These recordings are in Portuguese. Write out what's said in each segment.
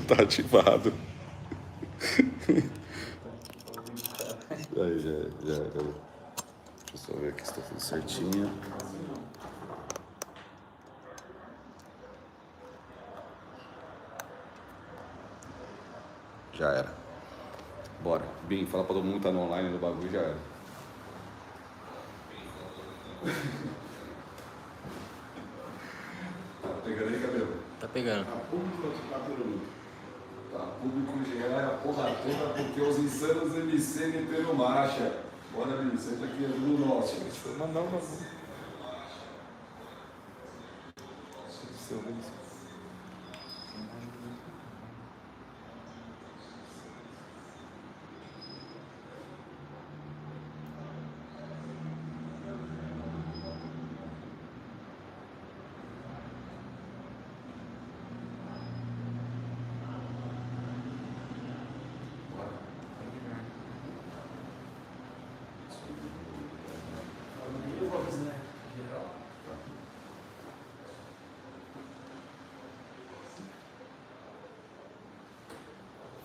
Tá ativado. Aí, já. Deixa eu só ver aqui se tá tudo certinho. Já era. Bora. Bim, fala pra todo mundo que tá no online no bagulho, já era. Tá pegando aí, cabelo? Tá pegando. Tá público ou tá pelo? Tá público já era a porra toda porque os insanos MC meteram marcha. Bora, Bim, senta aqui no nosso. Mandar um bagulho. Seu Luiz.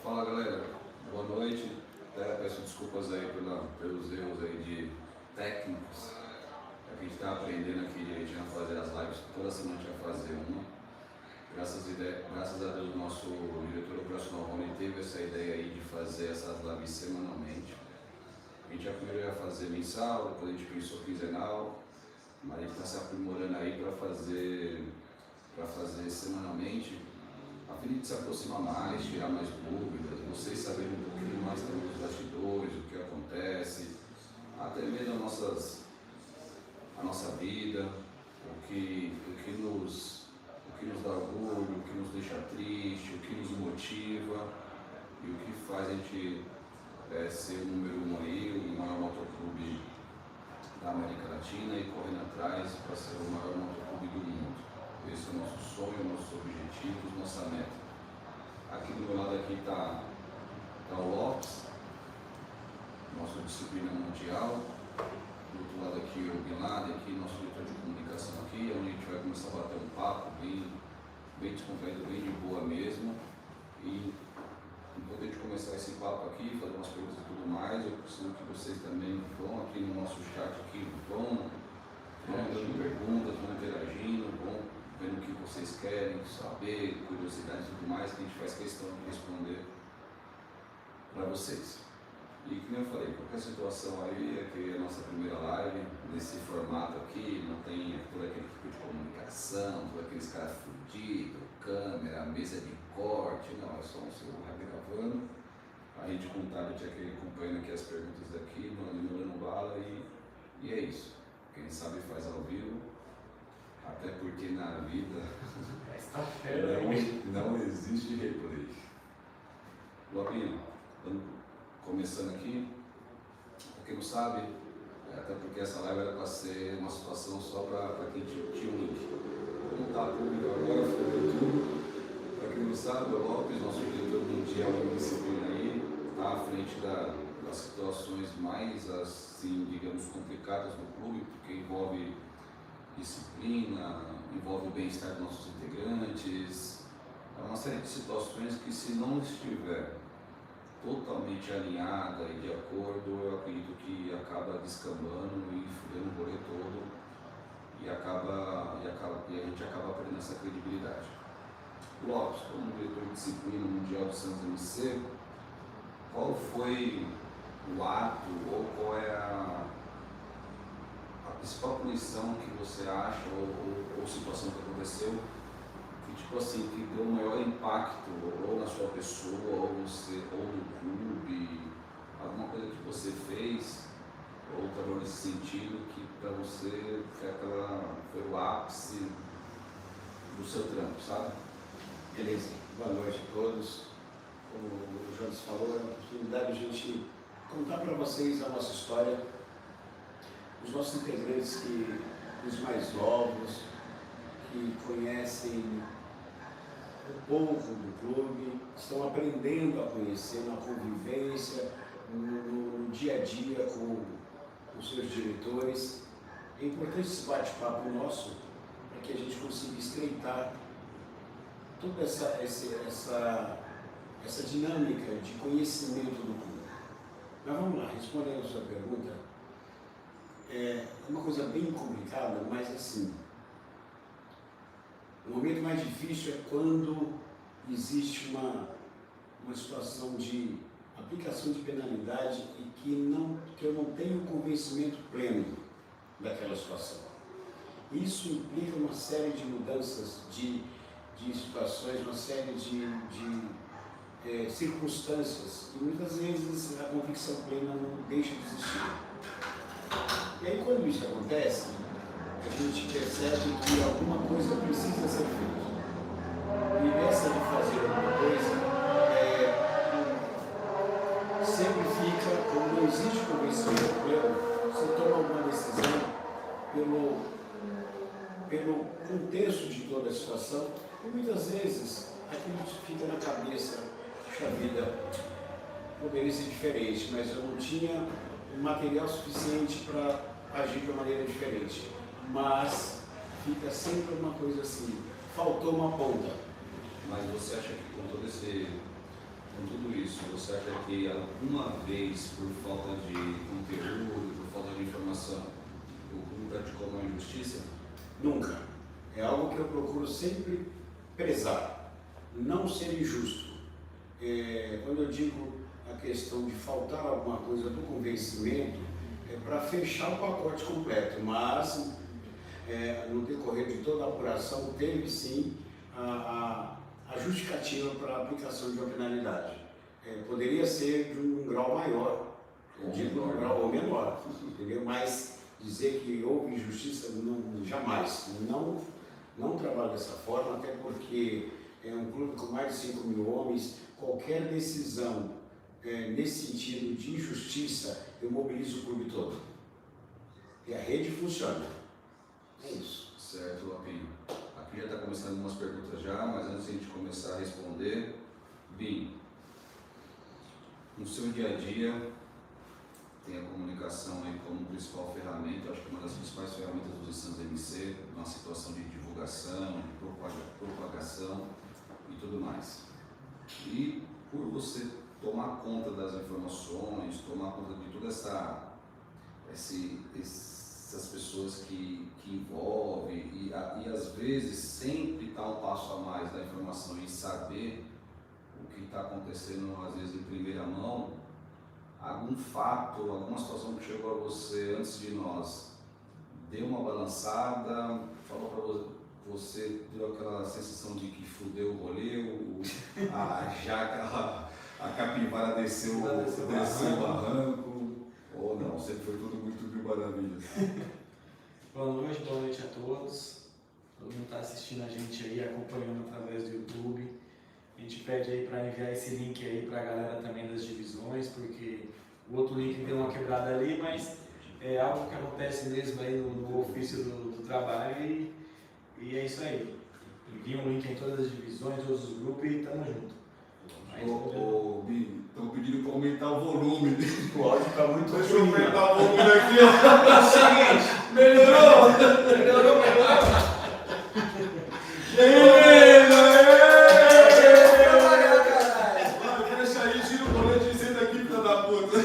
Fala, galera. Boa noite. Até peço desculpas aí pelos erros aí de técnicos. A gente está aprendendo aqui direitinho a fazer as lives. Toda semana a gente vai fazer uma. Graças a Deus, o nosso diretor operacional Rony teve essa ideia aí de fazer essas lives semanalmente. A gente já primeiro ia fazer mensal, depois a gente pensou quinzenal, mas a gente está se aprimorando aí para fazer semanalmente, a fim de se aproximar mais, tirar mais dúvidas, vocês saberem um pouquinho mais também dos bastidores, o que acontece, até mesmo a nossa vida, o que nos dá orgulho, o que nos deixa triste, o que nos motiva e o que faz a gente ser o número 1 aí, o maior motoclube da América Latina e correndo atrás para ser o maior motoclube do mundo. Esse é o nosso sonho, o nosso objetivo, nossa meta. Aqui do meu lado aqui está o Lopes, nossa disciplina mundial. Do outro lado aqui o Bin Laden, aqui, nosso diretor de comunicação aqui, onde a gente vai começar a bater um papo bem descontraído, bem de boa mesmo. E enquanto a gente começar esse papo aqui, fazer umas perguntas e tudo mais, eu preciso que vocês também vão aqui no nosso chat aqui, vão mandando perguntas, vão interagindo, vão vendo o que vocês querem saber, curiosidades e tudo mais, que a gente faz questão de responder para vocês. E como eu falei, qualquer situação aí, é que é a nossa primeira live, nesse formato aqui, não tem todo aquele tipo de comunicação, todos aqueles caras fudidos, câmera, mesa de corte, não, é só um celular gravando, a gente com o tablet aqui acompanhando aqui as perguntas daqui, mandando bala e é isso. Quem sabe faz ao vivo, até porque na vida não existe replay. Lopinho, começando aqui, pra quem não sabe, até porque essa live era para ser uma situação só para quem tinha um link. Como está público agora, foi tudo. Para quem não sabe, o Lopes, nosso diretor mundial de disciplina aí, está à frente das situações mais, assim, digamos, complicadas no clube, porque envolve disciplina, envolve o bem-estar dos nossos integrantes, é uma série de situações que, se não estiver totalmente alinhada e de acordo, eu acredito que acaba descambando e fudendo o rolê todo e a gente acaba perdendo essa credibilidade. Lopes, como diretor de disciplina mundial do Santos MC, qual foi o ato ou qual é a principal punição que você acha ou situação que aconteceu que, tipo assim, que deu um maior impacto ou na sua pessoa ou no clube, alguma coisa que você fez ou estava nesse sentido que para você foi o ápice do seu trampo, sabe? Beleza, boa noite a todos. Como o Jones falou, é uma oportunidade de a gente contar para vocês a nossa história, os nossos integrantes, os mais novos, que conhecem o povo do clube, estão aprendendo a conhecer na convivência, no dia a dia com os seus diretores. É importante esse bate-papo nosso para que a gente consiga estreitar toda essa dinâmica de conhecimento do clube. Mas vamos lá, respondendo a sua pergunta, é uma coisa bem complicada, mas assim, o momento mais difícil é quando existe uma situação de aplicação de penalidade e que eu não tenho convencimento pleno daquela situação. Isso implica uma série de mudanças de situações, uma série de circunstâncias, e muitas vezes a convicção plena não deixa de existir. E aí, quando isso acontece, a gente percebe que alguma coisa precisa ser feita. E nessa de fazer alguma coisa, sempre fica, como não existe convencimento pleno, você toma alguma decisão pelo contexto de toda a situação, e muitas vezes aquilo fica na cabeça, puxa vida, poderia ser diferente, mas eu não tinha material suficiente para agir de uma maneira diferente. Mas fica sempre uma coisa assim, faltou uma ponta. Mas você acha que com tudo isso, você acha que alguma vez, por falta de conteúdo, por falta de informação, o clube praticou uma injustiça? Nunca. É algo que eu procuro sempre prezar, não ser injusto. Quando eu digo a questão de faltar alguma coisa do convencimento, é para fechar o pacote completo, mas no decorrer de toda a apuração teve sim a justificativa para a aplicação de uma penalidade. Poderia ser de um grau maior, um grau ou menor, entendeu? Mas dizer que houve injustiça, não, jamais. Não trabalho dessa forma, até porque é um clube com mais de 5 mil homens, qualquer decisão nesse sentido de injustiça, eu mobilizo o clube todo. E a rede funciona. É isso. Certo, Lapinho. Aqui já está começando algumas perguntas já, mas antes de a gente começar a responder, Binho, no seu dia a dia, tem a comunicação aí como principal ferramenta, acho que uma das principais ferramentas dos Insanos MC, uma situação de divulgação, de propagação e tudo mais. E por você tomar conta das informações, tomar conta de toda essas pessoas que envolvem e às vezes sempre está um passo a mais da informação e saber o que está acontecendo às vezes em primeira mão, algum fato, alguma situação que chegou a você antes de nós, deu uma balançada, falou para você, deu aquela sensação de que fudeu o rolê, a capivara desceu o barranco, ou não, sempre foi tudo muito mil maravilhas. Boa noite a todos. Todo mundo está assistindo a gente aí, acompanhando através do YouTube. A gente pede aí para enviar esse link aí para a galera também das divisões, porque o outro link deu uma quebrada ali, mas é algo que acontece mesmo aí no ofício do trabalho e é isso aí. Envia um link em todas as divisões, todos os grupos e tamo junto. Ô, Binho, estão pedindo para aumentar o volume. O áudio está muito Deixa eu ruim. aumentar o volume aqui, ó. É o seguinte, melhorou. Deixa aí, tira o colete e senta aqui, filha da puta.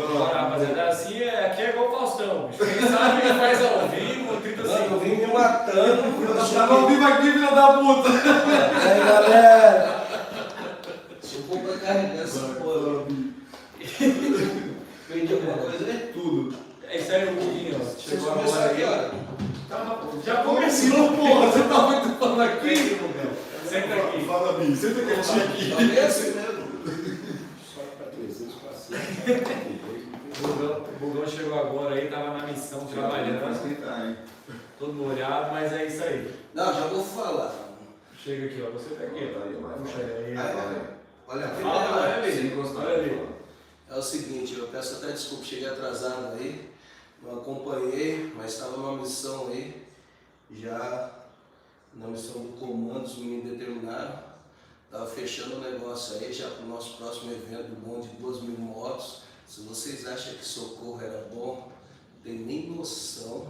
Bora, rapaziada, assim aqui é igual o Faustão. Quem sabe faz ao vivo, 30 segundos. Eu vim me matando. Tá ao vivo aqui, filha da puta. Aí, galera. Deixa eu pôr pra carregar essa porra. Perdi alguma coisa aí? Tudo. É isso aí, o Buguinho. Vocês Chegou começaram agora aqui, aí. olha. Já começou, porra. Você tá muito falando aqui? Senta aqui. Fala, Binho, senta quietinho aqui. Também é assim mesmo. Só para 300 pacientes. O Bugão chegou agora aí, tava na missão, trabalhando. Todo molhado, mas é isso aí. Não, já vou falar. Chega aqui, ó. Você tá aqui, ó. Puxa aí. Olha, Fala, olha ali. Olha ali. é o seguinte, eu peço até desculpa, cheguei atrasado aí. Não acompanhei, mas estava numa missão aí. Já na missão do comando, os meninos determinaram. Estava fechando o negócio aí já para o nosso próximo evento do bonde de 2.000 motos. Se vocês acham que Socorro era bom, não tem nem noção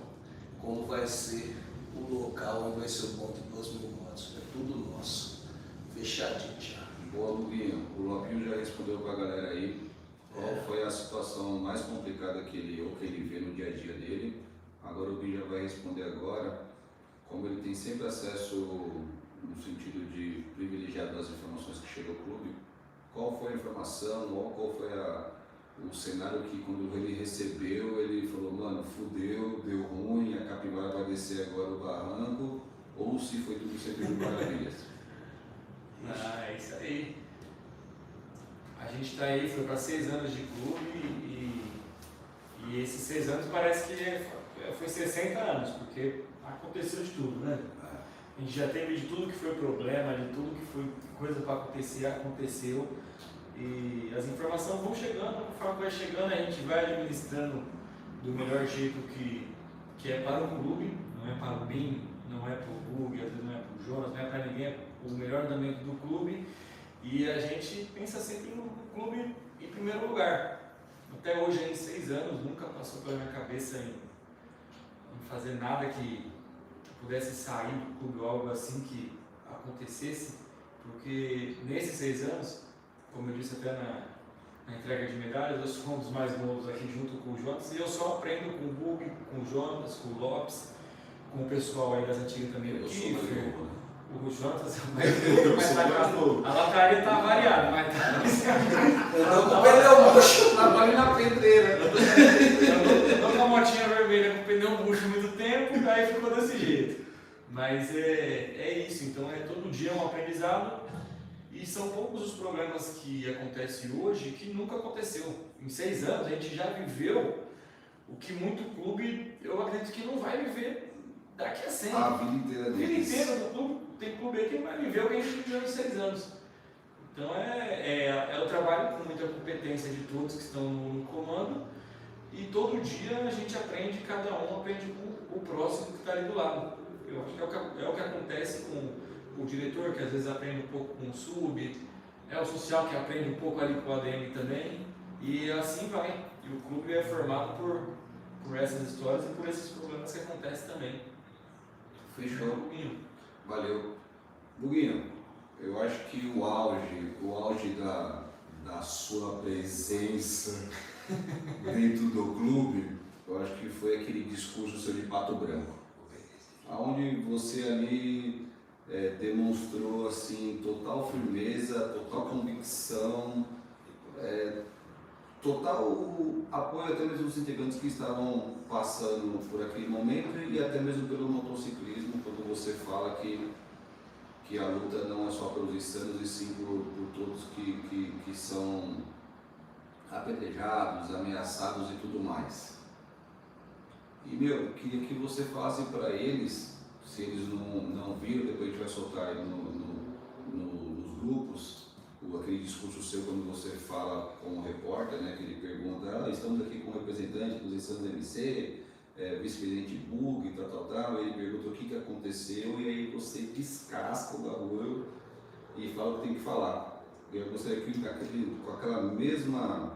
como vai ser o local onde vai ser o ponto de 2.000 motos. É tudo nosso, fechadinho já. Boa, Buguinho. O Lopinho já respondeu pra galera aí qual foi a situação mais complicada que ele vê no dia a dia dele. Agora o Gui já vai responder agora, como ele tem sempre acesso no sentido de privilegiar das informações que chegam ao clube, qual foi a informação, ou qual foi o cenário que quando ele recebeu, ele falou, mano, fudeu, deu ruim, a capivara vai descer agora o barranco, ou se foi tudo sempre de maravilhas. É isso aí. A gente tá aí, foi para 6 anos de clube e esses 6 anos parece que foi 60 anos, porque aconteceu de tudo, né? A gente já teve de tudo que foi problema, de tudo que foi coisa para acontecer, aconteceu. E as informações vão chegando, conforme vai chegando, a gente vai administrando do melhor jeito que é para o clube, não é para o BIM, não é para o Bug, às vezes não é para o Jonas, não é para ninguém, é o melhor andamento do clube. E a gente pensa sempre no clube em primeiro lugar. Até hoje, em 6 anos, nunca passou pela minha cabeça em fazer nada que pudesse sair do clube ou algo assim que acontecesse, porque nesses 6 anos, como eu disse até na entrega de medalhas, eu sou um dos mais novos aqui junto com o Jonas e eu só aprendo com o Bug, com o Jonas, com o Lopes, com o pessoal aí das antigas também, o Kiffer, o Jonas é o mais novo, mas a lataria tá variada, mas tá. Eu tô com o pneu murcho. Trabalho na pedreira. Eu tô com a motinha vermelha com o pneu murcho há muito tempo, aí ficou desse jeito. Mas é isso, então é todo dia um aprendizado e são poucos os problemas que acontecem hoje que nunca aconteceu. Em 6 anos a gente já viveu o que muito clube, eu acredito que não vai viver daqui a 100. A vida inteira A vida deles. inteira do clube, tem clube aí que não vai viver o que a gente viveu em 6 anos. Então é o trabalho com muita competência de todos que estão no comando e todo dia a gente aprende, cada um aprende com o próximo que está ali do lado. Eu acho que é o que acontece com o diretor, que às vezes aprende um pouco com o sub, é o social que aprende um pouco ali com o ADM também, e assim vai. E o clube é formado por essas histórias e por esses problemas que acontecem também. Fechou. Valeu. Buguinho, eu acho que o auge da sua presença dentro do clube, eu acho que foi aquele discurso seu de Pato Branco, onde você ali demonstrou assim, total firmeza, total convicção, total apoio até mesmo dos integrantes que estavam passando por aquele momento e até mesmo pelo motociclismo, quando você fala que a luta não é só pelos insanos e sim por todos que são apedrejados, ameaçados e tudo mais. E eu queria que você falasse para eles, se eles não viram, depois a gente vai soltar aí nos grupos, aquele discurso seu quando você fala com o repórter, né, que ele pergunta, estamos aqui com o representante dos insanos do MC, vice-presidente Bug, tal, ele pergunta o que aconteceu e aí você descasca o bagulho e fala o que tem que falar. Eu gostaria que com aquela mesma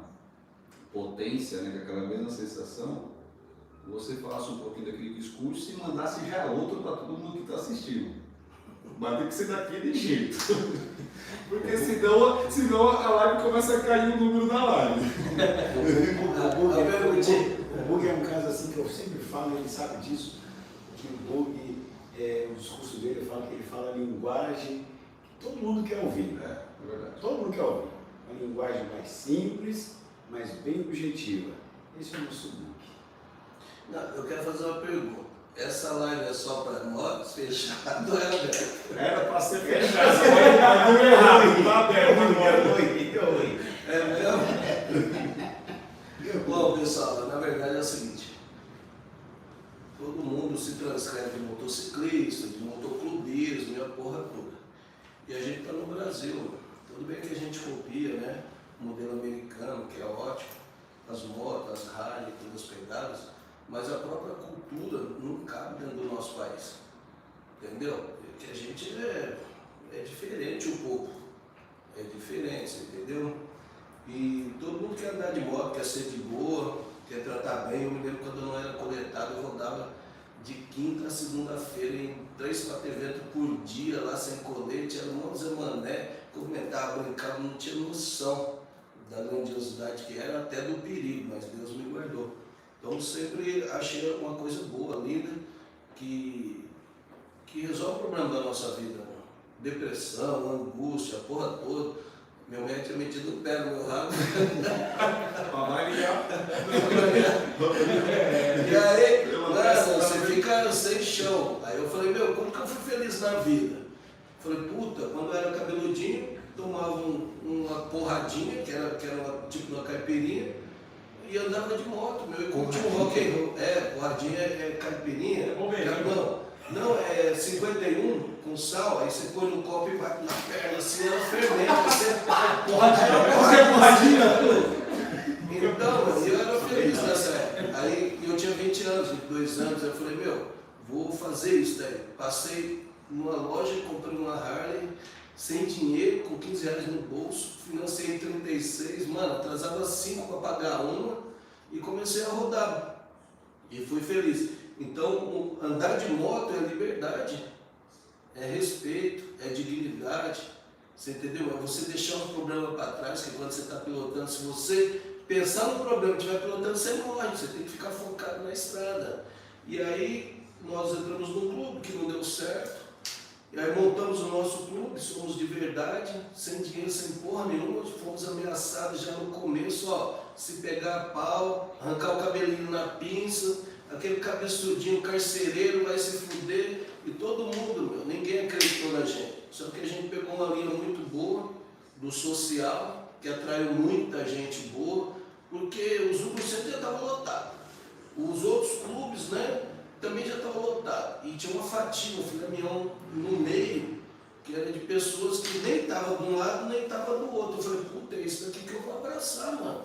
potência, né, com aquela mesma sensação, você falasse um pouquinho daquele discurso e mandasse já outro para todo mundo que está assistindo. Mas tem que ser daquele jeito. Porque senão a live começa a cair o número da live. O Bug é um caso assim que eu sempre falo, ele sabe disso, que o Bug, o discurso dele, ele fala a linguagem que todo mundo quer ouvir. É verdade. Todo mundo quer ouvir. Uma linguagem mais simples, mas bem objetiva. Esse é o nosso Bug. Não, eu quero fazer uma pergunta. Essa live é só para nós, fechado ou é aberto? Era para ser fechado, mas deu errado, tá aberto agora. É mesmo? Bom, pessoal, na verdade é o seguinte: todo mundo se transcreve de motociclista, de motoclubismo e a porra toda. E a gente está no Brasil. Tudo bem que a gente copia, né? O modelo americano, que é ótimo, as motos, as rádios, todas as pegadas, mas a própria cultura não cabe dentro do nosso país. Entendeu? Porque a gente é diferente um pouco. É diferente, entendeu? E todo mundo quer andar de moto, quer ser de boa, quer tratar bem. Eu me lembro quando eu não era coletado, eu rodava de quinta a segunda-feira, em 3, 4 eventos por dia, lá sem colete, era um Zé Mané, comentava, brincava, não tinha noção da grandiosidade que era, até do perigo, mas Deus me guardou. Então sempre achei uma coisa boa, linda, que resolve o problema da nossa vida, né? Depressão, angústia, a porra toda. Meu médico tinha metido o pé no meu rabo. Vai ligar. E aí, mano, você fica sem chão. Aí eu falei, meu, como que eu fui feliz na vida? Falei, puta, quando eu era cabeludinho, tomava uma porradinha, que era tipo uma caipirinha, e andava de moto, meu, e curtia um rock and roll. Porradinha é caipirinha. Não, é 51 com sal, aí você põe no copo e bate na perna, assim, ela fermenta, você porradinha. Então, eu era feliz nessa época. Aí eu tinha 20 anos, 22 anos, eu falei, meu, vou fazer isso daí. Passei numa loja e comprei uma Harley, sem dinheiro, com 15 reais no bolso, financei em 36, mano, atrasava 5 para pagar uma e comecei a rodar. E fui feliz. Então, andar de moto é liberdade, é respeito, é dignidade, você entendeu? É você deixar um problema para trás, que quando você está pilotando, se você pensar no problema que estiver pilotando, você morre, você tem que ficar focado na estrada. E aí, nós entramos num clube que não deu certo, e aí montamos o nosso clube, somos de verdade, sem dinheiro, sem porra nenhuma, fomos ameaçados já no começo, ó, se pegar a pau, arrancar o cabelinho na pinça, aquele cabeçudinho carcereiro vai se fuder, e todo mundo, meu, ninguém acreditou na gente. Só que a gente pegou uma linha muito boa do social, que atraiu muita gente boa, porque os 1% já estavam lotados. Os outros clubes, né, também já estavam lotados. E tinha uma fatia, um filé mignon no meio, que era de pessoas que nem estavam de um lado, nem estavam do outro. Eu falei, puta, é isso daqui que eu vou abraçar, mano.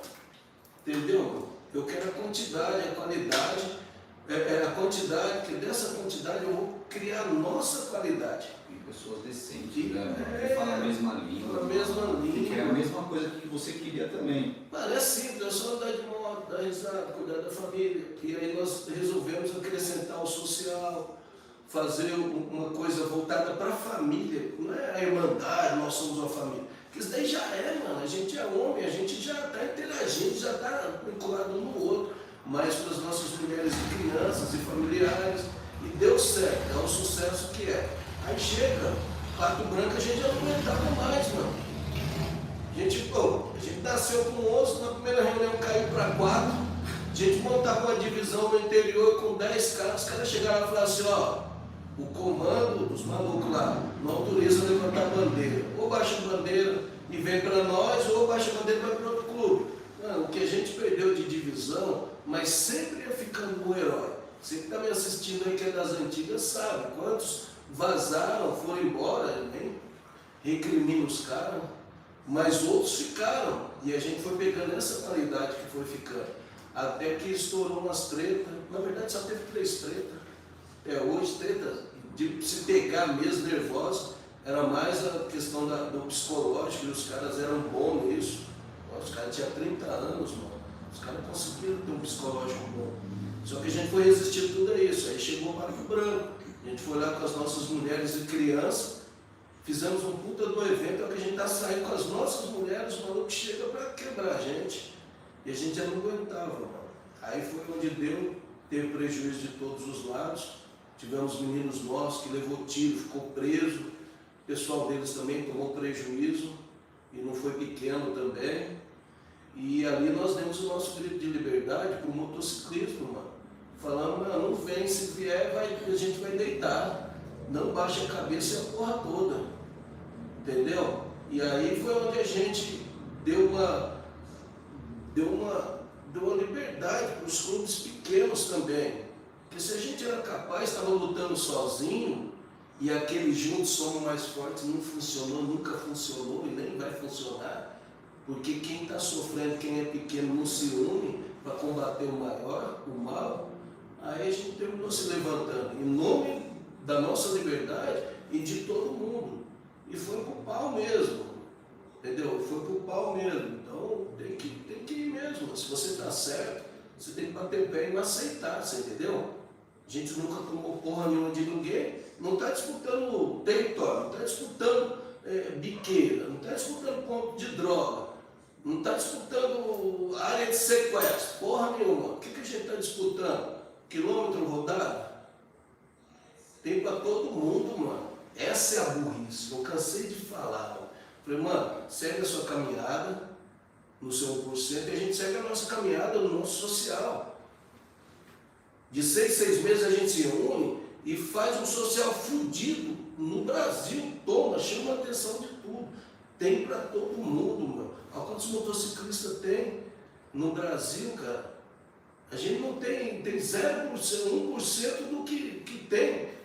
Entendeu? Eu quero a quantidade, a qualidade. A quantidade, porque dessa quantidade eu vou criar a nossa qualidade. E pessoas decentes, né? Que falam a mesma língua. A mesma língua. Que é a mesma coisa que você queria também. Mano, é simples, é só andar de moto, dar risada, cuidar da família. E aí nós resolvemos acrescentar o social, fazer uma coisa voltada para a família. Não é a irmandade, nós somos uma família. Porque isso daí já é, mano. A gente é homem, a gente já está interagindo, já está vinculado um no outro. Mas para as nossas mulheres e crianças e familiares, e deu certo, é um sucesso que é. Aí chega, Pato Branco a gente já não aguentava mais, mano. A gente nasceu com 11, na primeira reunião caiu para 4, a gente montava uma divisão no interior com 10 caras, os caras chegaram lá e falaram assim, ó, o comando dos malucos lá não autoriza a levantar bandeira. Ou baixa a bandeira e vem para nós, ou baixa a bandeira e vai para outro clube. Mano, o que a gente perdeu de divisão, mas sempre ia ficando um herói. Você que está me assistindo aí que é das antigas sabe quantos vazaram, foram embora, nem recrimina os caras, mas outros ficaram. E a gente foi pegando essa qualidade que foi ficando. Até que estourou umas tretas, na verdade só teve 3 tretas. Hoje treta de se pegar mesmo nervosa, era mais a questão do psicológico, e os caras eram bons nisso. Os caras tinham 30 anos, mano. Os caras conseguiram ter um psicológico bom. Só que a gente foi resistir tudo a isso. Aí chegou o Pato Branco. A gente foi lá com as nossas mulheres e crianças. Fizemos um puta do evento. É que a gente está saindo com as nossas mulheres. O maluco chega para quebrar a gente. E a gente já não aguentava, mano. Aí foi onde teve prejuízo de todos os lados. Tivemos meninos nossos que levou tiro, ficou preso. O pessoal deles também tomou prejuízo. E não foi pequeno também. E ali nós demos o nosso grito de liberdade para o motociclismo, mano. Falando, mano, não vem, se vier, a gente vai deitar. Não baixa a cabeça e a porra toda. Entendeu? E aí foi onde a gente deu uma liberdade para os clubes pequenos também. Porque se a gente era capaz, estava lutando sozinho, e aquele juntos somos mais fortes não funcionou, nunca funcionou e nem vai funcionar. Porque quem está sofrendo, quem é pequeno, não se une para combater o mal, aí a gente terminou se levantando em nome da nossa liberdade e de todo mundo. E foi pro pau mesmo, entendeu? Foi pro pau mesmo. Então tem que ir mesmo. Se você está certo, você tem que bater o pé e não aceitar, você entendeu? A gente nunca tomou porra nenhuma de ninguém, não está disputando território, não está disputando biqueira, não está disputando ponto de droga, não está disputando área de sequestro, porra nenhuma. O que a gente está disputando? Quilômetro rodado? Tem para todo mundo, mano. Essa é a burrice, eu cansei de falar, mano. Falei, mano, segue a sua caminhada no seu 1% e a gente segue a nossa caminhada no nosso social. De 6 meses a gente se reúne e faz um social fudido no Brasil, toma, chama a atenção de tudo. Tem para todo mundo, mano. Olha quantos motociclistas tem no Brasil, cara. A gente não tem 0%, 1% do que tem.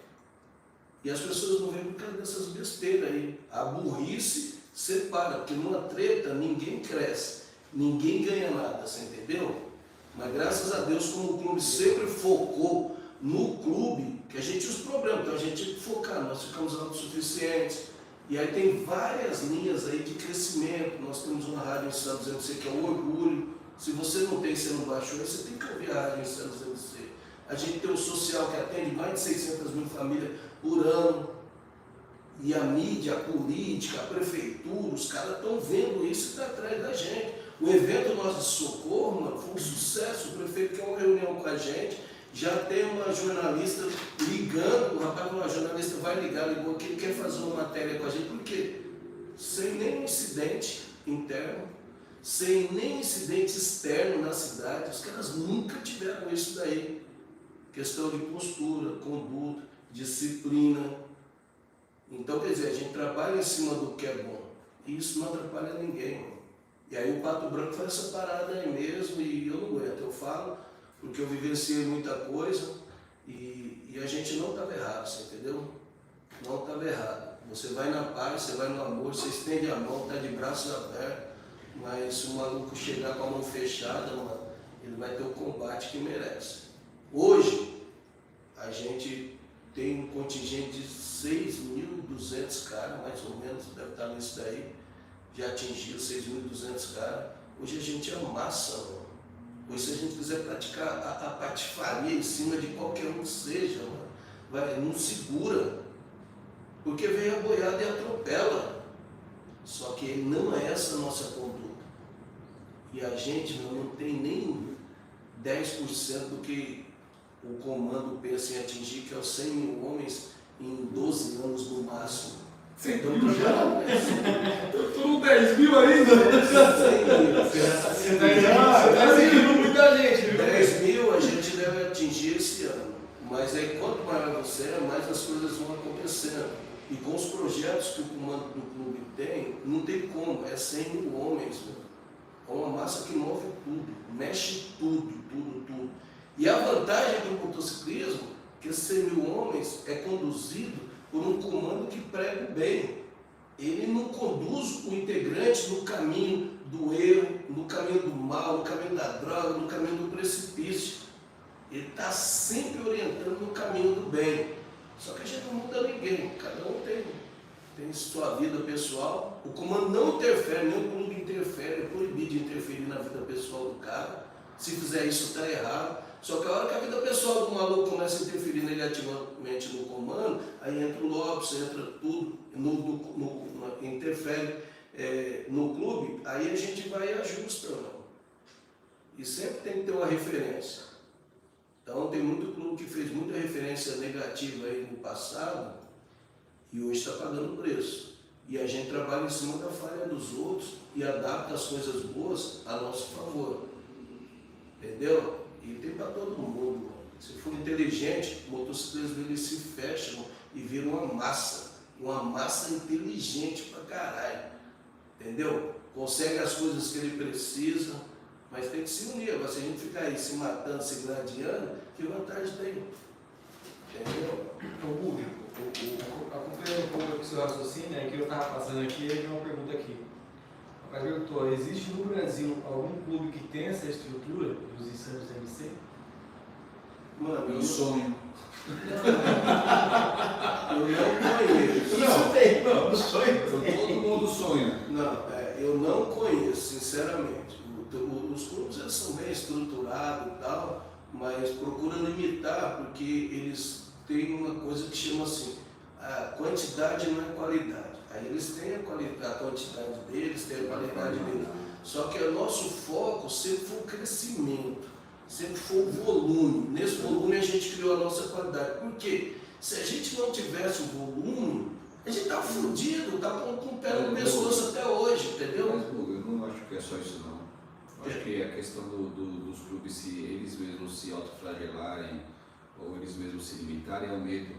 E as pessoas não veem por causa dessas besteiras aí. A burrice separa, porque numa treta ninguém cresce, ninguém ganha nada, você entendeu? Mas graças a Deus, como o clube sempre focou no clube, que a gente tinha os problemas, então a gente tinha que focar, nós ficamos autossuficientes. E aí tem várias linhas aí de crescimento. Nós temos uma rádio em Santos MC que é o orgulho. Se você não tem, você não baixou, você tem que ouvir a rádio em Santos MC. A gente tem o social que atende mais de 600 mil famílias por ano. E a mídia, a política, a prefeitura, os caras estão vendo isso e estão atrás da gente. O evento nosso de socorro, mano, foi um sucesso. O prefeito quer uma reunião com a gente. Já tem uma jornalista ligando, o rapaz, uma jornalista vai ligar, ligou aqui, quer fazer uma matéria com a gente, por quê? Sem nenhum incidente interno, sem nenhum incidente externo na cidade, os caras nunca tiveram isso daí. Questão de postura, conduta, disciplina. Então, quer dizer, a gente trabalha em cima do que é bom, e isso não atrapalha ninguém, mano. E aí o Pato Branco faz essa parada aí mesmo, e eu não aguento, eu falo, porque eu vivenciei muita coisa e a gente não estava errado, você entendeu? Não estava errado. Você vai na paz, você vai no amor, você estende a mão, está de braços abertos, mas se o maluco chegar com a mão fechada, mano, ele vai ter o combate que merece. Hoje, a gente tem um contingente de 6.200 caras, mais ou menos, deve estar nisso daí, já atingiu 6.200 caras. Hoje a gente amassa, mano. Hoje, se a gente quiser praticar a patifaria em cima de qualquer um que seja, mano, não segura, porque vem a boiada e atropela. Só que não é essa a nossa conduta. E a gente não tem nem 10% do que o comando pensa em atingir, que é os 100 mil homens em 12 anos no máximo. Então, tô no 10 mil ainda. 100 mil. Você tá exigindo muita gente, viu? 10 mil a gente deve atingir esse ano. Mas aí, quanto maior você é, mais as coisas vão acontecendo. E com os projetos que o comando do clube tem, não tem como. É 100 mil homens. Mano. É uma massa que move tudo, mexe tudo. E a vantagem do motociclismo, que esses 100 mil homens é conduzido por um comando que prega o bem. Ele não conduz o integrante no caminho do erro, no caminho do mal, no caminho da droga, no caminho do precipício. Ele está sempre orientando no caminho do bem. Só que a gente não muda ninguém, cada um tem sua vida pessoal. O comando não interfere, nem o clube interfere, é proibido de interferir na vida pessoal do cara. Se fizer isso, está errado. Só que a hora que a vida pessoal do maluco começa a interferir negativamente no comando, aí entra o Lopes, entra tudo, interfere no clube, aí a gente vai e ajusta, não. E sempre tem que ter uma referência. Então tem muito clube que fez muita referência negativa aí no passado e hoje está pagando preço. E a gente trabalha em cima da falha dos outros e adapta as coisas boas a nosso favor. Entendeu? E tem para todo mundo. Mano. Se for inteligente, o motociclismo ele se fecha, mano, e vira uma massa inteligente pra caralho. Entendeu? Consegue as coisas que ele precisa, mas tem que se unir. Agora, se a gente ficar aí se matando, se gladiando, que vantagem tem? Entendeu? Então, Hugo, acompanhando um pouco o seu raciocínio, né, que eu estava passando aqui, e uma pergunta aqui. O rapaz perguntou, existe no Brasil algum clube que tem essa estrutura dos insanos da MC? Mano, Meu sonho. eu não conheço. Isso tem, não, sonho. Todo mundo sonha. Não, eu não conheço, sinceramente. Os clubes eles são bem estruturados e tal, mas procura limitar, porque eles têm uma coisa que chama assim, a quantidade não é qualidade. Aí eles têm a quantidade deles, têm a qualidade deles. Só que o nosso foco sempre foi o crescimento, sempre foi o volume. Nesse volume a gente criou a nossa qualidade. Por quê? Se a gente não tivesse o volume, a gente tá fudido, tá com pé no pescoço até hoje, entendeu? Mas, Hugo, eu não acho que é só isso não. Eu acho que a questão dos clubes, se eles mesmos se autoflagelarem ou eles mesmos se limitarem ao medo.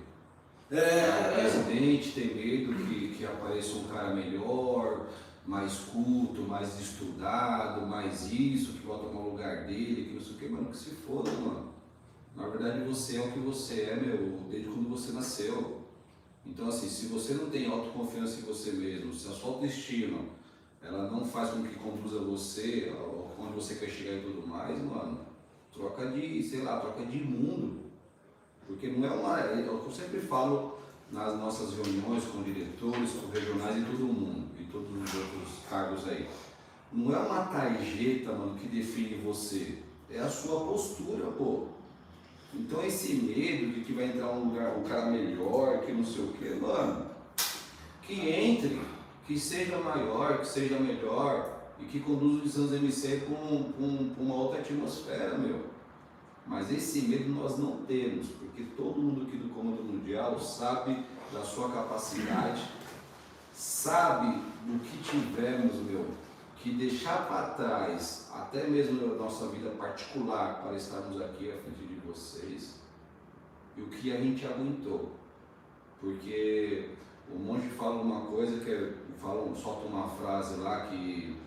O presidente tem medo que apareça um cara melhor, mais culto, mais estudado, mais isso, que vai tomar o lugar dele, que não sei o que, mano, que se foda, mano. Na verdade você é o que você é, meu, desde quando você nasceu. Então assim, se você não tem autoconfiança em você mesmo, se a sua autoestima, ela não faz com que conduza você, onde você quer chegar e tudo mais, mano, troca de mundo. Porque não é o que eu sempre falo nas nossas reuniões com diretores, com regionais e todo mundo, e todos os outros cargos aí. Não é uma tarjeta, mano, que define você, é a sua postura, pô. Então esse medo de que vai entrar um cara melhor, que não sei o que, mano, que entre, que seja maior, que seja melhor e que conduza os Santos MC com uma outra atmosfera, meu. Mas esse medo nós não temos, porque todo mundo aqui do Comando Mundial sabe da sua capacidade, sabe do que tivemos, meu, que deixar para trás, até mesmo na nossa vida particular, para estarmos aqui à frente de vocês, e o que a gente aguentou. Porque o monge fala uma coisa, solta uma frase lá que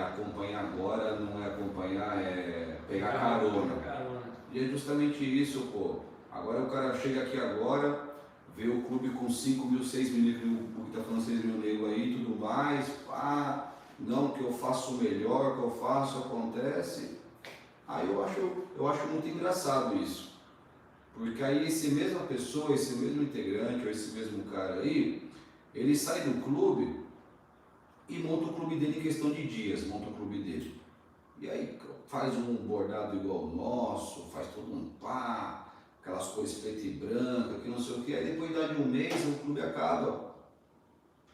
acompanhar agora não é acompanhar, é pegar carona. E é justamente isso, pô. Agora o cara chega aqui agora, vê o clube com 5 mil, 6 mil negros, o que tá falando 6 mil negros aí e tudo mais, pá, não, que eu faço o melhor, que eu faço, acontece. Aí eu acho muito engraçado isso. Porque aí esse mesma pessoa, esse mesmo integrante, ou esse mesmo cara aí, ele sai do clube e monta o clube dele em questão de dias, monta o clube dele. E aí faz um bordado igual ao nosso, faz todo um pá, aquelas cores preto e branca, que não sei o que, aí depois de um mês o clube acaba.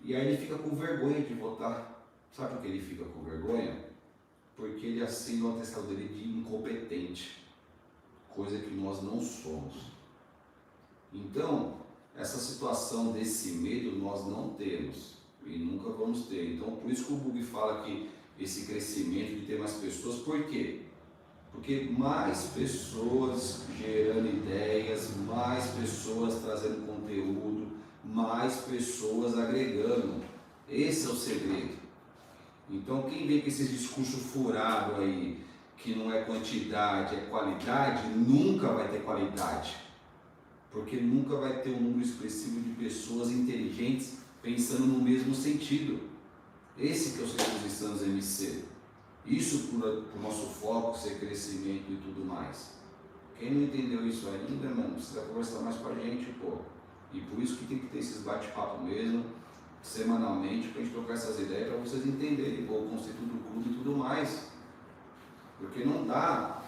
E aí ele fica com vergonha de votar. Sabe por que ele fica com vergonha? Porque ele assina o atestado dele de incompetente, coisa que nós não somos. Então, essa situação desse medo nós não temos e nunca vamos ter. Então, por isso que o Bug fala que esse crescimento de ter mais pessoas, por quê? Porque mais pessoas gerando ideias, mais pessoas trazendo conteúdo, mais pessoas agregando. Esse é o segredo. Então quem vem com esse discurso furado aí, que não é quantidade, é qualidade, nunca vai ter qualidade. Porque nunca vai ter um número expressivo de pessoas inteligentes pensando no mesmo sentido. Esse que é o segredo dos Santos MC. Isso por o nosso foco, ser crescimento e tudo mais. Quem não entendeu isso ainda, mano, precisa conversar mais com a gente, pô. E por isso que tem que ter esses bate-papo mesmo, semanalmente, pra gente trocar essas ideias, para vocês entenderem, pô, o conceito do clube e tudo mais. Porque não dá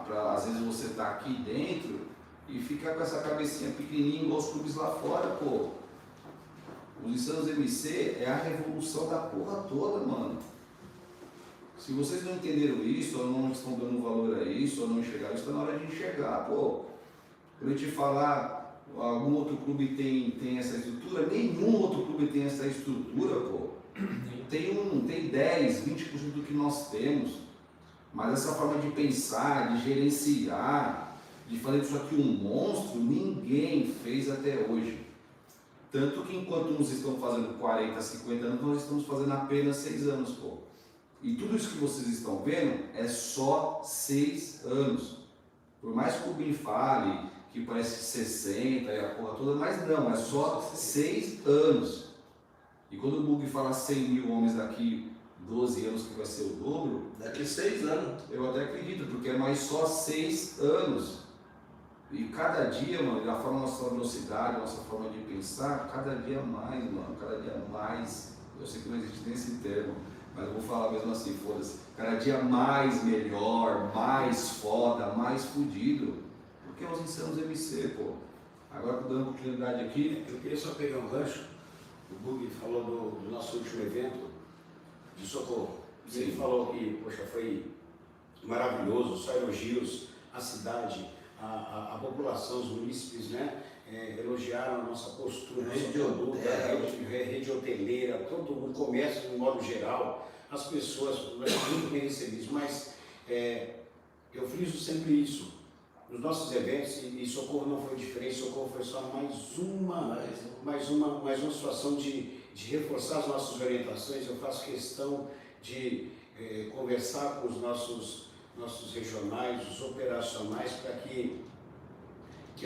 pra, às vezes, você tá aqui dentro e ficar com essa cabecinha pequenininha igual os clubes lá fora, pô. Os Insanos MC é a revolução da porra toda, mano. Se vocês não entenderam isso, ou não estão dando valor a isso, ou não enxergaram isso, está na hora de enxergar, pô. Quando eu te falar, algum outro clube tem essa estrutura, nenhum outro clube tem essa estrutura, pô. Tem 10, 20% do que nós temos. Mas essa forma de pensar, de gerenciar, de fazer disso aqui um monstro, ninguém fez até hoje. Tanto que enquanto uns estão fazendo 40, 50 anos, nós estamos fazendo apenas 6 anos, pô. E tudo isso que vocês estão vendo é só 6 anos. Por mais que o Bin fale que parece 60 e a porra toda, mas não, é só 6 anos. E quando o Bug fala 100 mil homens daqui 12 anos, que vai ser o dobro, daqui 6 anos. Eu até acredito, porque é mais só 6 anos. E cada dia, mano, a forma, nossa velocidade, a nossa forma de pensar, cada dia mais, mano, cada dia mais. Eu sei que não existe nem esse termo, Mas eu vou falar mesmo assim, foda-se. Cada dia mais melhor, mais foda, mais fudido. Porque nós Insanos MC, pô. Agora dando oportunidade aqui. Eu queria só pegar um gancho. O Bug falou do nosso último evento de socorro. Sim. Ele falou que, poxa, foi maravilhoso, só elogios, a cidade, a população, os munícipes, né? Elogiaram a nossa postura, nosso produto, a rede hoteleira, todo o comércio de um modo geral, as pessoas muito bem recebidas, mas eu friso sempre isso. Nos nossos eventos, e Socorro não foi diferente, Socorro foi só mais uma situação de reforçar as nossas orientações. Eu faço questão de conversar com os nossos regionais, os operacionais, para que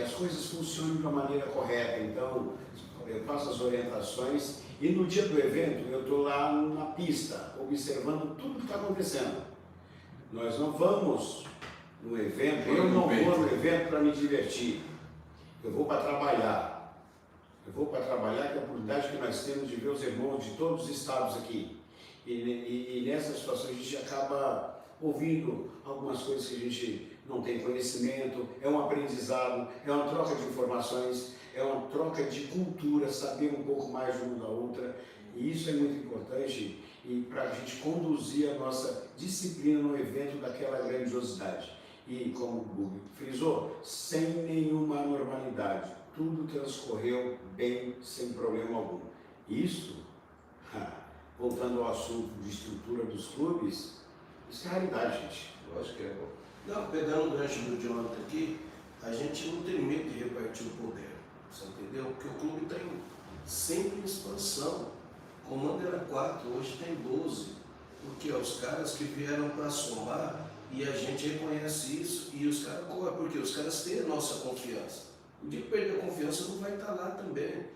as coisas funcionem de uma maneira correta. Então, eu faço as orientações e no dia do evento eu estou lá na pista, observando tudo que está acontecendo. Nós não vamos no evento, eu não vou no evento para me divertir, eu vou para trabalhar. Eu vou para trabalhar, que é a oportunidade que nós temos de ver os irmãos de todos os estados aqui. E nessa situação a gente acaba ouvindo algumas coisas que a gente não tem conhecimento, é um aprendizado, é uma troca de informações, é uma troca de cultura, saber um pouco mais de uma da outra, e isso é muito importante para a gente conduzir a nossa disciplina no evento daquela grandiosidade. E como o Bug frisou, sem nenhuma anormalidade, tudo transcorreu bem, sem problema algum. Isso, voltando ao assunto de estrutura dos clubes, isso é realidade, gente. Lógico que é, pô. Não, pegando o gancho do Jonathan aqui, a gente não tem medo de repartir o poder, você entendeu? Porque o clube está sempre em expansão. O comando era 4, hoje tem 12. Porque os caras que vieram para somar, e a gente reconhece isso, e os caras correm, porque os caras têm a nossa confiança. O dia que perder a confiança não vai estar lá também.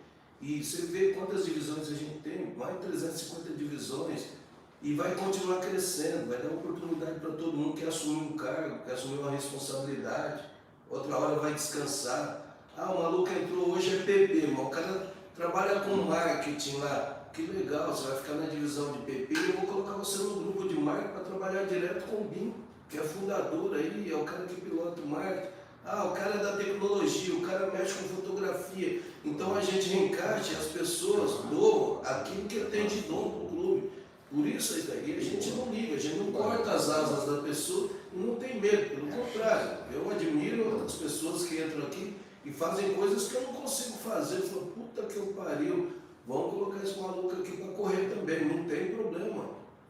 E você vê quantas divisões a gente tem, mais de 350 divisões, e vai continuar crescendo, vai dar oportunidade para todo mundo que assumir um cargo, que assumir uma responsabilidade, outra hora vai descansar. Ah, o maluco entrou hoje é PP, mas o cara trabalha com marketing lá, que legal, você vai ficar na divisão de PP, eu vou colocar você no grupo de marketing para trabalhar direto com o BIM, que é fundador aí, é o cara que pilota o marketing. Ah, o cara é da tecnologia, o cara mexe com fotografia. Então a gente reencaixa as pessoas do aquilo que tem de dom para o clube. Por isso aí daí a gente não liga, a gente não corta as asas da pessoa e não tem medo, pelo contrário. Eu admiro as pessoas que entram aqui e fazem coisas que eu não consigo fazer. Eu falo, puta que eu pariu, vamos colocar esse maluco aqui para correr também, não tem problema.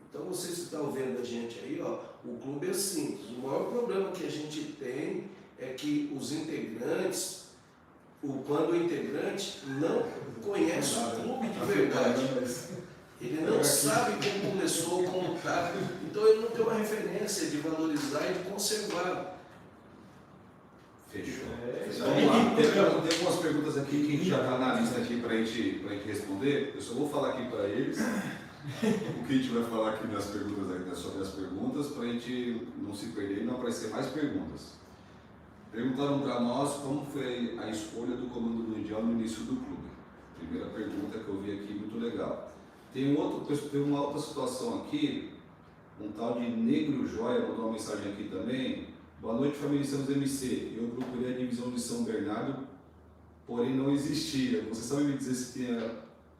Então vocês que estão vendo a gente aí, ó, o clube é simples. O maior problema que a gente tem é que os integrantes, quando o integrante não conhece o clube de verdade, ele não sabe como começou, como está, então ele não tem uma referência de valorizar e de conservar. Fechou. Vamos lá. Tem algumas perguntas aqui que a gente já está na lista aqui para a gente responder. Eu só vou falar aqui para eles o que a gente vai falar aqui nas perguntas, sobre as perguntas, para a gente não se perder e não aparecer mais perguntas. Perguntaram para nós como foi a escolha do Comando Mundial no início do clube. Primeira pergunta que eu vi aqui, muito legal. Tem uma outra situação aqui, um tal de Negro Joia mandou uma mensagem aqui também. Boa noite, família Insanos MC. Eu procurei a divisão de São Bernardo, porém não existia. Vocês sabem me dizer se tem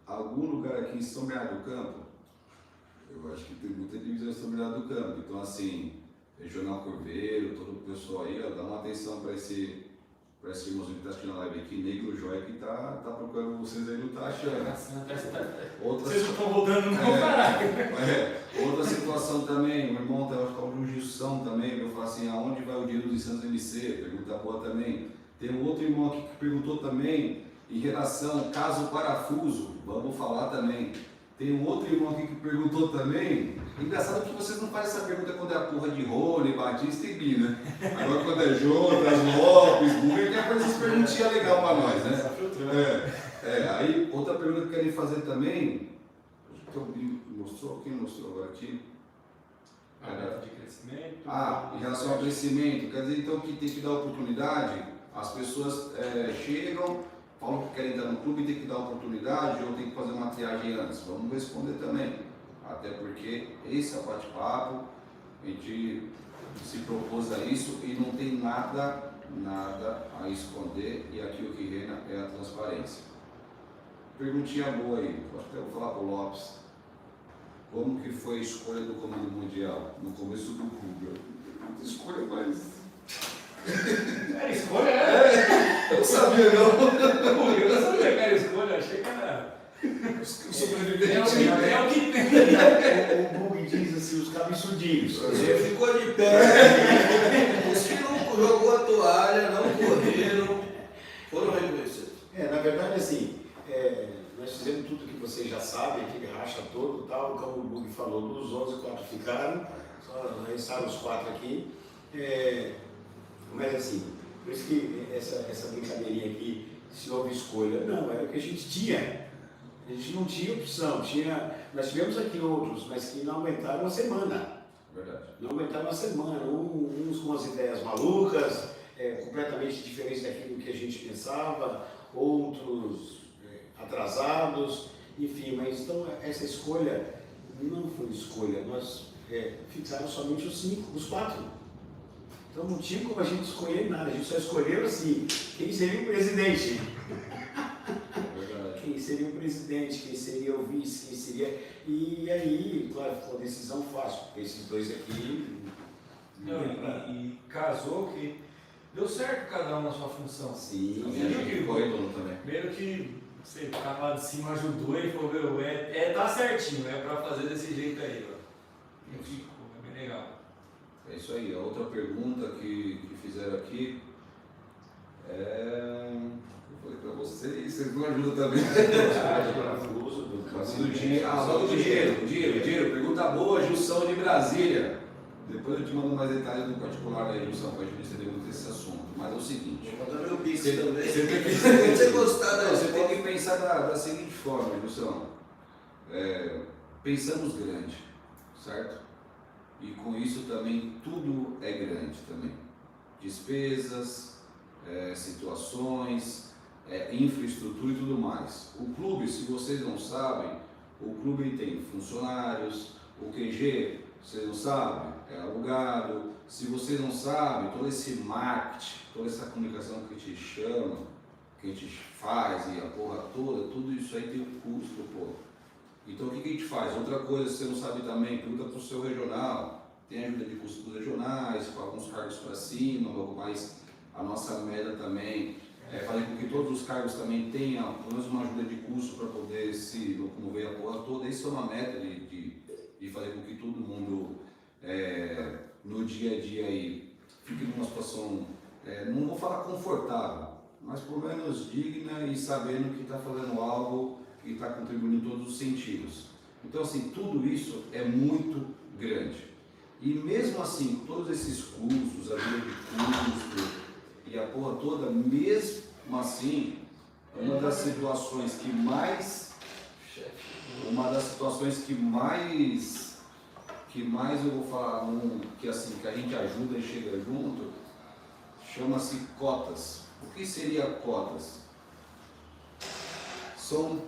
algum lugar aqui em São Bernardo do Campo? Eu acho que tem muita divisão em São Bernardo do Campo. Então, assim, Regional Corveiro, todo o pessoal aí, ó, dá uma atenção para esse irmãozinho que está assistindo a live aqui, Negro Joia, que tá procurando vocês aí, não tá achando. Vocês não estão voltando, não, caralho. Outra situação também, o irmão estava com justição também, eu falo assim, aonde vai o dinheiro dos Insanos MC? Pergunta boa também. Tem um outro irmão aqui que perguntou também, em relação ao caso parafuso, vamos falar também. Tem um outro irmão aqui que perguntou também. Engraçado que vocês não fazem essa pergunta quando é a porra de Rony, Batista e Bi, né? Agora quando é Jonas, Lopes, Burger, tem essas perguntinhas legais pra nós, né? Aí outra pergunta que querem fazer também. Acho que o Bi mostrou, quem mostrou agora aqui? A meta de crescimento. Em relação ao crescimento, quer dizer então que tem que dar oportunidade, as pessoas chegam, falam que querem entrar no clube e tem que dar oportunidade ou tem que fazer uma triagem antes? Vamos responder também. Até porque esse é o bate-papo, a gente se propôs a isso e não tem nada a esconder, e aqui o que reina é a transparência. Perguntinha boa aí, acho que eu vou falar para o Lopes. Como que foi a escolha do Comando Mundial no começo do clube? Escolha mais... Era escolha, né? Eu não sabia não. Eu não sabia que era escolha, achei que era... O sobrevivente. É o que tem. O Bug diz assim, os cabeçudinhos. Você ficou de pé, os que não jogou a toalha, não correram, foram reconhecidos. Na verdade, assim, nós fizemos tudo que vocês já sabem, aquele racha todo e tal, como o Bug falou, dos 11, 4 ficaram, só restaram os 4 aqui. Mas assim, por isso que essa brincadeirinha aqui, se houve escolha, não, era o que a gente tinha. A gente não tinha opção, nós tivemos aqui outros, mas que não aguentaram uma semana. Verdade. Não aguentaram uma semana, uns com as ideias malucas, completamente diferentes daquilo que a gente pensava, outros atrasados, enfim, mas então essa escolha não foi escolha, nós fixaram somente os 4. Então não tinha como a gente escolher nada, a gente só escolheu assim, quem seria o presidente. Quem seria o presidente, quem seria o vice, quem seria... E aí, claro, ficou uma decisão fácil, porque esses dois aqui... Não, e casou que deu certo cada um na sua função. Sim, A minha gente foi dono também. Primeiro que você ficava lá de cima, ajudou e falou, meu, tá certinho, é pra fazer desse jeito aí, ó. E ficou, é bem legal. É isso aí. A outra pergunta que fizeram aqui eu falei para vocês não ajudam também. Do dinheiro. Pergunta boa, Gilson de Brasília. Depois eu te mando mais detalhes no particular da Gilson, para a gente entender muito esse assunto. Mas é o seguinte. Vou mandar meu pix Você também. tem que Se você gostar da Você tem que pensar da seguinte forma, Gilson. Pensamos grande, certo? E com isso também tudo é grande também. Despesas, situações, infraestrutura e tudo mais. O clube, se vocês não sabem, o clube tem funcionários, o QG, vocês não sabem, é alugado. Se vocês não sabem, todo esse marketing, toda essa comunicação que a gente chama, que a gente faz e a porra toda, tudo isso aí tem um custo, pô. Então o que a gente faz? Outra coisa, se você não sabe também, pergunta para o seu regional, tem ajuda de custo dos regionais, com alguns cargos para cima, mas a nossa meta também é fazer com que todos os cargos também tenham pelo menos uma ajuda de custo para poder se locomover a porra toda. Isso é uma meta de fazer com que todo mundo no dia a dia aí fique numa situação, não vou falar confortável, mas pelo menos digna e sabendo que está fazendo algo que está contribuindo em todos os sentidos. Então assim, tudo isso é muito grande. E mesmo assim, todos esses custos, a vida de custo e a porra toda, mesmo assim, uma das situações que mais eu vou falar, que a gente ajuda e chega junto, chama-se cotas. O que seria cotas? São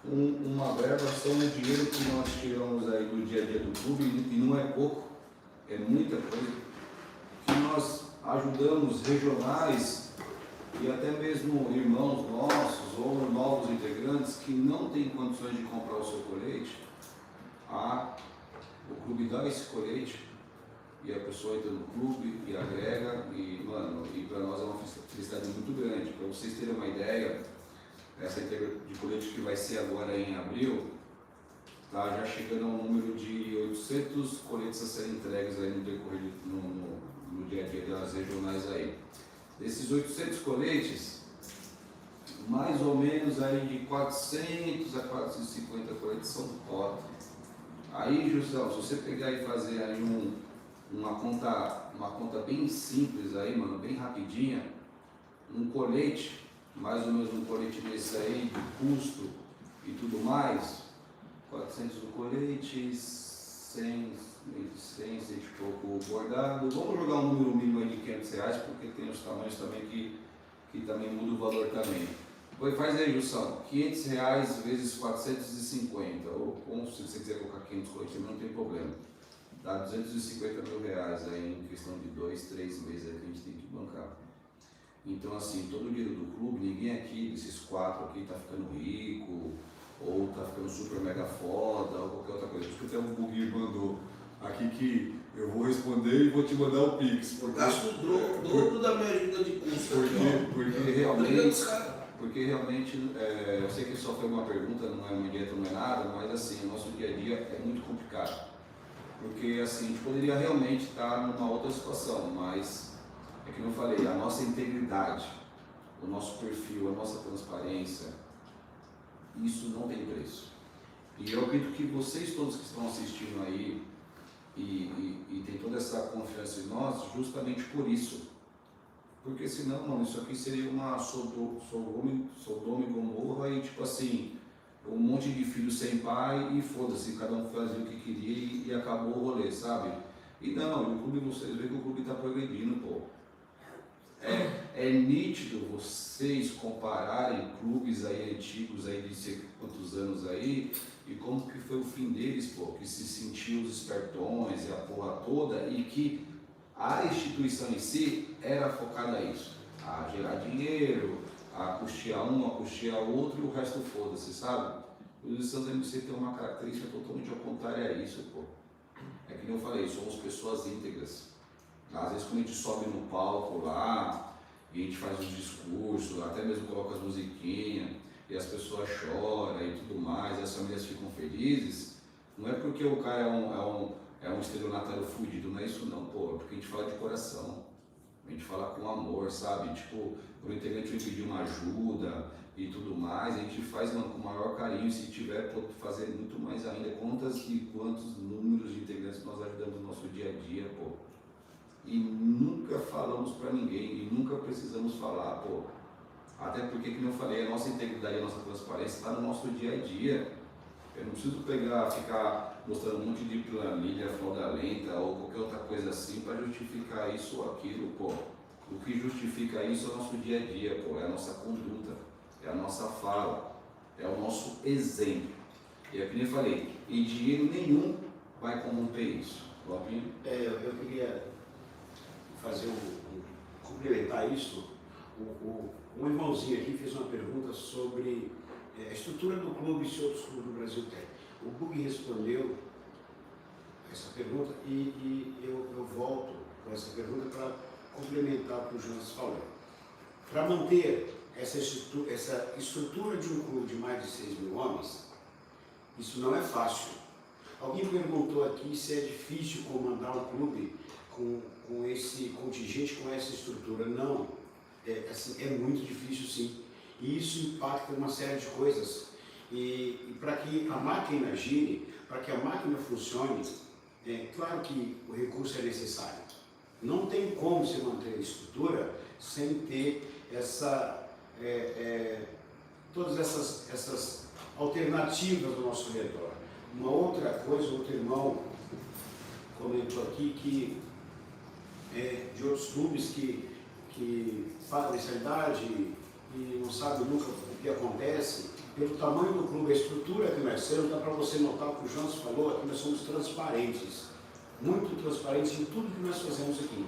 uma verba, são um dinheiro que nós tiramos aí do dia a dia do clube, e não é pouco, é muita coisa, que nós ajudamos regionais e até mesmo irmãos nossos ou novos integrantes que não têm condições de comprar o seu colete, o clube dá esse colete e a pessoa entra no clube e agrega e para nós é uma felicidade muito grande. Para vocês terem uma ideia, essa entrega de colete que vai ser agora em abril, está já chegando a um número de 800 coletes a serem entregues aí no decorrer no dia a dia das regionais aí. Desses 800 coletes, mais ou menos aí de 400 a 450 coletes são cota. Aí, Justão, se você pegar e fazer aí uma conta bem simples aí, mano, bem rapidinha, um colete, mais ou menos um colete desse aí, de custo e tudo mais, 400 do colete, 100 e pouco bordado. Vamos jogar um número mínimo aí de R$500, porque tem os tamanhos também que também muda o valor também. Faz aí, Jussão, R$500 vezes 450, ou se você quiser colocar 500 coletivos, não tem problema. Dá R$250 mil aí em questão de 2, 3 meses aí que a gente tem que bancar. Então, assim, todo o dinheiro do clube, ninguém aqui, desses 4 aqui, tá ficando rico, ou tá ficando super mega foda, ou qualquer outra coisa. Por isso que até o Buguinho mandou aqui que eu vou responder e vou te mandar o Pix. Eu gasto o dobro da minha ajuda de custo. Porque realmente, eu sei que só foi uma pergunta, não é uma dieta, não é nada, mas assim, o nosso dia a dia é muito complicado. Porque assim, a gente poderia realmente estar numa outra situação, mas é que eu falei, a nossa integridade, o nosso perfil, a nossa transparência, isso não tem preço. E eu acredito que vocês todos que estão assistindo aí e tem toda essa confiança em nós, justamente por isso. Porque senão, mano, isso aqui seria uma Sodoma e Gomorra e tipo assim, um monte de filhos sem pai e foda-se, cada um fazia o que queria e acabou o rolê, sabe? E não, o clube, vocês veem que o clube está progredindo, pô. É nítido vocês compararem clubes aí antigos aí de sei quantos anos aí e como que foi o fim deles, pô, que se sentiu os espertões e a porra toda e que a instituição em si era focada nisso, a gerar dinheiro, a custear um, a custear outro e o resto foda-se, sabe? Os Santos MC tem uma característica totalmente ao contrário a isso, pô. É que nem eu falei, somos pessoas íntegras. Às vezes quando a gente sobe no palco lá, e a gente faz os discursos, até mesmo coloca as musiquinhas, e as pessoas choram e tudo mais, e as famílias ficam felizes, não é porque o cara é um estelionatário fudido, não é isso não, pô, é porque a gente fala de coração, a gente fala com amor, sabe? Tipo, pro integrante vem pedir uma ajuda e tudo mais, a gente faz, mano, com o maior carinho, se tiver, pode fazer muito mais ainda, quantos números de integrantes nós ajudamos no nosso dia a dia, pô. E nunca falamos pra ninguém, e nunca precisamos falar, pô. Até porque, como eu falei, a nossa integridade, a nossa transparência está no nosso dia a dia. Eu não preciso ficar mostrando um monte de planilha fraudulenta ou qualquer outra coisa assim para justificar isso ou aquilo, pô. O que justifica isso é o nosso dia a dia, pô, é a nossa conduta, é a nossa fala, é o nosso exemplo. E é que nem eu falei, e dinheiro nenhum vai corromper isso. Lopinho? Eu queria fazer complementar isso. Um irmãozinho aqui fez uma pergunta sobre a estrutura do clube, se outros clubes do Brasil têm. O Bug respondeu essa pergunta e eu volto com essa pergunta para complementar o que o Jonas falou. Para manter essa estrutura de um clube de mais de 6 mil homens, isso não é fácil. Alguém perguntou aqui se é difícil comandar um clube com esse contingente, com essa estrutura. Não, é muito difícil sim. E isso impacta uma série de coisas. E para que a máquina gire, para que a máquina funcione, claro que o recurso é necessário. Não tem como se manter a estrutura sem ter todas essas alternativas do nosso redor. Uma outra coisa, outro irmão comentou aqui que de outros clubes que pagam mensalidade e não sabe nunca o que acontece. Pelo tamanho do clube, a estrutura que nós temos, dá para você notar o que o Jonas falou, aqui nós somos transparentes, muito transparentes em tudo que nós fazemos aqui.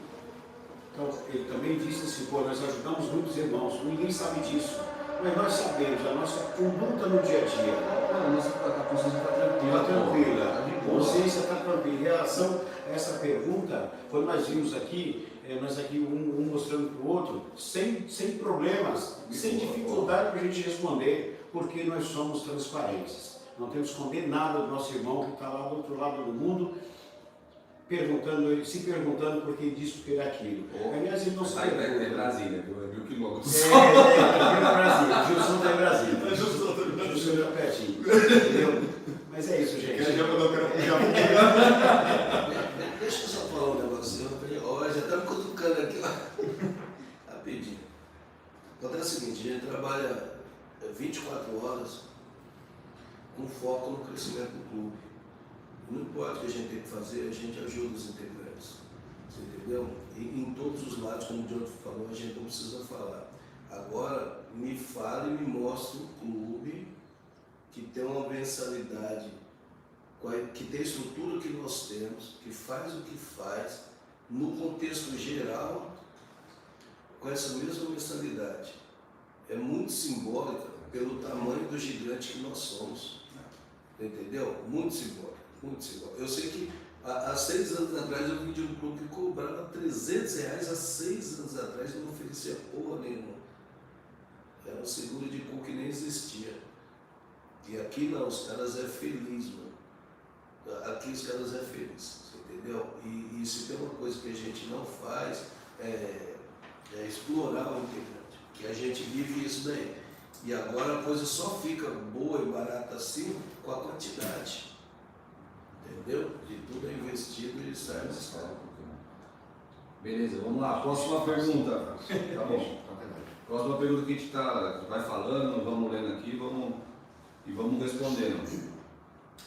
Então, ele também disse assim, pô, nós ajudamos muitos irmãos, ninguém sabe disso, mas nós sabemos, a nossa conduta no dia a dia. A nossa consciência está tranquila. Está tranquila, a consciência está tranquila. Em relação a essa pergunta, quando nós vimos aqui, nós aqui um mostrando para o outro, sem problemas, sem dificuldade para a gente responder, porque nós somos transparentes. Não temos que esconder nada do nosso irmão que está lá do outro lado do mundo, se perguntando por que disso, por que daquilo. Aliás, ele não sabe. É Brasília, 1.000 quilômetros. É Brasília. O Gilson está em Brasília. O Gilson está pertinho. Entendeu? Mas é isso, gente. Deixa eu só falar um negocinho. Ó, já está me cutucando aqui, ó. Rapidinho. Acontece o seguinte, a gente trabalha 24 horas com foco no crescimento do clube. Não importa o que a gente tem que fazer, a gente ajuda os integrantes. Você entendeu? E em todos os lados, como o Diogo falou, a gente não precisa falar. Agora, me fala e me mostra um clube que tem uma mensalidade, que tem a estrutura que nós temos, que faz o que faz, no contexto geral, com essa mesma mensalidade. É muito simbólica pelo tamanho do gigante que nós somos. Entendeu? Muito simbólico, muito simbólico. Eu sei que há 6 anos atrás eu vendi um clube que cobrava R$300 há 6 anos atrás, não oferecia porra nenhuma. Era um seguro de cu que nem existia. E aqui não, os caras é feliz, mano. Aqui os caras é feliz, entendeu? E se tem uma coisa que a gente não faz, é explorar o integrante, que a gente vive isso daí. E agora a coisa só fica boa e barata assim com a quantidade, entendeu? De tudo é investido e sai na escola. Beleza, vamos lá. Próxima pergunta. Tá bom. Próxima pergunta que a gente vai falando, vamos lendo aqui e vamos respondendo.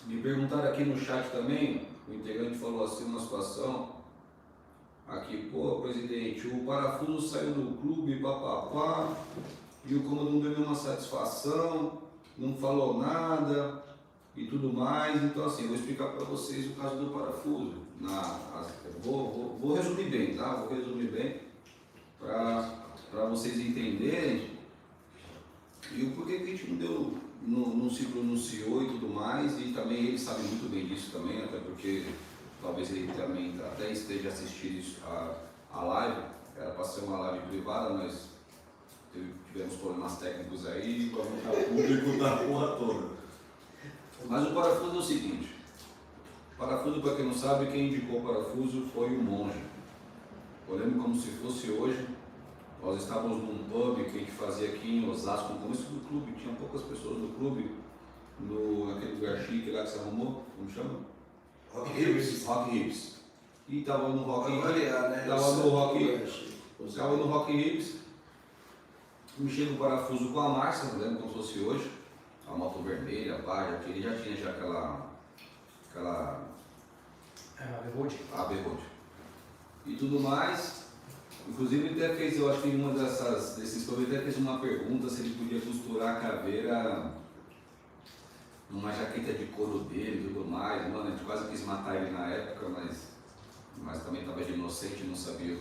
Me perguntaram aqui no chat também, o integrante falou assim uma situação, aqui, pô, presidente, o parafuso saiu do clube, papapá, e o comando não deu nenhuma satisfação, não falou nada e tudo mais. Então assim, eu vou explicar para vocês o caso do parafuso. Vou resumir bem, tá? Vou resumir bem para vocês entenderem e o porquê que a gente não se pronunciou e tudo mais, e também ele sabe muito bem disso também, até porque talvez ele também até esteja assistindo a live, era para ser uma live privada, mas tivemos problemas técnicos aí, para montar o público da porra toda. Mas o parafuso é o seguinte, o parafuso, para quem não sabe, quem indicou o parafuso foi o monge. Eu lembro como se fosse hoje. Nós estávamos num pub que a gente fazia aqui em Osasco, no começo do clube, tinha poucas pessoas no clube, naquele lugar chique lá que se arrumou, como chama? Rock Hips. Rock Hips. E estava no Rock Hips. Né? Estava no Rock Hips, mexendo o parafuso com a Márcia, não lembro como se fosse hoje, a moto vermelha, a Baja, que ele já tinha aquela a Berrode. E tudo mais. Inclusive ele até fez, eu acho que em uma desses clubes ele até fez uma pergunta se ele podia costurar a caveira numa jaqueta de couro dele e tudo mais. Mano, a gente quase quis matar ele na época, mas também estava de inocente, não sabia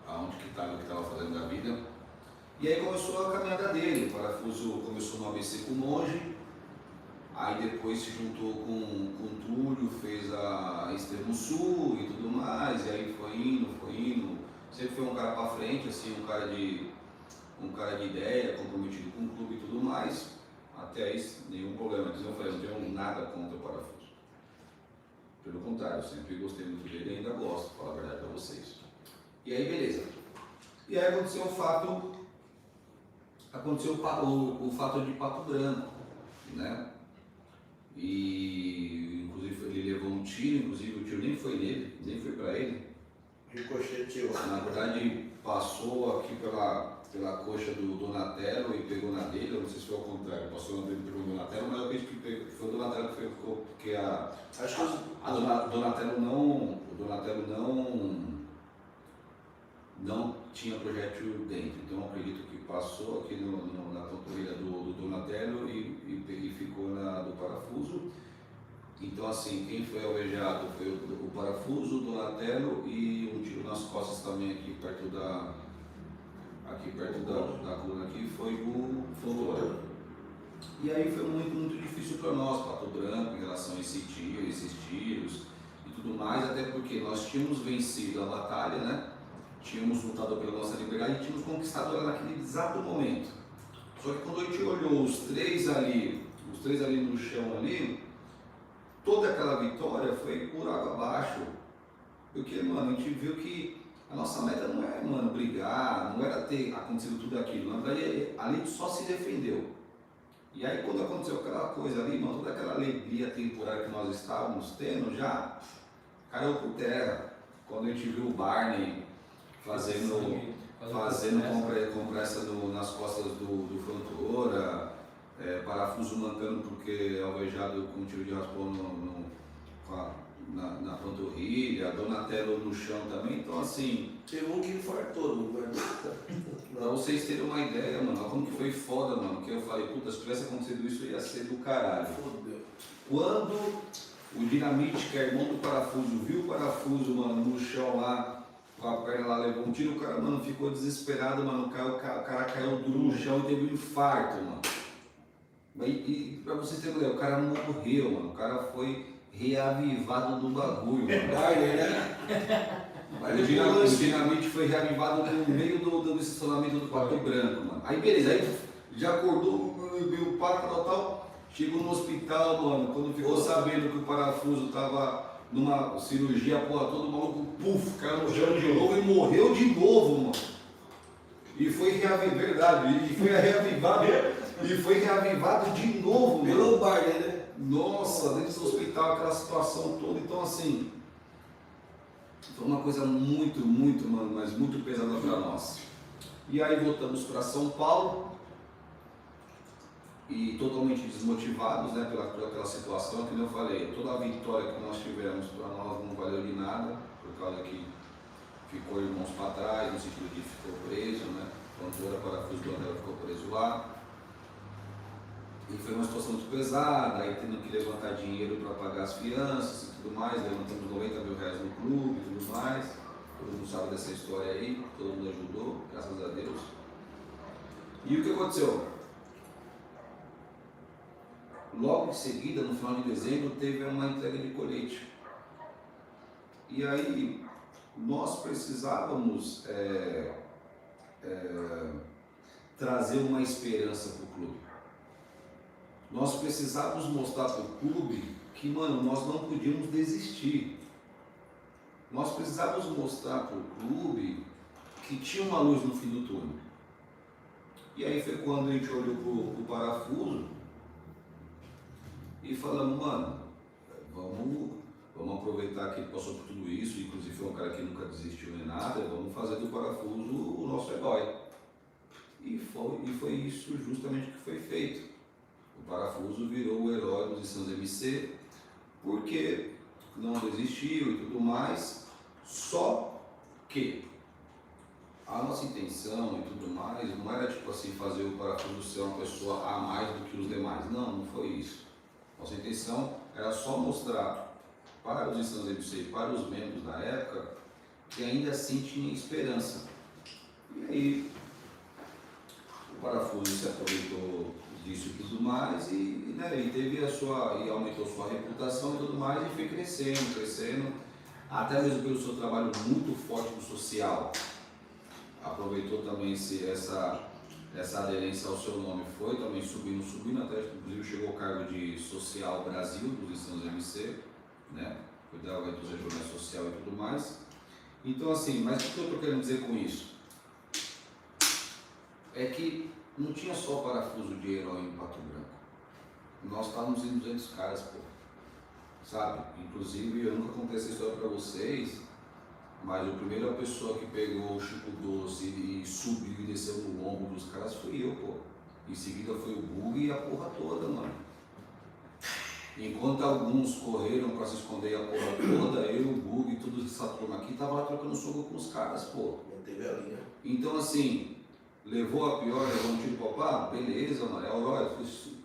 aonde que estava fazendo da vida. E aí começou a caminhada dele, o parafuso começou no ABC com o monge, aí depois se juntou com o Túlio, fez a Extremo Sul e tudo mais, e aí foi indo. Sempre foi um cara para frente, assim, um cara de ideia, comprometido com o clube e tudo mais. Até aí, nenhum problema. Eu não tenho nada contra o parafuso. Pelo contrário, eu sempre gostei muito dele e ainda gosto, para falar a verdade para vocês. E aí, beleza. E aí aconteceu o fato de Pato Branco, né? E inclusive ele levou um tiro, inclusive o tiro nem foi nele, nem foi para ele. Ricocheteou. Na verdade, passou aqui pela coxa do Donatello e pegou na dele, eu não sei se foi ao contrário, passou na dele e pegou no Donatello, mas eu acredito que foi o Donatello que ficou, porque o Donatello não tinha projétil dentro, então eu acredito que passou aqui na panturrilha do Donatello e ficou na do parafuso. Então assim, quem foi alvejado foi o parafuso, o Donatello e um tiro nas costas também aqui perto da coluna aqui foi o Flor. E aí foi muito difícil para nós, Pato Branco, em relação a esses tiros e tudo mais, até porque nós tínhamos vencido a batalha, né? Tínhamos lutado pela nossa liberdade e tínhamos conquistado ela naquele exato momento. Só que quando a gente olhou os três ali no chão ali, toda aquela vitória foi por água abaixo. Porque, mano, a gente viu que a nossa meta não é, mano, brigar, não era ter acontecido tudo aquilo. Na verdade, a gente só se defendeu. E aí, quando aconteceu aquela coisa ali, mano, toda aquela alegria temporária que nós estávamos tendo já caiu por terra. Quando a gente viu o Barney fazendo compressa nas costas do Fontoura, parafuso mancando porque alvejado com tiro de raspão na panturrilha, a Donatello no chão também, então assim... Teve um que infartou, não guardou. Pra vocês terem uma ideia, mano, olha como que foi foda, mano, que eu falei, puta, se tivesse acontecido isso, ia ser do caralho. Fodeu. Quando o Dinamite, que é irmão do Parafuso, viu o Parafuso, mano, no chão lá, com a perna lá, levou um tiro, o cara, mano, ficou desesperado, mano, o cara caiu duro no chão e teve um infarto, mano. E pra vocês terem uma ideia, o cara morreu, mano, o cara foi reavivado do bagulho, mano. Barney, né? O Dinamite foi reavivado no meio do estacionamento do Pato Branco, mano. Aí beleza, aí já acordou, viu o pato tal, chegou no hospital, mano, quando ficou sabendo que o Parafuso tava numa cirurgia, porra, todo maluco, puf, caiu no chão de novo e morreu de novo, mano. E foi reavivado, verdade, e foi reavivado de novo, mano. Pelo Barney, né? Nossa, dentro do hospital, aquela situação toda, então assim... Foi uma coisa muito, mano, mas muito pesada para nós. E aí voltamos para São Paulo e totalmente desmotivados, né, por aquela situação que eu falei. Toda a vitória que nós tivemos para nós não valeu de nada, por causa que ficou irmãos para trás, no sentido de ficou preso, né? Quando era Parafuso do André ficou preso lá. E foi uma situação muito pesada, aí tendo que levantar dinheiro para pagar as fianças e tudo mais, levantamos 90 mil reais no clube e tudo mais. Todo mundo sabe dessa história aí, todo mundo ajudou, graças a Deus. E o que aconteceu? Logo em seguida, no final de dezembro, teve uma entrega de colete. E aí, nós precisávamos trazer uma esperança para o clube. Nós precisávamos mostrar para o clube que, mano, nós não podíamos desistir. Nós precisávamos mostrar para o clube que tinha uma luz no fim do túnel. E aí foi quando a gente olhou para o Parafuso e falamos, mano, vamos aproveitar que ele passou por tudo isso, inclusive foi um cara que nunca desistiu nem nada, vamos fazer do Parafuso o nosso herói. E foi isso justamente que foi feito. O Parafuso virou o herói dos Insanos MC, porque não desistiu e tudo mais, só que a nossa intenção e tudo mais não era tipo assim fazer o Parafuso ser uma pessoa a mais do que os demais, não foi isso. Nossa intenção era só mostrar para os Insanos MC e para os membros da época que ainda assim tinha esperança. E aí o Parafuso se aproveitou disso e tudo mais, e teve e aumentou sua reputação e tudo mais, e foi crescendo, até mesmo pelo seu trabalho muito forte no social. Aproveitou também essa aderência ao seu nome, foi também subindo, até inclusive chegou ao cargo de Social Brasil dos Insanos MC, né? Cuidava dos regionais social e tudo mais. Então assim, mas o que eu estou querendo dizer com isso? É que não tinha só Parafuso de herói em Pato Branco. Nós estávamos em 200 caras, pô. Sabe? Inclusive, eu nunca contei essa história pra vocês, mas a primeira pessoa que pegou o Chico Doce e subiu e desceu no ombro dos caras fui eu, pô. Em seguida foi o Bug e a porra toda, mano. Enquanto alguns correram pra se esconder a porra toda, eu, o Bug e toda essa turma aqui tava lá trocando soco com os caras, pô. Manteve a linha. Então, assim, levou a pior, levou um tiro pro pá, beleza, mano, é herói,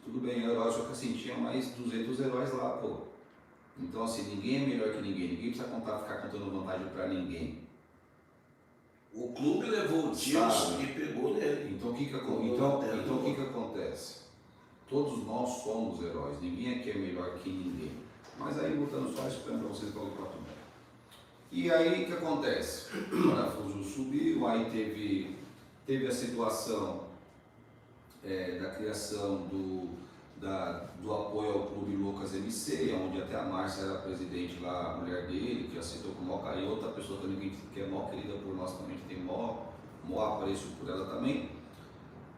tudo bem, é herói, só que assim, tinha mais 200 heróis lá, pô. Então assim, ninguém é melhor que ninguém precisa ficar contando vantagem pra ninguém. O clube levou o tiro e pegou nele. Então o que que acontece? Todos nós somos heróis, ninguém aqui é melhor que ninguém. Mas aí, botando só esperando pra vocês colocar o pato. E aí o que acontece? O Parafuso subiu, aí teve a situação da criação do apoio ao Clube Loucas MC, onde até a Márcia era presidente lá, a mulher dele, que aceitou com o maior carinho, outra pessoa também que é mó querida por nós também, que tem mó apreço por ela também.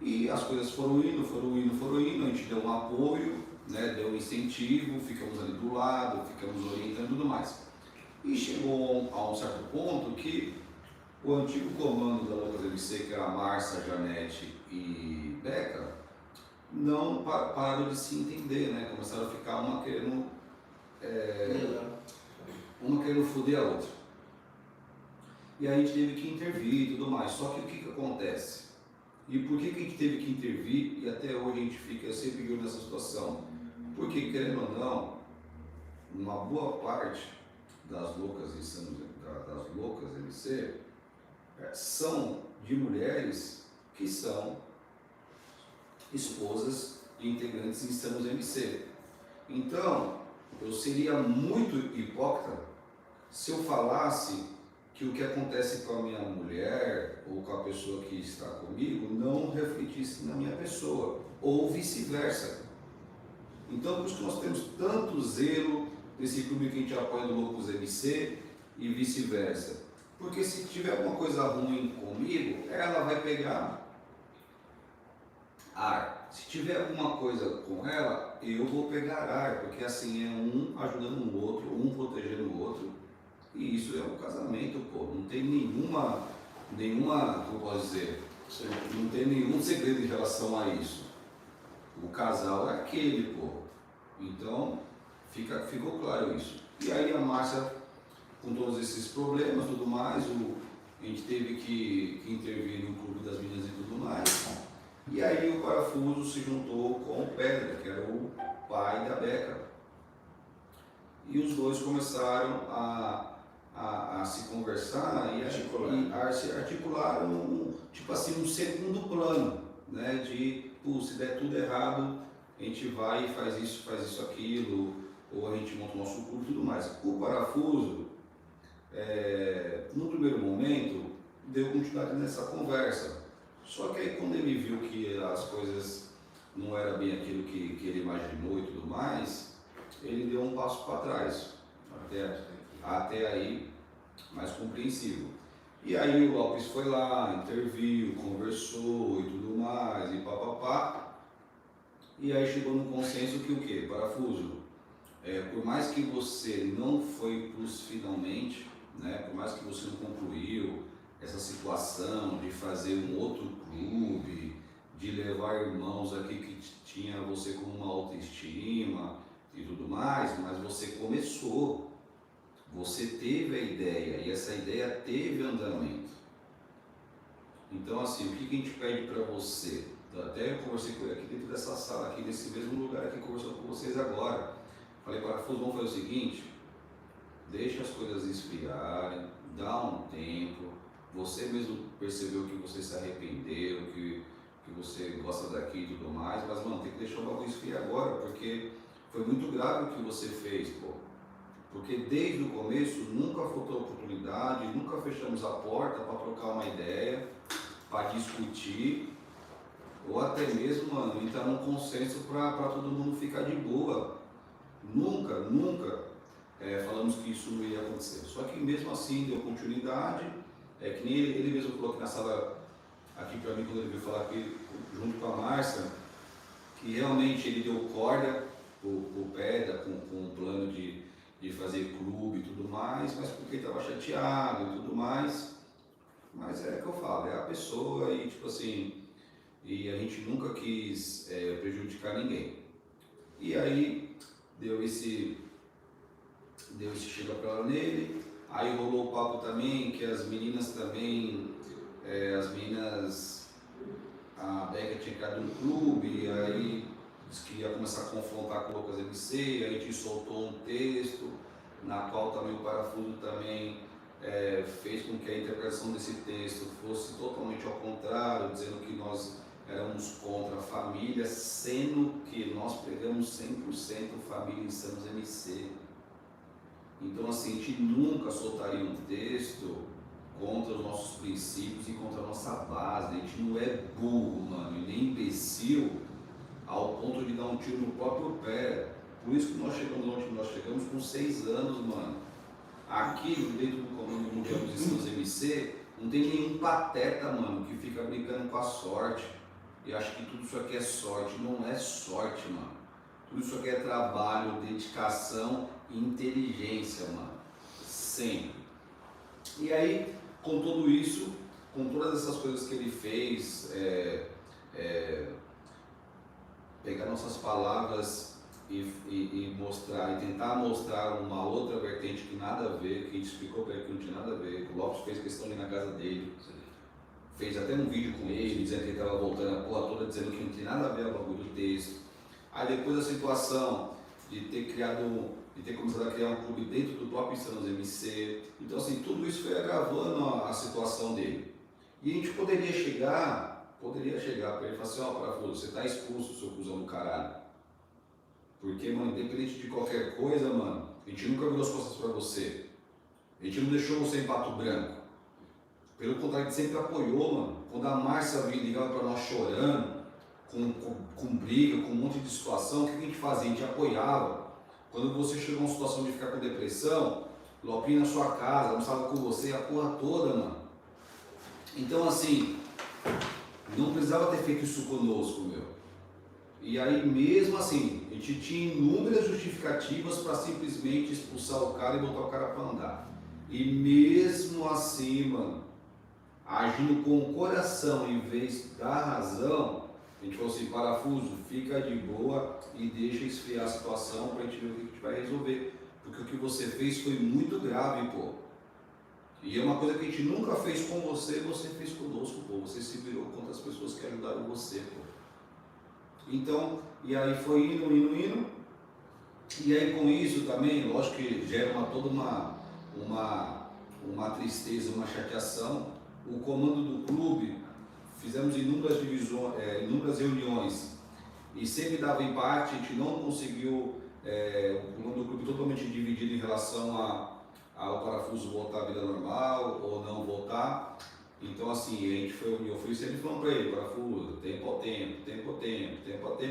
E as coisas foram indo, a gente deu um apoio, né, deu um incentivo, ficamos ali do lado, ficamos orientando e tudo mais. E chegou a um certo ponto que o antigo comando da Loucas MC, que era a Márcia, Janete e Beca, não pararam de se entender, né? Começaram a ficar uma querendo uma querendo foder a outra. E aí a gente teve que intervir e tudo mais. Só que o que acontece? E por que a gente teve que intervir e até hoje a gente fica sempre nessa situação? Porque, querendo ou não, uma boa parte das loucas MC são de mulheres que são esposas de integrantes em Estamos MC. Então, eu seria muito hipócrita se eu falasse que o que acontece com a minha mulher ou com a pessoa que está comigo não refletisse na minha pessoa, ou vice-versa. Então, por isso que nós temos tanto zelo desse clube que a gente apoia do Loucos MC e vice-versa. Porque se tiver alguma coisa ruim comigo, ela vai pegar ar. Se tiver alguma coisa com ela, eu vou pegar ar, porque assim é um ajudando o outro, um protegendo o outro. E isso é um casamento, pô. Não tem nenhuma, como eu posso dizer, não tem nenhum segredo em relação a isso. O casal é aquele, pô. Então, ficou claro isso. E aí a Márcia, com todos esses problemas e tudo mais, a gente teve que intervir no clube das meninas e tudo mais. E aí o Parafuso se juntou com o Pedra, que era o pai da Beca. E os dois começaram a se conversar e se articularam, tipo assim, um segundo plano, né? De, se der tudo errado, a gente vai e faz isso, aquilo, ou a gente monta o nosso clube e tudo mais. O Parafuso, no primeiro momento, deu continuidade nessa conversa. Só que aí quando ele viu que as coisas não eram bem aquilo que ele imaginou e tudo mais, ele deu um passo para trás. Até aí, mais compreensível. E aí o Lopes foi lá, interviu, conversou e tudo mais, e papapá. E aí chegou no consenso que o quê? Parafuso, por mais que você não foi pros finalmente, né, por mais que você não concluiu essa situação de fazer um outro clube, de levar irmãos aqui que tinha você como uma autoestima e tudo mais, mas você começou, você teve a ideia e essa ideia teve andamento. Então assim, o que a gente pede para você? Até eu conversei com ele aqui dentro dessa sala, aqui nesse mesmo lugar aqui, conversando com vocês agora. Falei, Parafuso, vamos fazer o seguinte, deixa as coisas esfriarem, dá um tempo, você mesmo percebeu que você se arrependeu, que você gosta daqui e tudo mais, mas mano, tem que deixar o bagulho esfriar agora, porque foi muito grave o que você fez, pô. Porque desde o começo nunca faltou oportunidade, nunca fechamos a porta para trocar uma ideia, para discutir, ou até mesmo, mano, entrar num consenso para todo mundo ficar de boa. Nunca falamos que isso não ia acontecer. Só que mesmo assim deu continuidade, que nem ele mesmo falou aqui na sala, aqui para mim, quando ele veio falar aqui junto com a Márcia, que realmente ele deu corda o Pedra com o plano de fazer clube e tudo mais, mas porque ele estava chateado e tudo mais. Mas é o que eu falo, é a pessoa e tipo assim, e a gente nunca quis prejudicar ninguém. E aí deu esse chega pra lá nele, aí rolou o papo também, que as meninas também, a Beca tinha criado um clube, aí disse que ia começar a confrontar com o Loucas MC, aí a gente soltou um texto, na qual também o Parafuso também fez com que a interpretação desse texto fosse totalmente ao contrário, dizendo que nós éramos contra a família, sendo que nós pregamos 100% família em Estamos MC. Então assim, a gente nunca soltaria um texto contra os nossos princípios e contra a nossa base. A gente não é burro, mano, e nem imbecil ao ponto de dar um tiro no próprio pé. Por isso que nós chegamos onde nós chegamos com 6 anos, mano. Aqui dentro do Comando Mundial dos Estamos MC, não tem nenhum pateta, mano, que fica brincando com a sorte. E acha que tudo isso aqui é sorte. Não é sorte, mano. Tudo isso aqui é trabalho, dedicação e inteligência, mano. Sempre. E aí, com tudo isso, com todas essas coisas que ele fez, pegar nossas palavras e mostrar e tentar mostrar uma outra vertente que nada a ver, que a gente explicou para ele que não tinha nada a ver, que o Lopes fez questão de ir na casa dele, fez até um vídeo com ele, dizendo que ele estava voltando a porra toda, dizendo que não tinha nada a ver com o bagulho do texto. Aí depois a situação de ter começado a criar um clube dentro do próprio Insanos MC, então assim, tudo isso foi agravando a situação dele. E a gente poderia chegar para ele e falar assim, ó, Parafuso, você tá expulso, seu cuzão do caralho. Porque, mano, independente de qualquer coisa, mano, a gente nunca virou as costas pra você. A gente não deixou você em pato branco. Pelo contrário, a gente sempre apoiou, mano. Quando a Márcia ligava pra nós chorando, com briga, com um monte de situação, o que a gente fazia? A gente apoiava. Quando você chegou a uma situação de ficar com depressão, Lopinho na sua casa, almoçava com você, a porra toda, mano. Então, assim, não precisava ter feito isso conosco, meu. E aí, mesmo assim, a gente tinha inúmeras justificativas para simplesmente expulsar o cara e botar o cara para andar. E mesmo assim, mano, agindo com o coração em vez da razão, a gente falou assim, Parafuso, fica de boa e deixa esfriar a situação para a gente ver o que a gente vai resolver. Porque o que você fez foi muito grave, pô. E é uma coisa que a gente nunca fez com você, você fez conosco, pô. Você se virou contra as pessoas que ajudaram você, pô. Então, e aí foi indo. E aí com isso também, lógico que gera toda uma tristeza, uma chateação. O comando do clube, fizemos inúmeras reuniões e sempre dava empate, a gente não conseguiu, o comando do clube totalmente dividido em relação ao Parafuso voltar à vida normal ou não voltar. Então assim, eu fui sempre falando para ele, Parafuso, tempo ao tempo.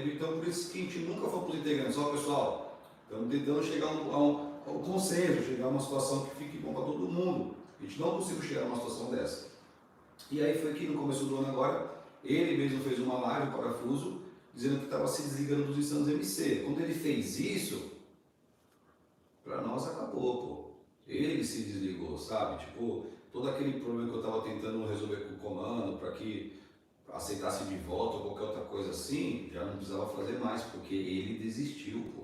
Então por isso que a gente nunca foi para os integrantes, ó pessoal, estamos tentando chegar a um consenso, chegar a uma situação que fique bom para todo mundo. A gente não conseguiu chegar a uma situação dessa. E aí foi que no começo do ano agora, ele mesmo fez uma live, o Parafuso, dizendo que estava se desligando dos Insanos MC. Quando ele fez isso, para nós acabou, pô. Ele se desligou, sabe? Tipo, todo aquele problema que eu estava tentando resolver com o comando, para que aceitasse de volta ou qualquer outra coisa assim, já não precisava fazer mais, porque ele desistiu, pô.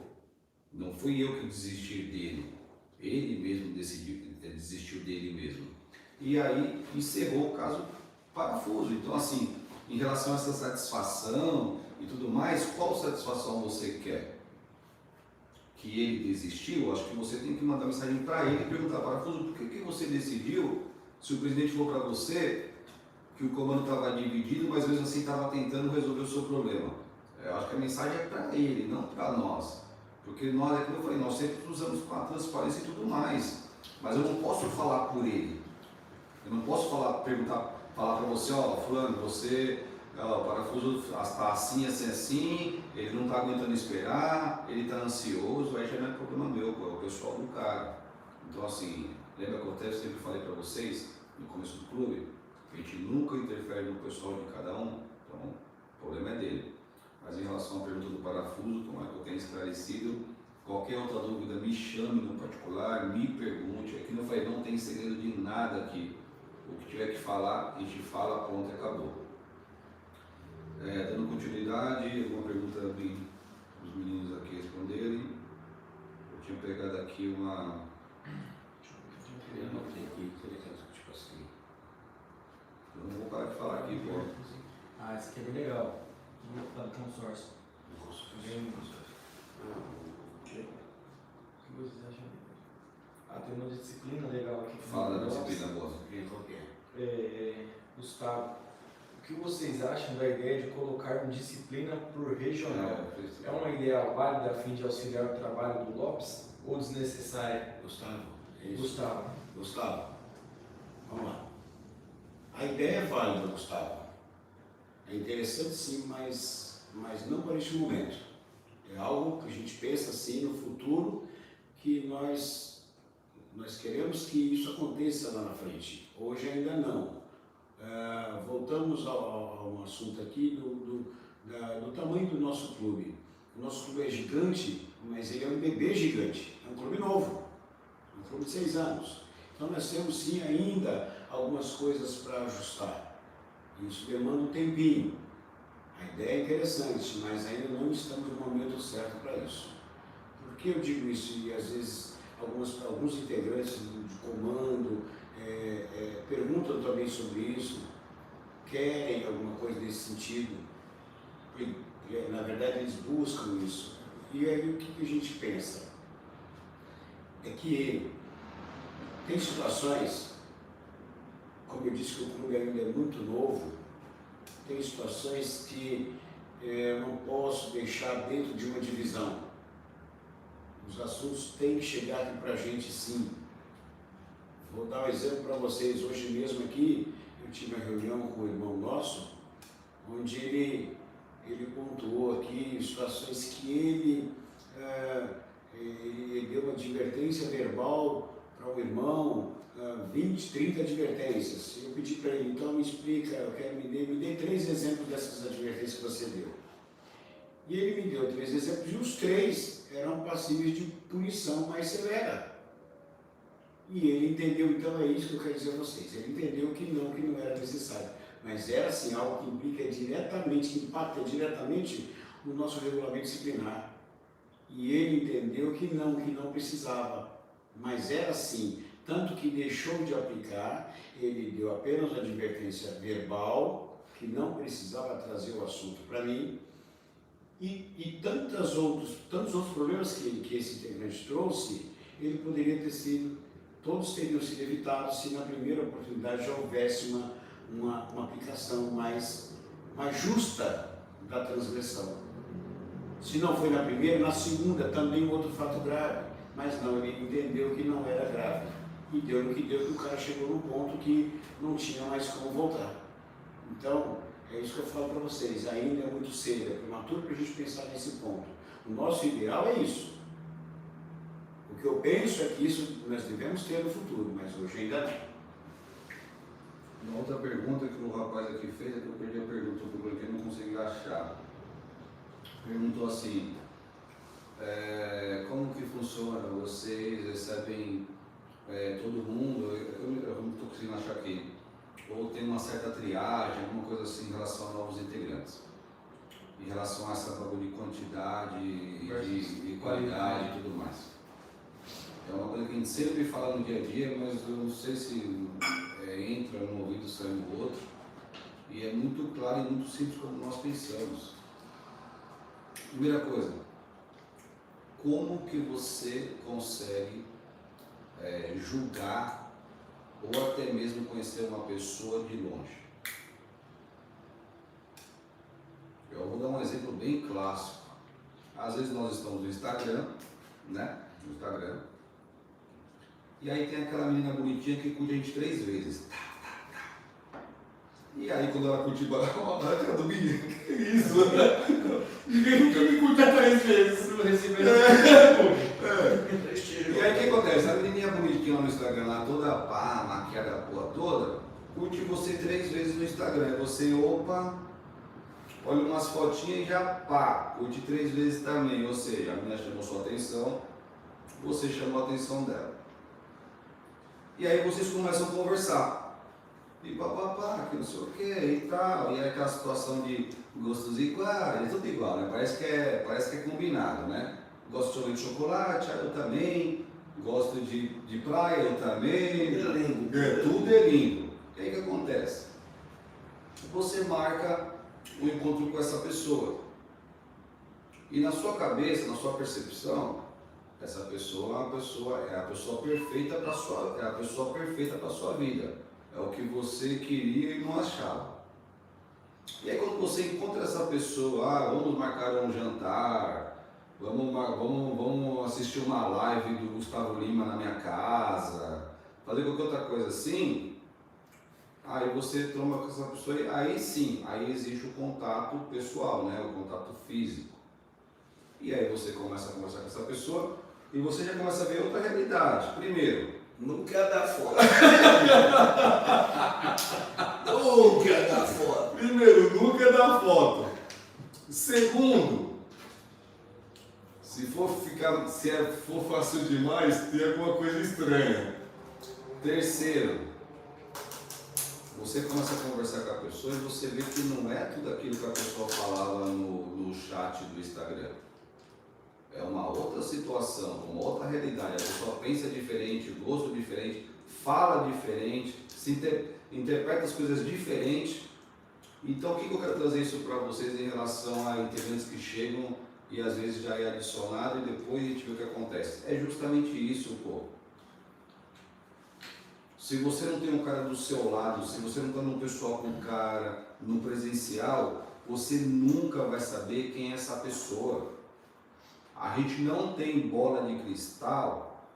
Não fui eu que desisti dele. Ele mesmo desistiu dele mesmo. E aí encerrou o caso Parafuso. Então assim, em relação a essa satisfação e tudo mais, qual satisfação você quer? Que ele desistiu? Acho que você tem que mandar mensagem para ele e perguntar, Parafuso, por que você decidiu, se o presidente falou para você que o comando estava dividido, mas mesmo assim estava tentando resolver o seu problema? Eu acho que a mensagem é para ele, não para nós. Porque nós, como eu falei, nós sempre usamos com a transparência e tudo mais. Mas eu não posso falar por ele. Eu não posso falar para você, ó, fulano, você, ó, o Parafuso está assim, ele não está aguentando esperar, ele está ansioso, aí já não é problema meu, pô, é o pessoal do cara. Então assim, lembra que eu até sempre falei para vocês, no começo do clube, que a gente nunca interfere no pessoal de cada um, então o problema é dele. Mas em relação à pergunta do Parafuso, como é que eu tenho esclarecido, qualquer outra dúvida me chame no particular, me pergunte, aqui no Falei, não tem segredo de nada aqui. O que tiver que falar, a gente fala, pronto, acabou. Dando continuidade, alguma pergunta bem os meninos aqui responderem. Eu tinha pegado aqui uma... Eu anotei aqui, tipo assim. Eu não vou parar de falar aqui, pô. Ah, esse aqui é bem legal. Vou falar do consórcio. Bem consórcio. O que vocês acham? Tem uma disciplina legal aqui. Fala da disciplina boa. Gustavo, o que vocês acham da ideia de colocar uma disciplina por regional? É uma ideia válida a fim de auxiliar o trabalho do Lopes ou desnecessária? Gustavo, vamos lá. A ideia é válida, Gustavo. É interessante sim, mas não para este momento. É algo que a gente pensa assim no futuro, que nós queremos que isso aconteça lá na frente. Hoje ainda não. Voltamos a um assunto aqui do tamanho do nosso clube. O nosso clube é gigante, mas ele é um bebê gigante. É um clube novo, um clube de 6 anos. Então nós temos sim ainda algumas coisas para ajustar. Isso demanda um tempinho. A ideia é interessante, mas ainda não estamos no momento certo para isso. que eu digo isso? E às vezes alguns integrantes de comando perguntam também sobre isso, querem alguma coisa nesse sentido, na verdade eles buscam isso. E aí o que a gente pensa? É que tem situações, como eu disse que o clube ainda é muito novo, tem situações que eu não posso deixar dentro de uma divisão. Os assuntos têm que chegar aqui para a gente sim. Vou dar um exemplo para vocês. Hoje mesmo aqui, eu tive uma reunião com o irmão nosso, onde ele pontuou aqui situações que ele deu uma advertência verbal para o irmão, 20, 30 advertências. Eu pedi para ele, então me explica, eu quero me dê 3 exemplos dessas advertências que você deu. E ele me deu 3 exemplos e os 3 eram passíveis de punição mais severa. E ele entendeu, então é isso que eu quero dizer a vocês, ele entendeu que não era necessário. Mas era assim algo que implica diretamente, que impacta diretamente no nosso regulamento disciplinar. E ele entendeu que não precisava. Mas era assim, tanto que deixou de aplicar, ele deu apenas uma advertência verbal, que não precisava trazer o assunto para mim, e tantos outros problemas que esse integrante trouxe, ele poderia ter sido, todos teriam sido evitados se na primeira oportunidade já houvesse uma aplicação mais justa da transgressão. Se não foi na primeira, na segunda também outro fato grave, mas não, ele entendeu que não era grave e deu no que deu, que o cara chegou num ponto que não tinha mais como voltar. Então, é isso que eu falo para vocês, ainda é muito cedo, é prematuro para a gente pensar nesse ponto. O nosso ideal é isso. O que eu penso é que isso nós devemos ter no futuro, mas hoje ainda não. Uma outra pergunta que o rapaz aqui fez, é que eu perdi a pergunta porque eu não consegui achar. Perguntou assim, como que funciona? Vocês recebem todo mundo? Eu não estou conseguindo achar aqui. Ou tem uma certa triagem, alguma coisa assim em relação a novos integrantes? Em relação a essa bagulho de quantidade, de qualidade e tudo mais. É uma coisa que a gente sempre fala no dia a dia, mas eu não sei se entra num ouvido e sai no outro. E é muito claro e muito simples como nós pensamos. Primeira coisa, como que você consegue julgar ou até mesmo conhecer uma pessoa de longe? Eu vou dar um exemplo bem clássico. Às vezes nós estamos no Instagram, né? No Instagram. E aí tem aquela menina bonitinha que curte a gente 3 vezes. E aí quando ela curte a cara do menino, que isso? Ninguém nunca me curta 3 vezes no recebimento. E aí o que acontece? A menininha bonitinha lá no Instagram, lá toda pá, maquiada a porra toda, curte você 3 vezes no Instagram. Você, opa, olha umas fotinhas e já pá, curte 3 vezes também. Ou seja, a menina chamou sua atenção, você chamou a atenção dela. E aí vocês começam a conversar. E papapá, que não sei o que e tal. E aí aquela situação de gostos iguais, é tudo igual, né? Parece que é combinado, né? Gosto de chocolate, eu também. Gosto de praia, eu também. Tudo é lindo. Tudo é lindo. E aí o que acontece? Você marca um encontro com essa pessoa. E na sua cabeça, na sua percepção, essa pessoa é a pessoa perfeita para a sua vida. É o que você queria e não achava. E aí quando você encontra essa pessoa, vamos marcar um jantar, vamos assistir uma live do Gustavo Lima na minha casa, fazer qualquer outra coisa assim, aí você toma com essa pessoa, aí sim, aí existe o contato pessoal, né? O contato físico. E aí você começa a conversar com essa pessoa e você já começa a ver outra realidade. Primeiro, Nunca dá foto. Nunca dá foto. Primeiro, nunca dá foto. Segundo, se for fácil demais, tem alguma coisa estranha. Terceiro, você começa a conversar com a pessoa e você vê que não é tudo aquilo que a pessoa falava no chat do Instagram. é uma outra situação, uma outra realidade. A pessoa pensa diferente, gosta diferente, fala diferente, interpreta as coisas diferente. Então, o que eu quero trazer isso para vocês em relação a integrantes que chegam e às vezes já é adicionado e depois a gente vê o que acontece? É justamente isso, pô. Se você não tem um cara do seu lado, se você não está no pessoal com o cara, no presencial, você nunca vai saber quem é essa pessoa. A gente não tem bola de cristal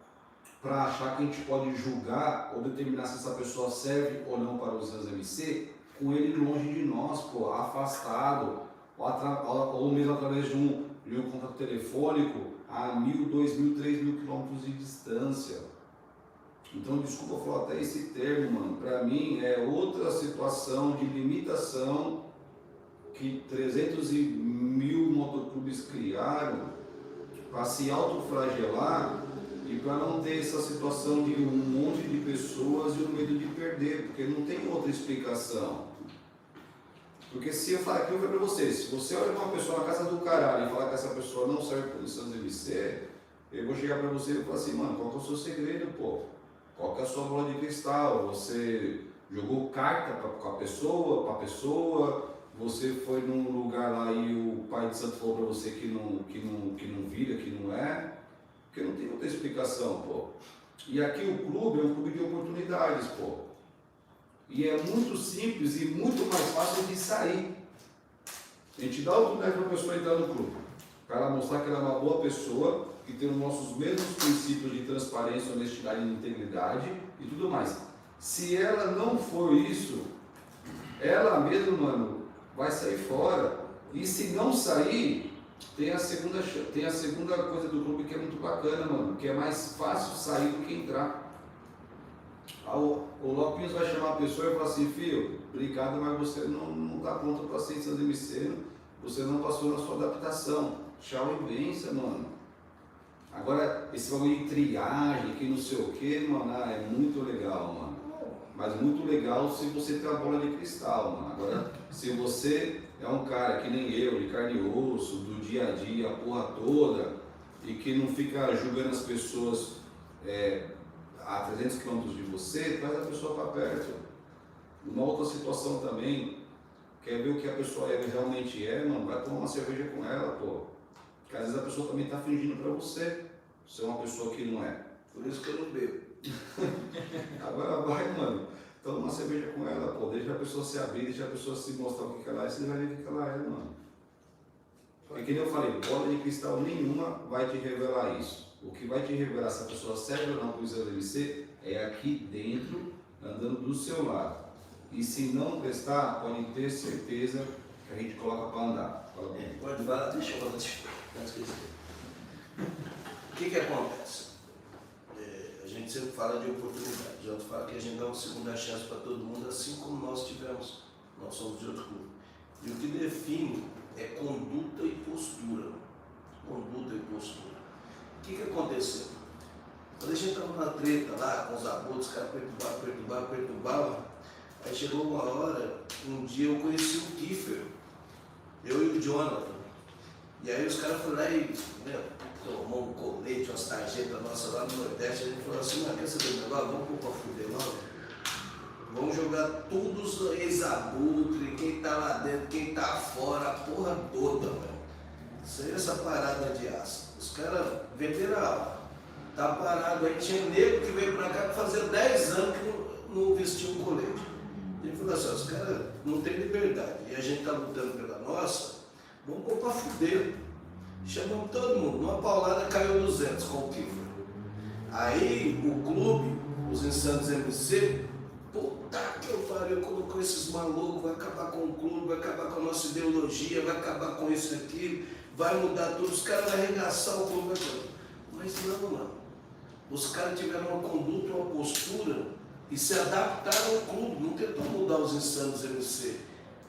para achar que a gente pode julgar ou determinar se essa pessoa serve ou não para os Sans MC com ele longe de nós, pô, afastado, ou mesmo através de um contato telefônico a 1.000, 2.000, 3.000 quilômetros de distância. Então, desculpa falar até esse termo, mano, para mim é outra situação de limitação que 300.000 motoclubes criaram para se autoflagelar e para não ter essa situação de um monte de pessoas e o medo de perder, porque não tem outra explicação. Porque se eu falar aqui, eu falei para vocês, se você olha uma pessoa na casa do caralho e falar que essa pessoa não serve para o Sans MC, eu vou chegar para você e falar assim, mano, qual que é o seu segredo, pô? Qual que é a sua bola de cristal? Você jogou carta com a pessoa, para a pessoa, você foi num lugar lá e o pai de santo falou para você que não vira, que não é, porque não tem outra explicação, pô. E aqui o clube é um clube de oportunidades, pô. E é muito simples e muito mais fácil de sair. A gente dá a oportunidade para a pessoa entrar no clube, para ela mostrar que ela é uma boa pessoa, que tem os nossos mesmos princípios de transparência, honestidade e integridade e tudo mais. Se ela não for isso, ela mesma, mano, vai sair fora. E se não sair, tem a segunda coisa do clube que é muito bacana, mano, que é mais fácil sair do que entrar. O Lopinhos vai chamar a pessoa e falar assim, filho, obrigado, mas você não está pronto para ser Sans MC, você não passou na sua adaptação. Tchau e vença, mano. Agora, esse bagulho de triagem, que não sei o que, mano, é muito legal, mano. Mas muito legal se você tem a bola de cristal, mano. Agora, se você é um cara que nem eu, de carne e osso, do dia a dia, a porra toda, e que não fica julgando as pessoas a 300 km de você, traz a pessoa para perto. Uma outra situação também, quer ver o que a pessoa realmente é, mano, vai tomar uma cerveja com ela, pô. Porque às vezes a pessoa também está fingindo para você ser uma pessoa que não é. Por isso que eu não bebo. Agora vai, mano, toma uma cerveja com ela, pô, deixa a pessoa se abrir, deixa a pessoa se mostrar o que ela é, você vai ver o que ela é, mano. E que nem eu falei, bola de cristal nenhuma vai te revelar isso. O que vai te revelar se a pessoa serve ou não para o Sans MC é aqui dentro, andando do seu lado. E se não prestar, pode ter certeza que a gente coloca para andar. Pode falar, deixa eu falar antes que eu esqueça. O que acontece? A gente sempre fala de oportunidade. Já fala que a gente dá uma segunda chance para todo mundo, assim como nós tivemos. Nós somos de outro clube. E o que define é conduta e postura. Conduta e postura. O que aconteceu? Quando a gente estava na treta lá, com os abutres, os caras perturbavam. Aí chegou uma hora, um dia eu conheci o Kiefer, eu e o Jonathan. E aí os caras foram lá e tomou um colete, umas tarjetas nossas lá no Nordeste. A gente falou assim, mas quer saber do negócio? Vamos pôr pra fuder logo. Vamos jogar todos os ex-abutres, quem tá lá dentro, quem tá fora, a porra toda, velho. Isso aí, essa parada de aço. Os caras venderam a aula. Tá parado aí, tinha negro que veio pra cá fazer 10 anos que não vestia um colete. Ele falou assim, os caras não têm liberdade e a gente tá lutando pela nossa, vamos pôr pra fuder. Chamamos todo mundo, numa paulada caiu 200 com o Kiefer. Aí o clube, os Insanos MC, puta que eu pariu, colocou esses malucos, vai acabar com o clube, vai acabar com a nossa ideologia, vai acabar com isso aqui, vai mudar tudo, os caras vão arregaçar o clube todo. Mas não, mano. Os caras tiveram uma conduta, uma postura e se adaptaram ao clube, não tentou mudar os Insanos MC.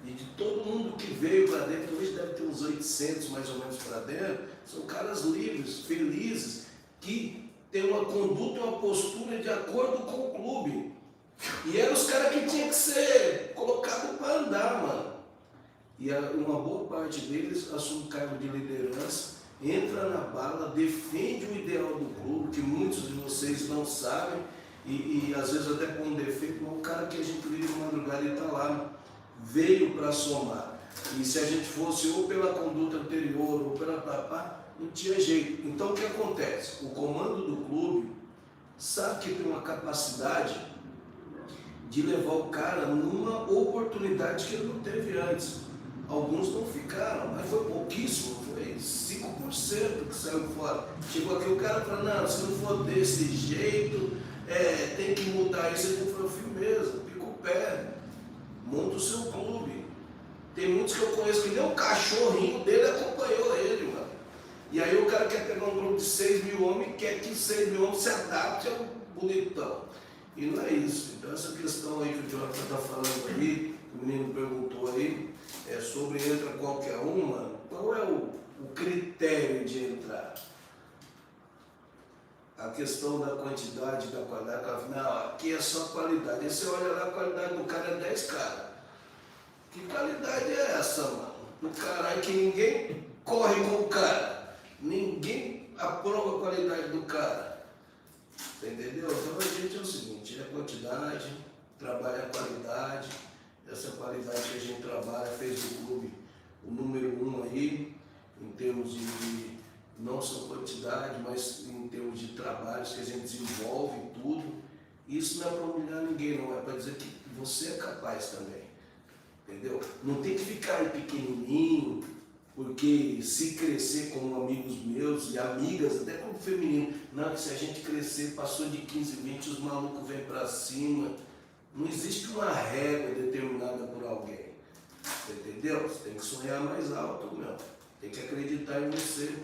E de todo mundo que veio para dentro, hoje deve ter uns 800 mais ou menos para dentro, são caras livres, felizes, que têm uma conduta, uma postura de acordo com o clube. E eram os caras que tinham que ser colocados para andar, mano. E uma boa parte deles assume cargo de liderança entra na bala, defende o ideal do clube, que muitos de vocês não sabem, e às vezes até com um defeito, mas o cara que a gente liga de madrugada ele está lá, veio para somar. E se a gente fosse ou pela conduta anterior ou pela papá, não tinha jeito. Então o que acontece? O comando do clube sabe que tem uma capacidade de levar o cara numa oportunidade que ele não teve antes. Alguns não ficaram, mas foi pouquíssimo, foi 5% que saiu fora. Chegou aqui o cara falou, não, se não for desse jeito, tem que mudar isso. A gente falou, firmeza, pica o pé, monta o seu clube. Tem muitos que eu conheço que nem o cachorrinho dele acompanhou ele, mano. E aí o cara quer pegar um grupo de 6 mil homens e quer que 6 mil homens se adaptem ao bonitão. E não é isso. Então essa questão aí que o Jonathan está falando aí, o menino perguntou aí, sobre entra qualquer um, mano, qual é o critério de entrar? A questão da quantidade, da qualidade, não, aqui é só qualidade. Aí você olha lá, a qualidade do cara é 10 caras. Que qualidade é essa, mano? Do caralho que ninguém corre com o cara. Ninguém aprova a qualidade do cara. Entendeu? Então a gente é o seguinte, é quantidade, trabalha a qualidade. Essa qualidade que a gente trabalha fez do clube o número 1 aí, em termos de não só quantidade, mas em termos de trabalhos que a gente desenvolve e tudo. Isso não é para humilhar ninguém, não, é para dizer que você é capaz também. Entendeu? Não tem que ficar aí pequenininho, porque se crescer como amigos meus e amigas, até como feminino, não, que se a gente crescer, passou de 15, 20, os malucos vêm para cima. Não existe uma régua determinada por alguém. Entendeu? Você tem que sonhar mais alto, meu. Tem que acreditar em você,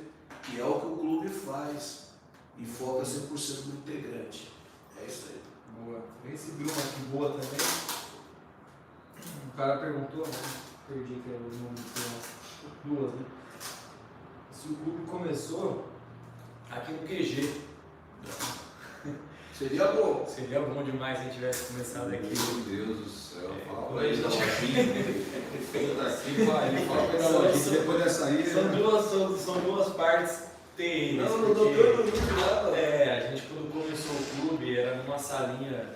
que é o que o clube faz. E foca 100% no integrante. É isso aí. Boa. Eu recebi uma aqui boa também. O cara perguntou, perdi que era o nome de duas, né? Se o clube começou aqui no QG. Seria bom. Seria bom demais se a gente tivesse começado aqui. Meu Deus do céu, fala quando pra a ele gente- da lojinha. Puta que pariu, fala pra ele da lojinha. Depois dessa aí, São duas partes TNs. Não, não dou porque- todo mundo lá, mano. a gente quando começou o clube era numa salinha,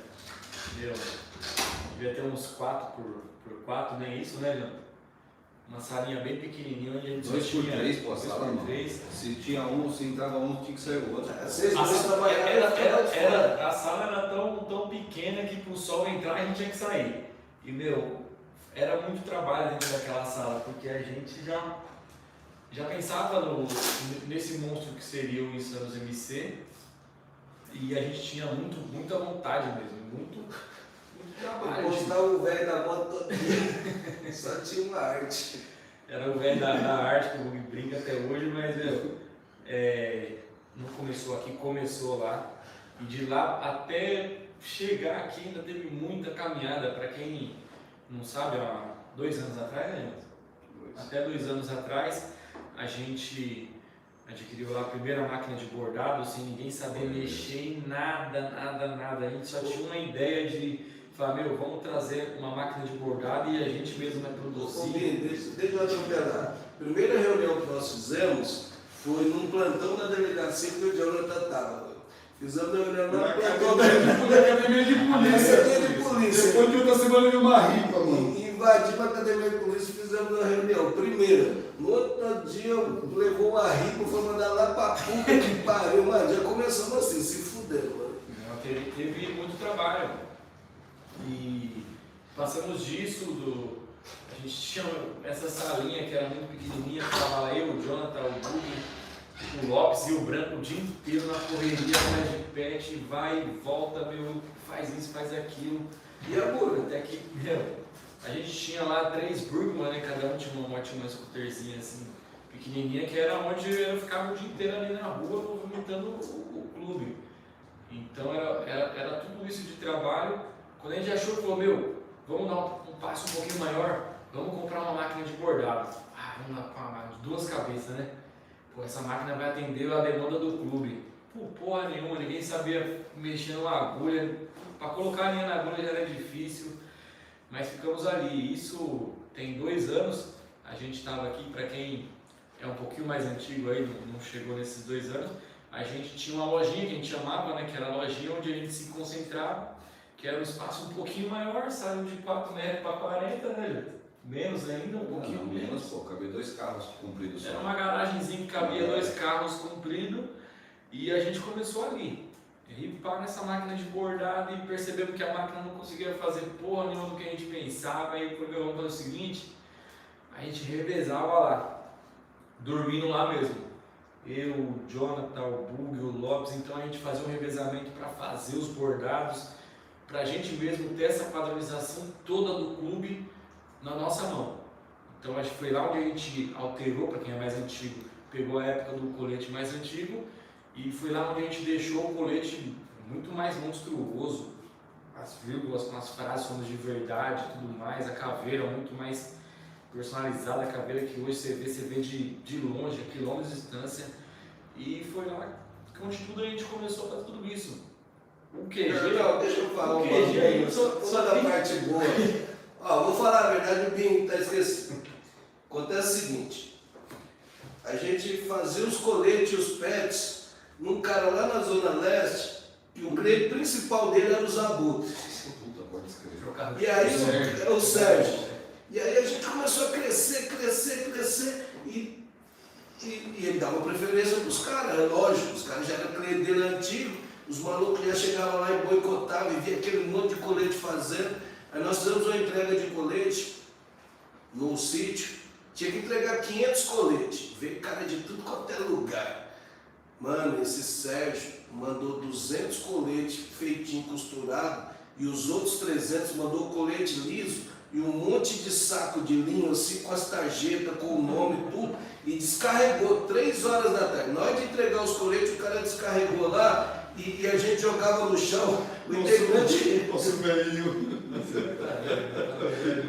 devia ter uns 4 por 4, nem isso, né, Leandro? Uma salinha bem pequenininha onde a gente 2 por tinha 3, pô, a sala não. 3. Se tinha um, se entrava um, tinha que sair o outro. Vocês dois trabalharam A sala era tão pequena que pro sol entrar a gente tinha que sair. E era muito trabalho dentro daquela sala, porque a gente já pensava nesse monstro que seria o Insanos MC e a gente tinha muita vontade mesmo, muito trabalho. Postar o velho da moto todinho. Só tinha uma arte. Era o velho da arte que o Bug brinca até hoje, mas não começou aqui, começou lá. E de lá até chegar aqui ainda teve muita caminhada. Para quem não sabe, há 2 anos atrás, né? Até 2 anos atrás, a gente adquiriu lá a primeira máquina de bordado, sem ninguém saber mexer em nada. A gente só tinha uma ideia de falar, vamos trazer uma máquina de bordado e a gente mesmo vai produzir. Deixa eu atropelar. Primeira reunião que nós fizemos foi num plantão da delegacia que o Jonathan estava. Fizemos a reunião no plantão da academia de Academia de polícia. Depois de outra semana eu uma ripa, mano. Invadimos a academia de polícia e fizemos uma reunião. Primeira. No outro dia levou uma ripa, foi mandar lá pra puta que pariu, mano. Já começamos assim, se fudendo, mano. Teve muito trabalho. E passamos disso, a gente tinha essa salinha que era muito pequenininha, estava eu, o Jonathan, o Bug, o Lopes e o Branco o dia inteiro na correria atrás de pet, vai e volta, faz isso, faz aquilo. E a burra? Até que, a gente tinha lá 3 Burgman, né? Cada um tinha uma scooterzinha assim, pequenininha, que era onde eu ficava o dia inteiro ali na rua movimentando o clube. Então era tudo isso de trabalho. Quando a gente achou, falou, vamos dar um passo um pouquinho maior, vamos comprar uma máquina de bordado. Vamos lá com uma máquina de 2 cabeças, né? Pô, essa máquina vai atender a demanda do clube. Porra nenhuma, ninguém sabia mexer numa agulha. Para colocar a linha na agulha já era difícil, mas ficamos ali. Isso tem 2 anos, a gente estava aqui, para quem é um pouquinho mais antigo aí, não chegou nesses 2 anos, a gente tinha uma lojinha que a gente chamava, né, que era a lojinha onde a gente se concentrava, que era um espaço um pouquinho maior, saiu de 4 metros para 40, né, gente? Menos ainda, um pouquinho Não, menos, pô, cabia 2 carros compridos só. Era uma garagenzinha que cabia 2 carros compridos e a gente começou ali. E pá nessa máquina de bordado e percebemos que a máquina não conseguia fazer porra nenhuma do que a gente pensava. Aí programamos para o seguinte, a gente revezava lá, dormindo lá mesmo. Eu, o Jonathan, o Bug, o Lopes, então a gente fazia um revezamento para fazer os bordados, para a gente mesmo ter essa padronização toda do clube na nossa mão. Então acho que foi lá onde a gente alterou, para quem é mais antigo, pegou a época do colete mais antigo e foi lá onde a gente deixou o colete muito mais monstruoso, as vírgulas com as frases falando de verdade e tudo mais, a caveira muito mais personalizada, a caveira que hoje você vê de longe, a quilômetros de distância, e foi lá que onde tudo a gente começou a fazer tudo isso. O QG... Não, deixa eu falar o uma QG aí, coisa, só da parte boa. Ó, vou falar a verdade, o Binho tá esquecendo. Acontece o seguinte, a gente fazia os coletes e os pets num cara lá na Zona Leste, que o cliente principal dele era os abutres. Puta, pode escrever. E aí, o Sérgio. E aí a gente começou a crescer e ele dava preferência para os caras, é lógico, os caras já eram cliente dele antigo, os malucos já chegavam lá e boicotavam e via aquele monte de colete fazendo. Aí nós fizemos uma entrega de colete num sítio, tinha que entregar 500 coletes, veio cara de tudo quanto é lugar. Mano, esse Sérgio mandou 200 coletes feitinho, costurado, e os outros 300 mandou colete liso, e um monte de saco de linho, assim, com as tarjetas, com o nome e tudo, e descarregou 3 horas da tarde. Na hora de entregar os coletes, o cara descarregou lá, e a gente jogava no chão, o integrante...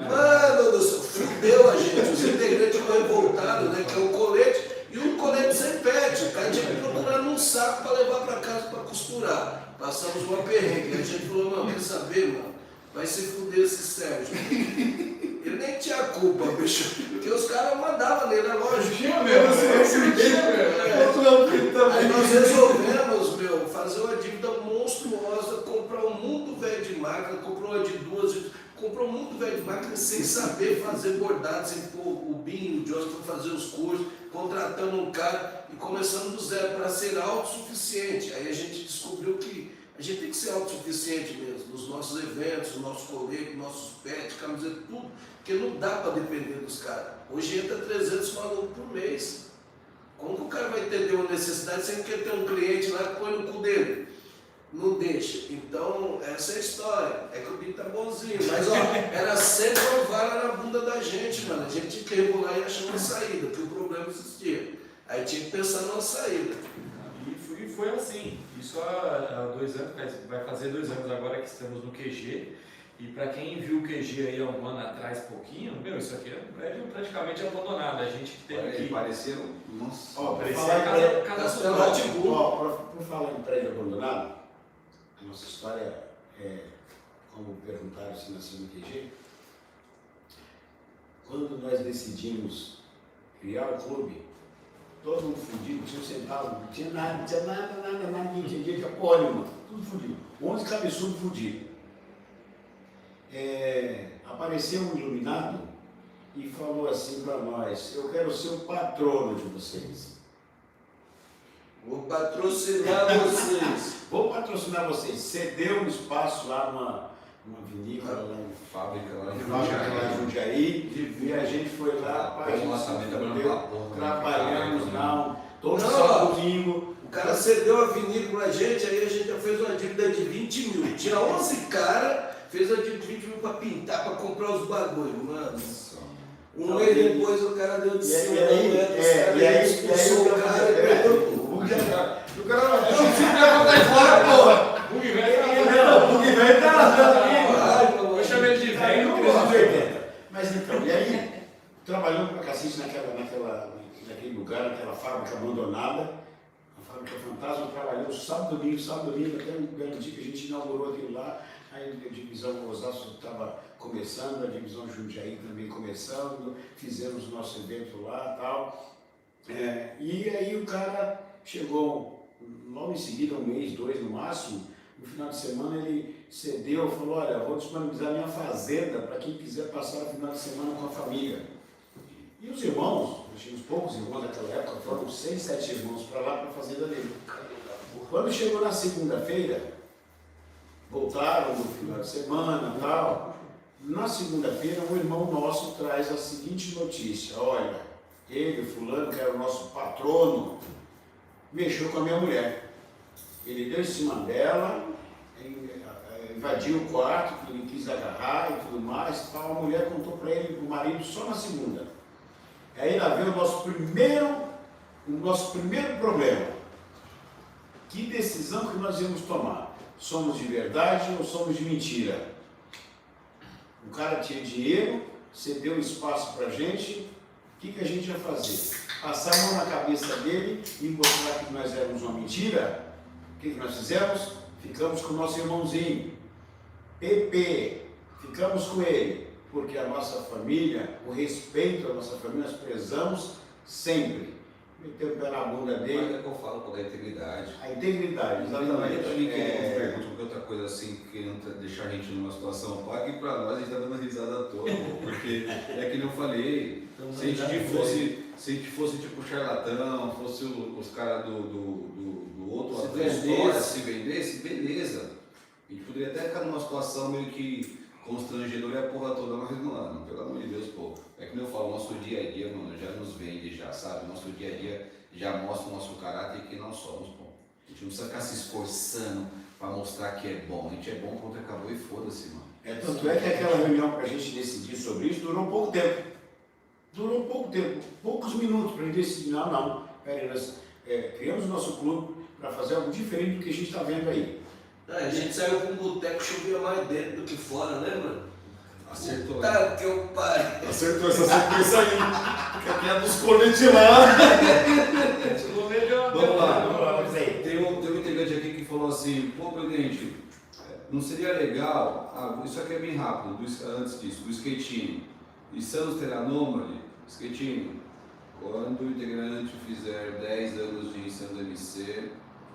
Mano do céu, fudeu a gente, os integrantes ficam revoltados, né, que é o colete, e um colete sem pet, o cara tinha que procurar num saco para levar para casa para costurar. Passamos uma perrengue, e a gente falou, não, quer saber, mano? Vai se fuder esse Sérgio. Ele nem tinha culpa, bicho. Porque os caras mandavam nele, é lógico. Tinha mesmo, Aí nós resolvemos, meu, fazer uma dívida monstruosa, comprar um mundo velho de máquina, comprou uma de 2, comprou um mundo velho de máquina sem saber fazer bordado, sem pôr o Binho, o Johnson para fazer os cursos, contratando um cara e começando do zero para ser autossuficiente. Aí a gente descobriu que a gente tem que ser autossuficiente mesmo, nos nossos eventos, no nosso colete, nossos pets, camiseta, tudo, porque não dá para depender dos caras. Hoje entra 300 malucos por mês. Como que o cara vai entender uma necessidade sem que ter um cliente lá que põe no cu dele? Não deixa. Então, essa é a história. É que o bicho tá bonzinho. Mas, ó, era sempre uma vara na bunda da gente, mano. A gente tinha que rebolar e achar uma saída, porque o problema existia. Aí tinha que pensar numa saída. E foi assim. Isso há 2 anos, vai fazer 2 anos agora que estamos no QG. E para quem viu o QG aí há um ano atrás, pouquinho, meu, isso aqui é um prédio praticamente abandonado. A gente que teve que... Parecia, nossa, Por falar em prédio abandonado, a nossa história é, como perguntaram se nasceu no QG, quando nós decidimos criar o clube, todo mundo fudido, tinha um centavo, não tinha nada, não tinha dia de porra nenhuma, tudo fudido, 11 cabeçudos fudidos. Apareceu um iluminado e falou assim para nós, eu quero ser o patrono de vocês. Vou patrocinar vocês. Vou patrocinar vocês. Cedeu um espaço lá numa vinícola, lá em fábrica lá em Jundiaí, e a gente foi lá, trabalhamos lá, todo sábado, domingo. O cara cedeu a vinícola pra gente, aí a gente já fez uma dívida de 20 mil. Tinha 11 caras, fez a dívida de 20 mil para pintar, para comprar os bagulhos, mano. Um mês depois o cara deu de cima, e aí expulsou o cara e perdeu tudo. O cara não vai fora, porra! O Bug velho tá lá. Eu chamei ele de velho, Mas então, e aí, trabalhando pra cacete naquele lugar, naquela fábrica abandonada, a fábrica fantasma, trabalhou sábado, domingo, até um belo dia que a gente inaugurou aquilo lá, aí a divisão Osasco estava começando, a divisão Jundiaí também começando, fizemos o nosso evento lá e tal. E aí o cara chegou logo em seguida, 1 mês, 2 no máximo, no final de semana ele cedeu, falou, olha, vou disponibilizar minha fazenda para quem quiser passar o final de semana com a família. E os irmãos, nós tínhamos poucos irmãos naquela época, foram 6, 7 irmãos para lá, para a fazenda dele. Quando chegou na segunda-feira, voltaram no final de semana e tal, na segunda-feira um irmão nosso traz a seguinte notícia, olha, ele, fulano, que era o nosso patrono, mexeu com a minha mulher. Ele deu em cima dela, invadiu o quarto, que ele quis agarrar e tudo mais, tal. A mulher contou para ele, o marido, só na segunda. Aí lá veio o nosso primeiro problema. Que decisão que nós íamos tomar? Somos de verdade ou somos de mentira? O cara tinha dinheiro, cedeu espaço para a gente, o que a gente ia fazer? Passar a mão na cabeça dele e mostrar que nós éramos uma mentira? O que nós fizemos? Ficamos com o nosso irmãozinho, Pepe, ficamos com ele, porque a nossa família, o respeito à nossa família, nós prezamos sempre. Meteu o pé na bunda dele. Mas é que eu falo com a integridade. A integridade, Exatamente. exatamente. Pergunta porque outra coisa assim, querendo deixar a gente numa situação paga, e pra nós a gente tá dando risada à toa, porque é que eu falei, se a gente fosse tipo charlatão, fosse os caras do outro lado da história, se vendesse, beleza. A gente poderia até ficar numa situação meio que constrangedora e a porra toda, mas mano, pelo amor de Deus, pô. É que eu falo, nosso dia a dia, mano, já nos vende, já, sabe? Nosso dia a dia já mostra o nosso caráter e quem nós somos, pô. A gente não precisa ficar se esforçando pra mostrar que é bom. A gente é bom quando acabou e foda-se, mano. Tanto é que aquela reunião pra gente decidir sobre isso durou pouco tempo. Durou pouco tempo, poucos minutos pra gente decidir, não. Peraí, nós criamos o nosso clube pra fazer algo diferente do que a gente tá vendo aí. A gente saiu com um boteco, chovia mais dentro do que fora, né, mano? Acertou. Tá, que eu pare. Acertou essa sequência aí. Que aqui é dos coletes lá. Vamos lá. Vamos aí. Tem um integrante aqui que falou assim, pô, presidente, não seria legal, isso aqui é bem rápido, antes disso, do skatinho. E Santos terá nômade? Skatinho, quando o integrante fizer 10 anos de Santos MC,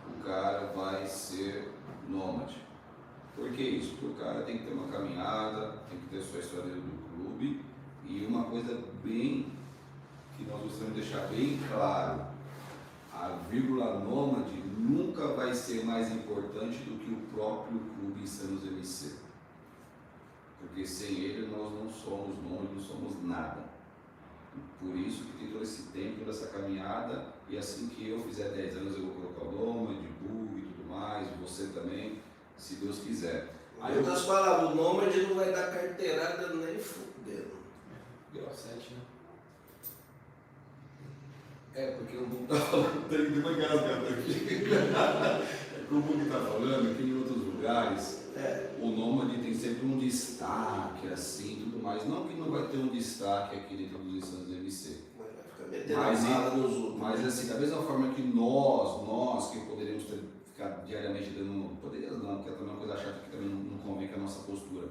o cara vai ser nômade. Por que isso? Porque o cara tem que ter uma caminhada, tem que ter sua história do clube e uma coisa bem que nós gostaríamos de deixar bem claro, a vírgula nômade nunca vai ser mais importante do que o próprio clube Santos MC. Porque sem ele nós não somos nômade, não somos nada. Por isso que tem todo esse tempo dessa caminhada e assim que eu fizer 10 anos eu vou colocar o nômade, bug e tudo mais, você também, se Deus quiser. Em outras palavras, o nômade não vai dar carteirada nem fudendo. Deu 7, né? Porque o Bug tá falando, tem que engasgado aqui. O Bug tá falando que em outros lugares o nômade tem sempre um destaque, assim, tudo mais. Não que não vai ter um destaque aqui dentro dos Santos MC. Mas assim, da mesma forma que nós que poderíamos ficar diariamente dando, poderíamos não, porque é também uma coisa chata que também não convém com a nossa postura,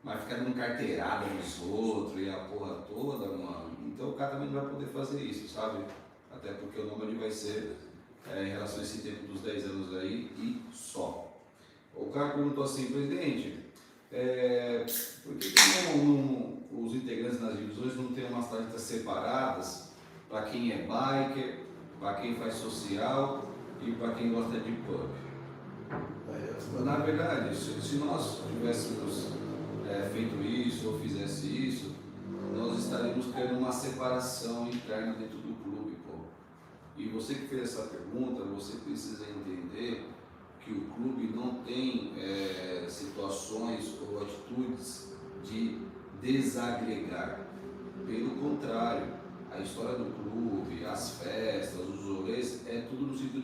mas ficar dando carteirada nos outros e a porra toda, mano, então o cara também não vai poder fazer isso, sabe? Até porque o nômade vai ser em relação a esse tempo dos 10 anos aí e só. O cara perguntou assim, presidente, por que os integrantes nas divisões não têm umas tarefas separadas para quem é biker, para quem faz social e para quem gosta de pub? Na verdade, se nós tivéssemos feito isso ou fizesse isso, nós estaríamos criando uma separação interna dentro do clube, pô. E você que fez essa pergunta, você precisa entender que o clube não tem situações ou atitudes de desagregar. Pelo contrário, a história do clube, as festas, os rolês, é tudo no sentido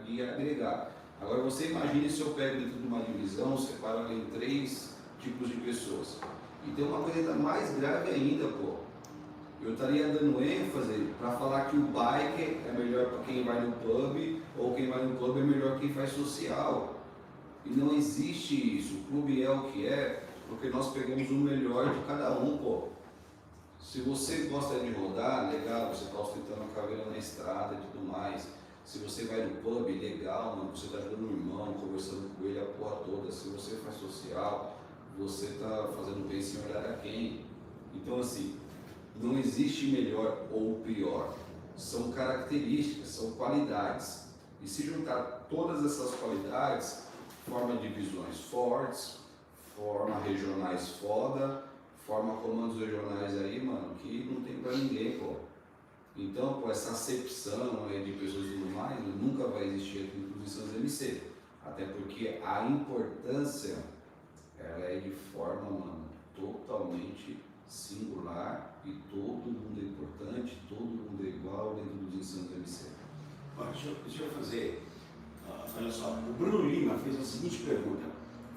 de agregar. Agora você imagine se eu pego dentro de uma divisão, separo em 3 tipos de pessoas. E tem uma coisa mais grave ainda, pô. Eu estaria dando ênfase para falar que o biker é melhor para quem vai no pub, ou quem vai no pub é melhor quem faz social. E não existe isso. O clube é o que é, porque nós pegamos o melhor de cada um, pô. Se você gosta de rodar, legal, você está ostentando a caveira na estrada e tudo mais. Se você vai no pub, legal, mano, você está ajudando um irmão, conversando com ele a porra toda. Se você faz social, você está fazendo bem sem olhar a quem. Então, assim, não existe melhor ou pior. São características, são qualidades. E se juntar todas essas qualidades, forma divisões fortes, forma regionais foda, forma comandos regionais aí, mano, que não tem pra ninguém, pô. Então, pô, essa acepção aí de pessoas e tudo mais, nunca vai existir aqui no Santos MC. Até porque a importância, ela é de forma, mano, totalmente singular e todo mundo é importante, todo mundo é igual dentro dos Santos MC. Olha, deixa eu fazer, olha só, o Bruno Lima fez a seguinte pergunta: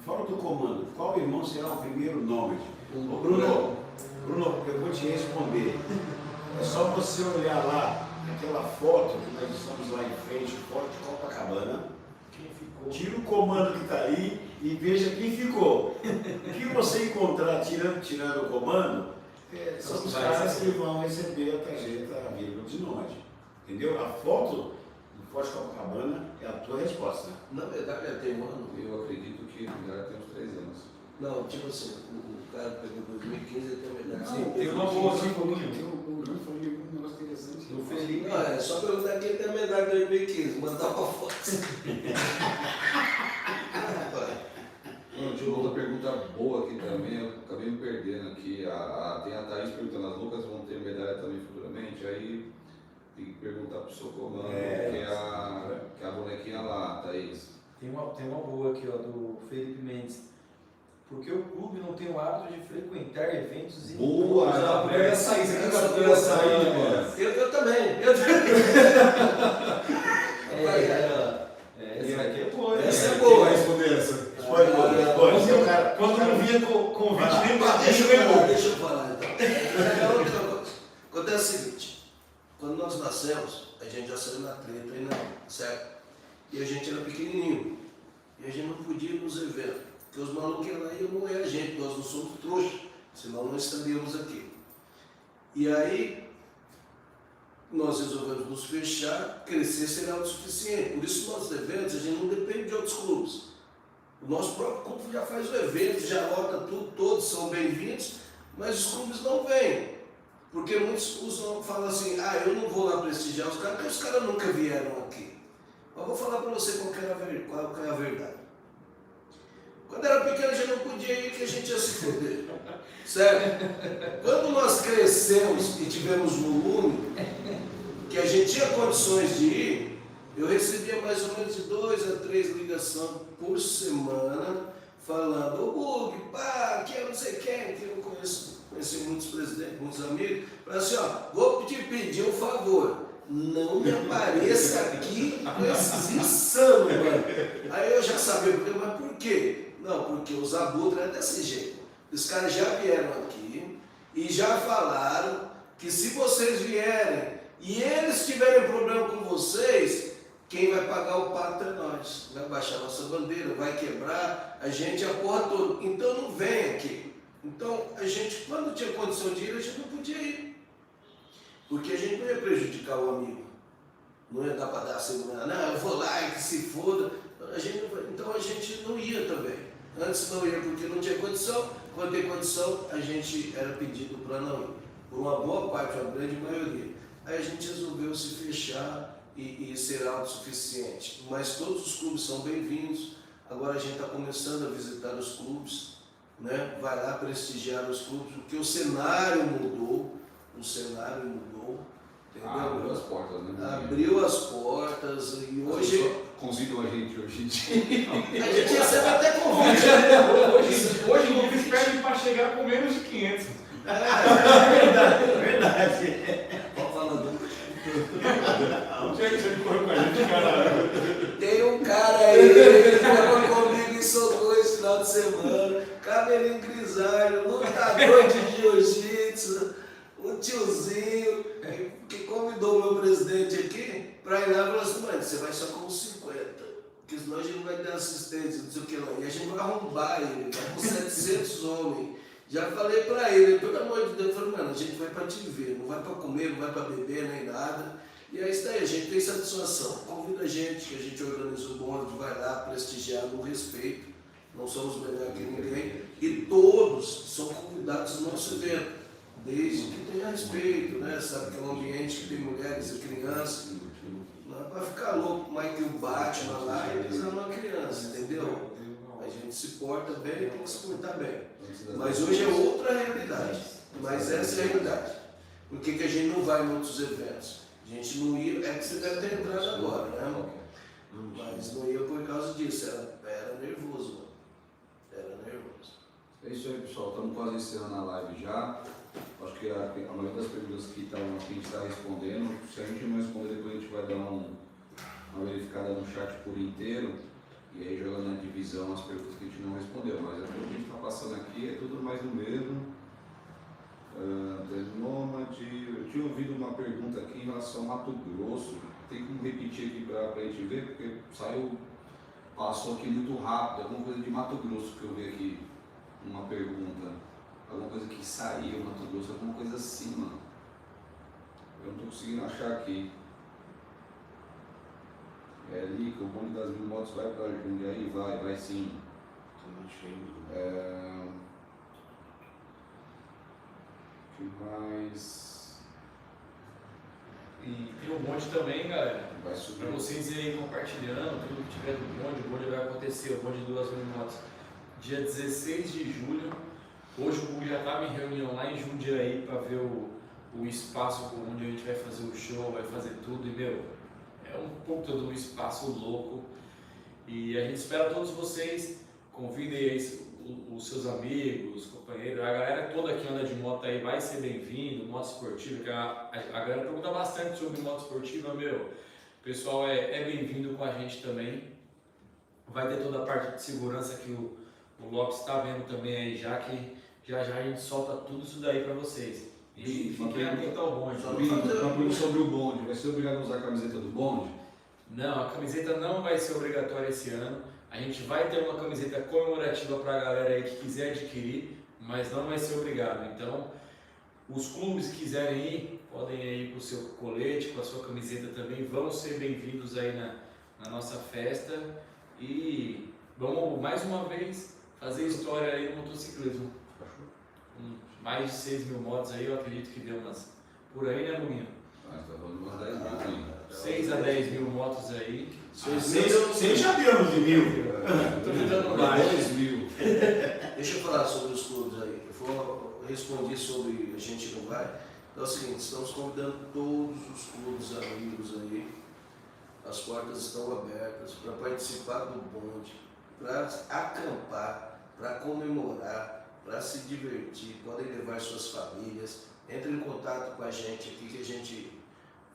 fora do comando, qual irmão será o primeiro nome? Bruno, eu vou te responder. É só você olhar lá, aquela foto que nós estamos lá em frente, foto de Copacabana. Quem ficou? Tira o comando que está aí e veja quem ficou. O que você encontrar tirando o comando, são os caras que vão receber a tarjeta a vírgula de nome. Entendeu? A foto do Forte Copacabana é a tua resposta. Na verdade, ela tem um ano. Eu acredito que ela tem uns 3 anos. Não, tipo assim, o cara pegou 2015 e tem a medalha. Sim, tem uma boa aqui, O Bruno falou um negócio interessante. No Felipe. Não, é só perguntar quem tem a medalha de 2015, mandar pra foto. Tinha outra pergunta boa aqui também, eu acabei me perdendo aqui. Tem a Thaís perguntando, as Lucas vão ter medalha também futuramente? Aí tem que perguntar pro seu comando, que é a bonequinha lá, Thaís. Tem uma boa aqui, ó, do Felipe Mendes. Porque o clube não tem o hábito de frequentar eventos e Boa! Já poderia sair, você já poderia sair, mano. Eu também. Essa aqui é boa. Essa é boa. Quem vai responder essa? Responde. Quando não vinha convite nem pra Deixa eu falar então. Outra coisa. Acontece o seguinte, quando nós nascemos, a gente já saiu na treta aí, certo? E a gente era pequenininho. E a gente não podia ir nos eventos. Porque os malucos lá iam moer a gente, nós não somos trouxas, senão não estaríamos aqui. E aí, nós resolvemos nos fechar, crescer seria autossuficiente. Por isso, nossos eventos, a gente não depende de outros clubes. O nosso próprio clube já faz o evento, já lota tudo, todos são bem-vindos, mas os clubes não vêm. Porque muitos falam assim, eu não vou lá prestigiar os caras, porque os caras nunca vieram aqui. Mas vou falar para você qual é a verdade. Quando era pequeno a gente não podia ir, que a gente ia se foder. Certo? Quando nós crescemos e tivemos volume, que a gente tinha condições de ir, eu recebia mais ou menos de 2 a 3 ligações por semana, falando, ô Bug, pá, que eu não sei quem, que eu conheci muitos presidentes, muitos amigos, falando assim, vou te pedir um favor. Não me apareça aqui com esses insanos, mano. Aí eu já sabia, mas por quê? Não, porque os abutres é desse jeito. Os caras já vieram aqui e já falaram que se vocês vierem e eles tiverem problema com vocês, quem vai pagar o pato é nós. Vai baixar nossa bandeira, vai quebrar a gente a porra toda. Então não vem aqui. Então a gente, quando tinha condição de ir, a gente não podia ir. Porque a gente não ia prejudicar o amigo. Não ia dar para dar a segurança. Não, eu vou lá e que se foda. Então a gente não ia também. Antes não ia porque não tinha condição. Quando tem condição, a gente era pedido para não ir. Por uma boa parte, uma grande maioria. Aí a gente resolveu se fechar e ser autossuficiente. Mas todos os clubes são bem-vindos. Agora a gente está começando a visitar os clubes, né? Vai lá prestigiar os clubes, porque o cenário mudou. Entendeu? Abriu as portas, né? Abriu as portas e hoje... Convidam a gente hoje em dia. A gente recebe até convite. Hoje eles pedem para chegar com menos de 500. Verdade. Pode falar. Onde é que você correu com a gente, caralho? Tem um cara aí que estava comigo em Socorro esse final de semana, cabelinho grisalho, lutador de jiu-jitsu, um tiozinho, que convidou o meu presidente aqui para ir lá e falou assim, mano, você vai só com 50, porque senão a gente não vai dar assistência, não sei o que lá. E a gente vai arrombar ele, vai com 700 homens Já falei pra ele, pelo amor de Deus, eu falei, mano, a gente vai pra te ver, não vai pra comer, não vai pra beber, nem nada. E é isso daí, a gente tem satisfação. Convida a gente, que a gente organiza o bonde, vai lá prestigiar no respeito. Não somos melhor que ninguém. E todos são convidados no nosso evento, desde que tenha respeito, né? Sabe que é um ambiente que tem mulheres e crianças. Não é pra ficar louco, mas que o Batman lá e pisando uma criança, entendeu? A gente se porta bem, tem que se portar bem. Mas hoje é outra realidade. Mas essa é a realidade. Por que que a gente não vai em outros eventos? A gente não ia, é que você deve ter entrado agora, né? Mas não ia por causa disso, era nervoso, mano. Era nervoso. É isso aí, pessoal. Estamos quase encerrando a live já. Acho que a maioria das perguntas que estavam aqui a gente está respondendo. Se a gente não responder, depois a gente vai dar uma verificada no chat por inteiro. E aí jogando na divisão as perguntas que a gente não respondeu. Mas o que a gente está passando aqui é tudo mais do mesmo. Nômade. Eu tinha ouvido uma pergunta aqui em relação ao Mato Grosso. Tem como repetir aqui para a gente ver, porque passou aqui muito rápido. Alguma coisa de Mato Grosso que eu vi aqui. Uma pergunta. Alguma coisa que saiu, Mato Grosso, alguma coisa assim, mano. Eu não estou conseguindo achar aqui. Lica, o bonde das 1000 motos vai para Jundiaí? Vai sim. Que mais? E tem o bonde também, galera. Vai subir. Para vocês irem compartilhando tudo que tiver do bonde, o bonde vai acontecer, o bonde de 2000 motos. Dia 16 de julho. Hoje o Google já estava em reunião lá em Jundiaí para ver o espaço onde a gente vai fazer o show, vai fazer tudo. E, meu, é um puta de um espaço louco. E a gente espera todos vocês. Convidem aí os seus amigos, companheiros. A galera toda que anda de moto aí vai ser bem-vindo. Moto esportiva, que a galera pergunta bastante sobre moto esportiva, meu. O pessoal é bem-vindo com a gente também. Vai ter toda a parte de segurança que o Lopes está vendo também aí, já que já a gente solta tudo isso daí para vocês. E fiquem atentos ao bonde. Uma pergunta sobre o bonde. Vai ser obrigado a usar a camiseta do bonde? Não, a camiseta não vai ser obrigatória esse ano. A gente vai ter uma camiseta comemorativa para a galera aí que quiser adquirir, mas não vai ser obrigado. Então, os clubes que quiserem ir, podem ir com o seu colete, com a sua camiseta também. Vão ser bem-vindos aí na nossa festa. E vamos, mais uma vez, fazer história aí no motociclismo. Mais de 6.000 motos aí, eu acredito que deu umas por aí, né, Luminha? Mas tá falando umas 10 mil aí. 6 a 10 mil motos aí. Seis já demos de 1000. Tô tentando mais. 10 mil. Deixa eu falar sobre os clubes aí. Eu respondi sobre a gente não vai. Então é o seguinte, estamos convidando todos os clubes amigos aí. As portas estão abertas para participar do bonde, para acampar, para comemorar, para se divertir. Podem levar suas famílias. Entre em contato com a gente aqui que a gente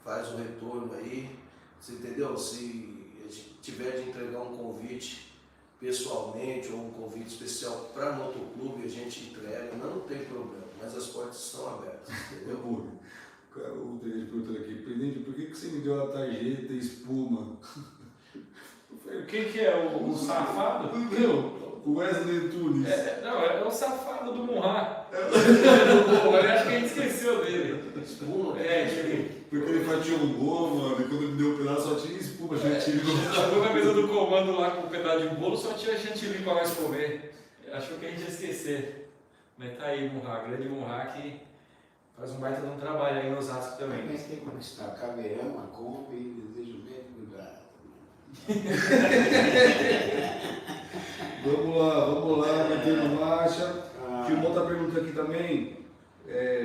faz o retorno aí. Você entendeu? Se a gente tiver de entregar um convite pessoalmente ou um convite especial para motoclube, a gente entrega, não tem problema, mas as portas estão abertas, entendeu? O Tenente perguntou aqui, Presidente, por que você me deu a tarjeta espuma? Quem que é o safado? O Wesley Tunes. Não, é o safado do Munhá. Eu acho que a gente esqueceu dele. Espuma? Porque ele fatiou um gol, mano, e quando ele me deu o pedaço só tinha espuma, chantilly. Chegou na mesa do comando lá com um pedaço de bolo, só tinha chantilly para nós comer. Achou que a gente ia esquecer. Mas tá aí, Munhá, grande Munhá que faz um baita de um trabalho aí no Osasco também. Mas tem como está? Caveirão, a Kombi, desejo bem cuidado. Vamos lá, metendo marcha. Tinha uma outra pergunta aqui também.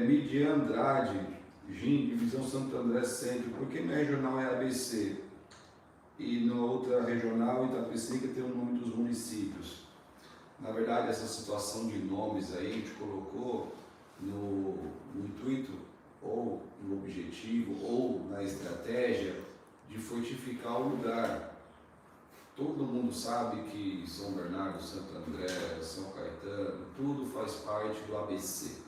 Midian Andrade, GIM, Divisão Santo André Centro. Por que minha regional é ABC? E na outra regional, Itapecerica, tem o nome dos municípios. Na verdade, essa situação de nomes aí a gente colocou no intuito, ou no objetivo, ou na estratégia de fortificar o lugar. Todo mundo sabe que São Bernardo, Santo André, São Caetano, tudo faz parte do ABC.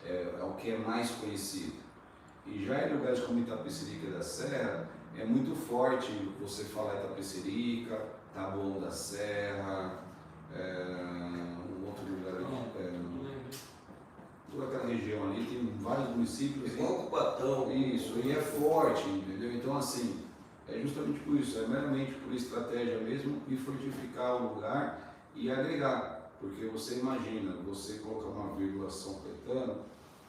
É o que é mais conhecido. E já em lugares como Itapecerica da Serra, é muito forte você falar Itapecerica, Taboão da Serra, um outro lugar aqui. toda aquela região ali, tem vários municípios. Igual o Patão. Isso, e é forte, entendeu? Então, assim, é justamente por isso, é meramente por estratégia mesmo e fortificar o lugar e agregar. Porque você imagina, você colocar uma vírgula São Caetano,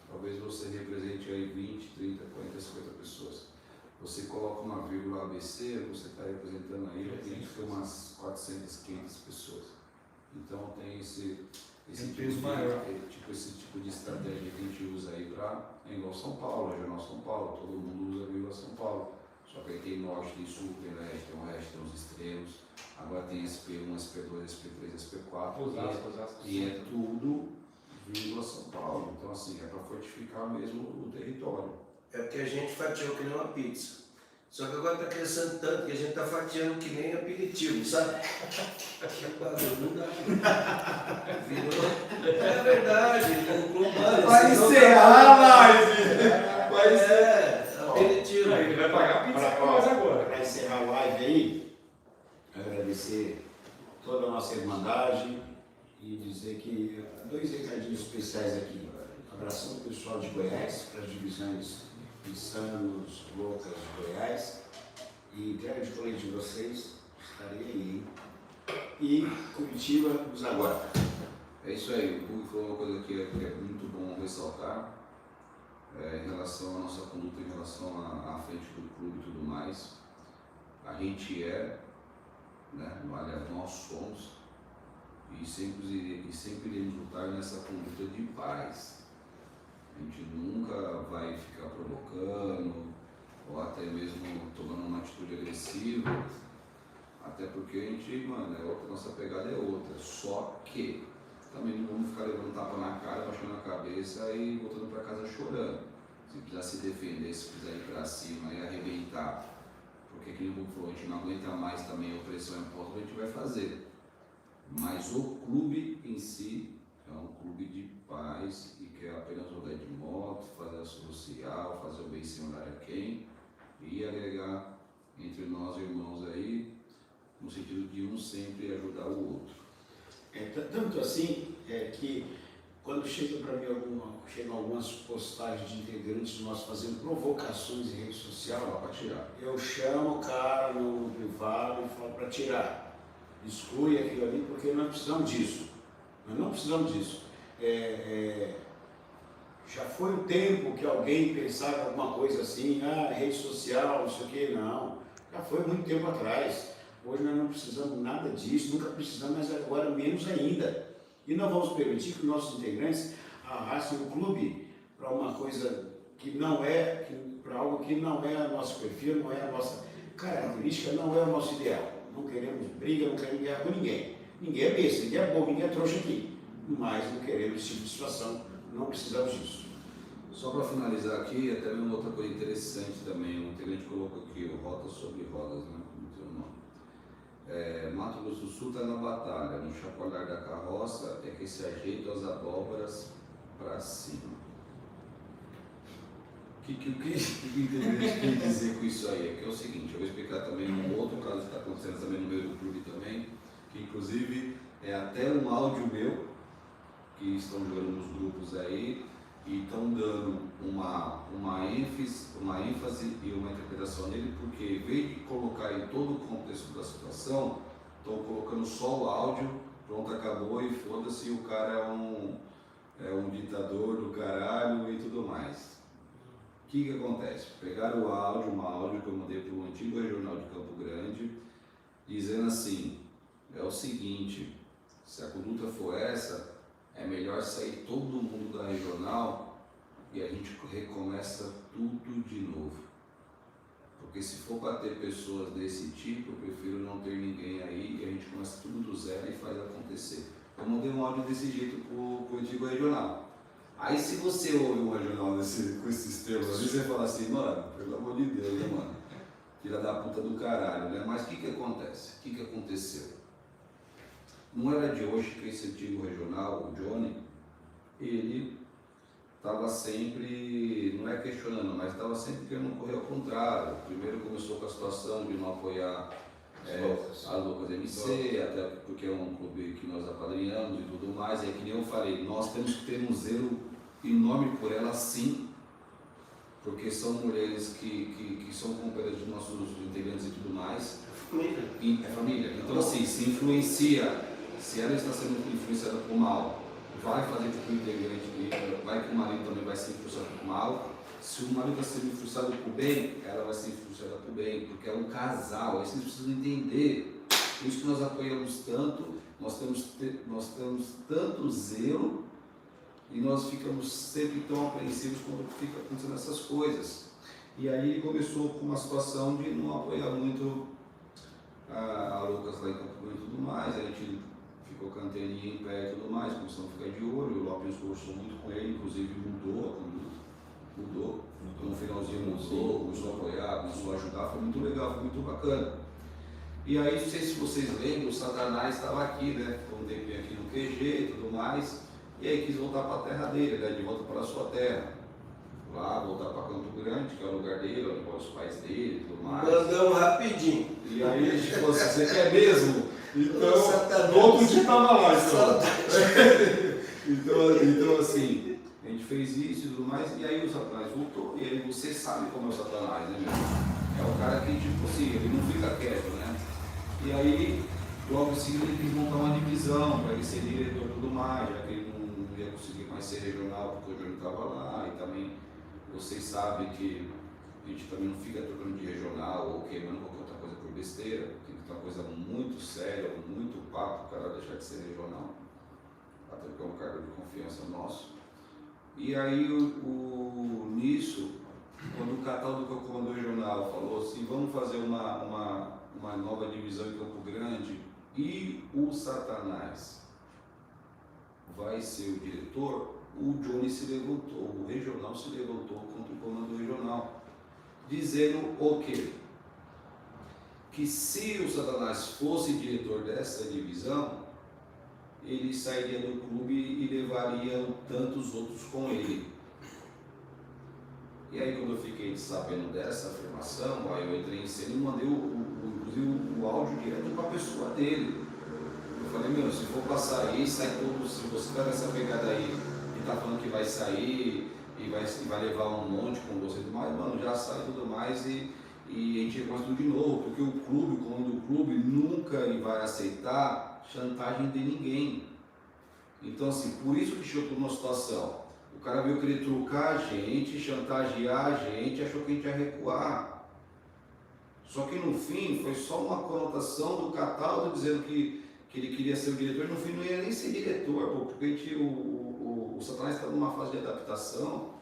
talvez você represente aí 20, 30, 40, 50 pessoas. Você coloca uma vírgula ABC, você está representando aí, acredito que umas 400, 500 pessoas. Então tem esse tipo de estratégia que a gente usa aí para, é igual São Paulo, regional São Paulo, todo mundo usa vírgula São Paulo. Só que aí tem norte, tem sul, tem leste, tem oeste, tem os extremos. Agora tem SP1, SP2, SP3, SP4. E é tudo vírgula São Paulo. Então assim, é para fortificar mesmo o território. É porque a gente fatiou que nem uma pizza. Só que agora está crescendo tanto que a gente está fatiando que nem aperitivo, sabe? Que bagulho, não dá. Virou. É verdade, global. Vai encerrar a live! Aperitivo. Ele vai pagar a pizza para nós agora. Para encerrar a live aí, agradecer toda a nossa irmandade e dizer que 2 recadinhos especiais aqui. Abração do pessoal de Goiás, para as divisões Insanos, Loucas de Goiás. E grande colete de vocês, estarei aí, hein? E Curitiba nos aguarda. É isso aí, o público falou uma coisa que é muito bom ressaltar, em relação à nossa conduta, em relação à frente do clube e tudo mais. A gente né, aliás, nós somos, e sempre iremos lutar nessa conduta de paz. A gente nunca vai ficar provocando, ou até mesmo tomando uma atitude agressiva, até porque a gente, nossa pegada é outra. Só que também não vamos ficar levando tapa na cara, baixando a cabeça e voltando para casa chorando. Se precisar se defender, se precisar ir para cima e arrebentar, porque aquele grupo falou, a gente não aguenta mais também a opressão imposta, a gente vai fazer. Mas o clube em si é um clube de paz e quer apenas rodar de moto, fazer a social, fazer o bem sem olhar a quem e agregar entre nós irmãos aí, no sentido de um sempre ajudar o outro. Tanto assim que quando chegam para mim algumas postagens de integrantes nós fazendo provocações em rede social, Para tirar. eu chamo o cara no privado e falo para tirar. Exclui aquilo ali porque nós precisamos disso. Nós não precisamos disso. Já foi um tempo que alguém pensava alguma coisa assim, rede social, não sei o quê, não. Já foi muito tempo atrás. Hoje nós não precisamos nada disso, nunca precisamos, mas agora menos ainda. E não vamos permitir que nossos integrantes arrastem o clube para uma coisa que não é, para algo que não é o nosso perfil, não é a nossa característica, não é o nosso ideal. Não queremos briga, não queremos guerra com ninguém. Ninguém é besta, ninguém é bobo, ninguém é trouxa aqui. Mas não queremos esse tipo de situação, não precisamos disso. Só para finalizar aqui, até uma outra coisa interessante também, um integrante colocou aqui, o Rota sobre Rodas, né? Como tem o nome. Mato Grosso do Sul está na batalha, no chacoalhar da carroça é que se ajeitam as abóboras para cima. O que o integrante quer dizer com isso aí? É que é o seguinte, eu vou explicar também um outro caso que está acontecendo também no meio do clube também, que inclusive é até um áudio meu, que estão jogando nos grupos aí, e estão dando uma ênfase e uma interpretação nele, porque em vez de colocar em todo o contexto da situação, estão colocando só o áudio, pronto, acabou e foda-se, o cara é um ditador do caralho e tudo mais. O que acontece? Pegaram um áudio que eu mandei para o antigo regional de Campo Grande, dizendo assim, é o seguinte, se a conduta for essa, é melhor sair todo mundo da regional e a gente recomeça tudo de novo. Porque se for para ter pessoas desse tipo, eu prefiro não ter ninguém aí e a gente começa tudo do zero e faz acontecer. Eu mandei um áudio desse jeito pro antigo regional. Aí se você ouve um regional com esses termos, às vezes você fala assim, mano, pelo amor de Deus, né, mano? Filha da puta do caralho, né? Mas o que acontece? O que aconteceu? Não era de hoje que esse antigo regional, o Johnny, ele estava sempre, não é questionando, mas estava sempre querendo correr ao contrário. Primeiro começou com a situação de não apoiar a Loucas MC, até porque é um clube que nós apadrinhamos e tudo mais. É que nem eu falei, nós temos que ter um zelo enorme por elas sim, porque são mulheres que são companheiras de nossos integrantes e tudo mais. É família. Então assim, se influencia, se ela está sendo influenciada por mal, vai fazer com que o integrante, vai que o marido também vai ser influenciado por mal. Se o marido está sendo influenciado por bem, ela vai ser influenciada por bem, porque é um casal, isso vocês precisam entender. Por isso que nós apoiamos tanto, nós temos tanto zelo e nós ficamos sempre tão apreensivos quando fica acontecendo essas coisas. E aí ele começou com uma situação de não apoiar muito a Lucas lá em Campo Grande e tudo mais, a gente ficou com a anteninha em pé e tudo mais, começamos a ficar de olho, o Lopes conversou muito com ele, inclusive mudou a conduta. No finalzinho mudou, começou a apoiar, começou a ajudar, foi muito legal, foi muito bacana. E aí, não sei se vocês lembram, o Satanás estava aqui, né? Ficou um tempinho aqui no QG e tudo mais, e aí quis voltar para a terra dele, né? De volta para a sua terra. Lá, voltar para Campo Grande, que é o lugar dele, onde moram os pais dele e tudo mais. Mandamos rapidinho. E aí a gente falou assim, você quer mesmo? Então, Satanás. no outro dia estava lá, então assim. A gente fez isso e tudo mais, e aí o Satanás voltou, e aí você sabe como é o Satanás, né, meu? É o cara que, tipo assim, ele não fica quieto, né? E aí, logo em seguida, ele quis montar uma divisão para ele ser diretor e tudo mais, já que ele não ia conseguir mais ser regional, porque o Júnior estava lá, e também vocês sabem que a gente também não fica trocando de regional ou queimando qualquer outra coisa por besteira, tem que ter uma coisa muito séria, muito papo, para o cara deixar de ser regional, até porque é um cargo de confiança nosso. E aí, nisso, quando o catálogo do comando regional falou assim, vamos fazer uma nova divisão em Campo Grande e o Satanás vai ser o diretor, o Johnny se levantou, o regional se levantou contra o comando regional, dizendo o quê? Que se o Satanás fosse diretor dessa divisão, ele sairia do clube e levaria tantos outros com ele. E aí, quando eu fiquei sabendo dessa afirmação, aí eu entrei em cena e mandei inclusive o áudio direto para a pessoa dele. Eu falei, meu, se for para sair, sai todo, se você está nessa pegada aí, que está falando que vai sair e vai levar um monte com você e tudo mais, mano, já sai tudo mais e a gente recomeça tudo de novo, porque o clube, o comando do clube, nunca vai aceitar chantagem de ninguém. Então assim, por isso que chegou uma situação, o cara veio querer trucar a gente, chantagear a gente, achou que a gente ia recuar. Só que no fim foi só uma conotação do catálogo dizendo que ele queria ser o diretor, e no fim não ia nem ser diretor, pô, porque o Satanás está numa fase de adaptação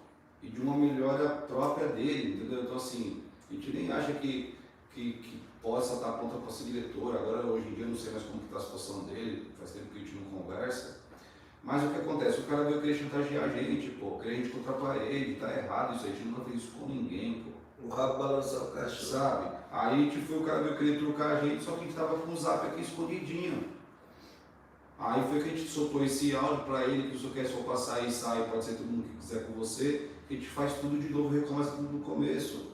e de uma melhora própria dele, entendeu? Então assim, a gente nem acha que possa estar pronta para ser diretor. Agora, hoje em dia, eu não sei mais como está a situação dele, faz tempo que a gente não conversa. Mas o que acontece? O cara veio querer chantagear a gente, pô, querer a gente contra a parede, tá errado isso aí, a gente nunca fez isso com ninguém, pô. O rabo balançar o cachorro. Sabe? Aí, tipo, o cara veio querer trucar a gente, só que a gente tava com o zap aqui escondidinho. Aí foi que a gente soltou esse áudio para ele, que se você quer só passar e sair, pode ser todo mundo que quiser com você, que a gente faz tudo de novo, recomeça tudo do começo.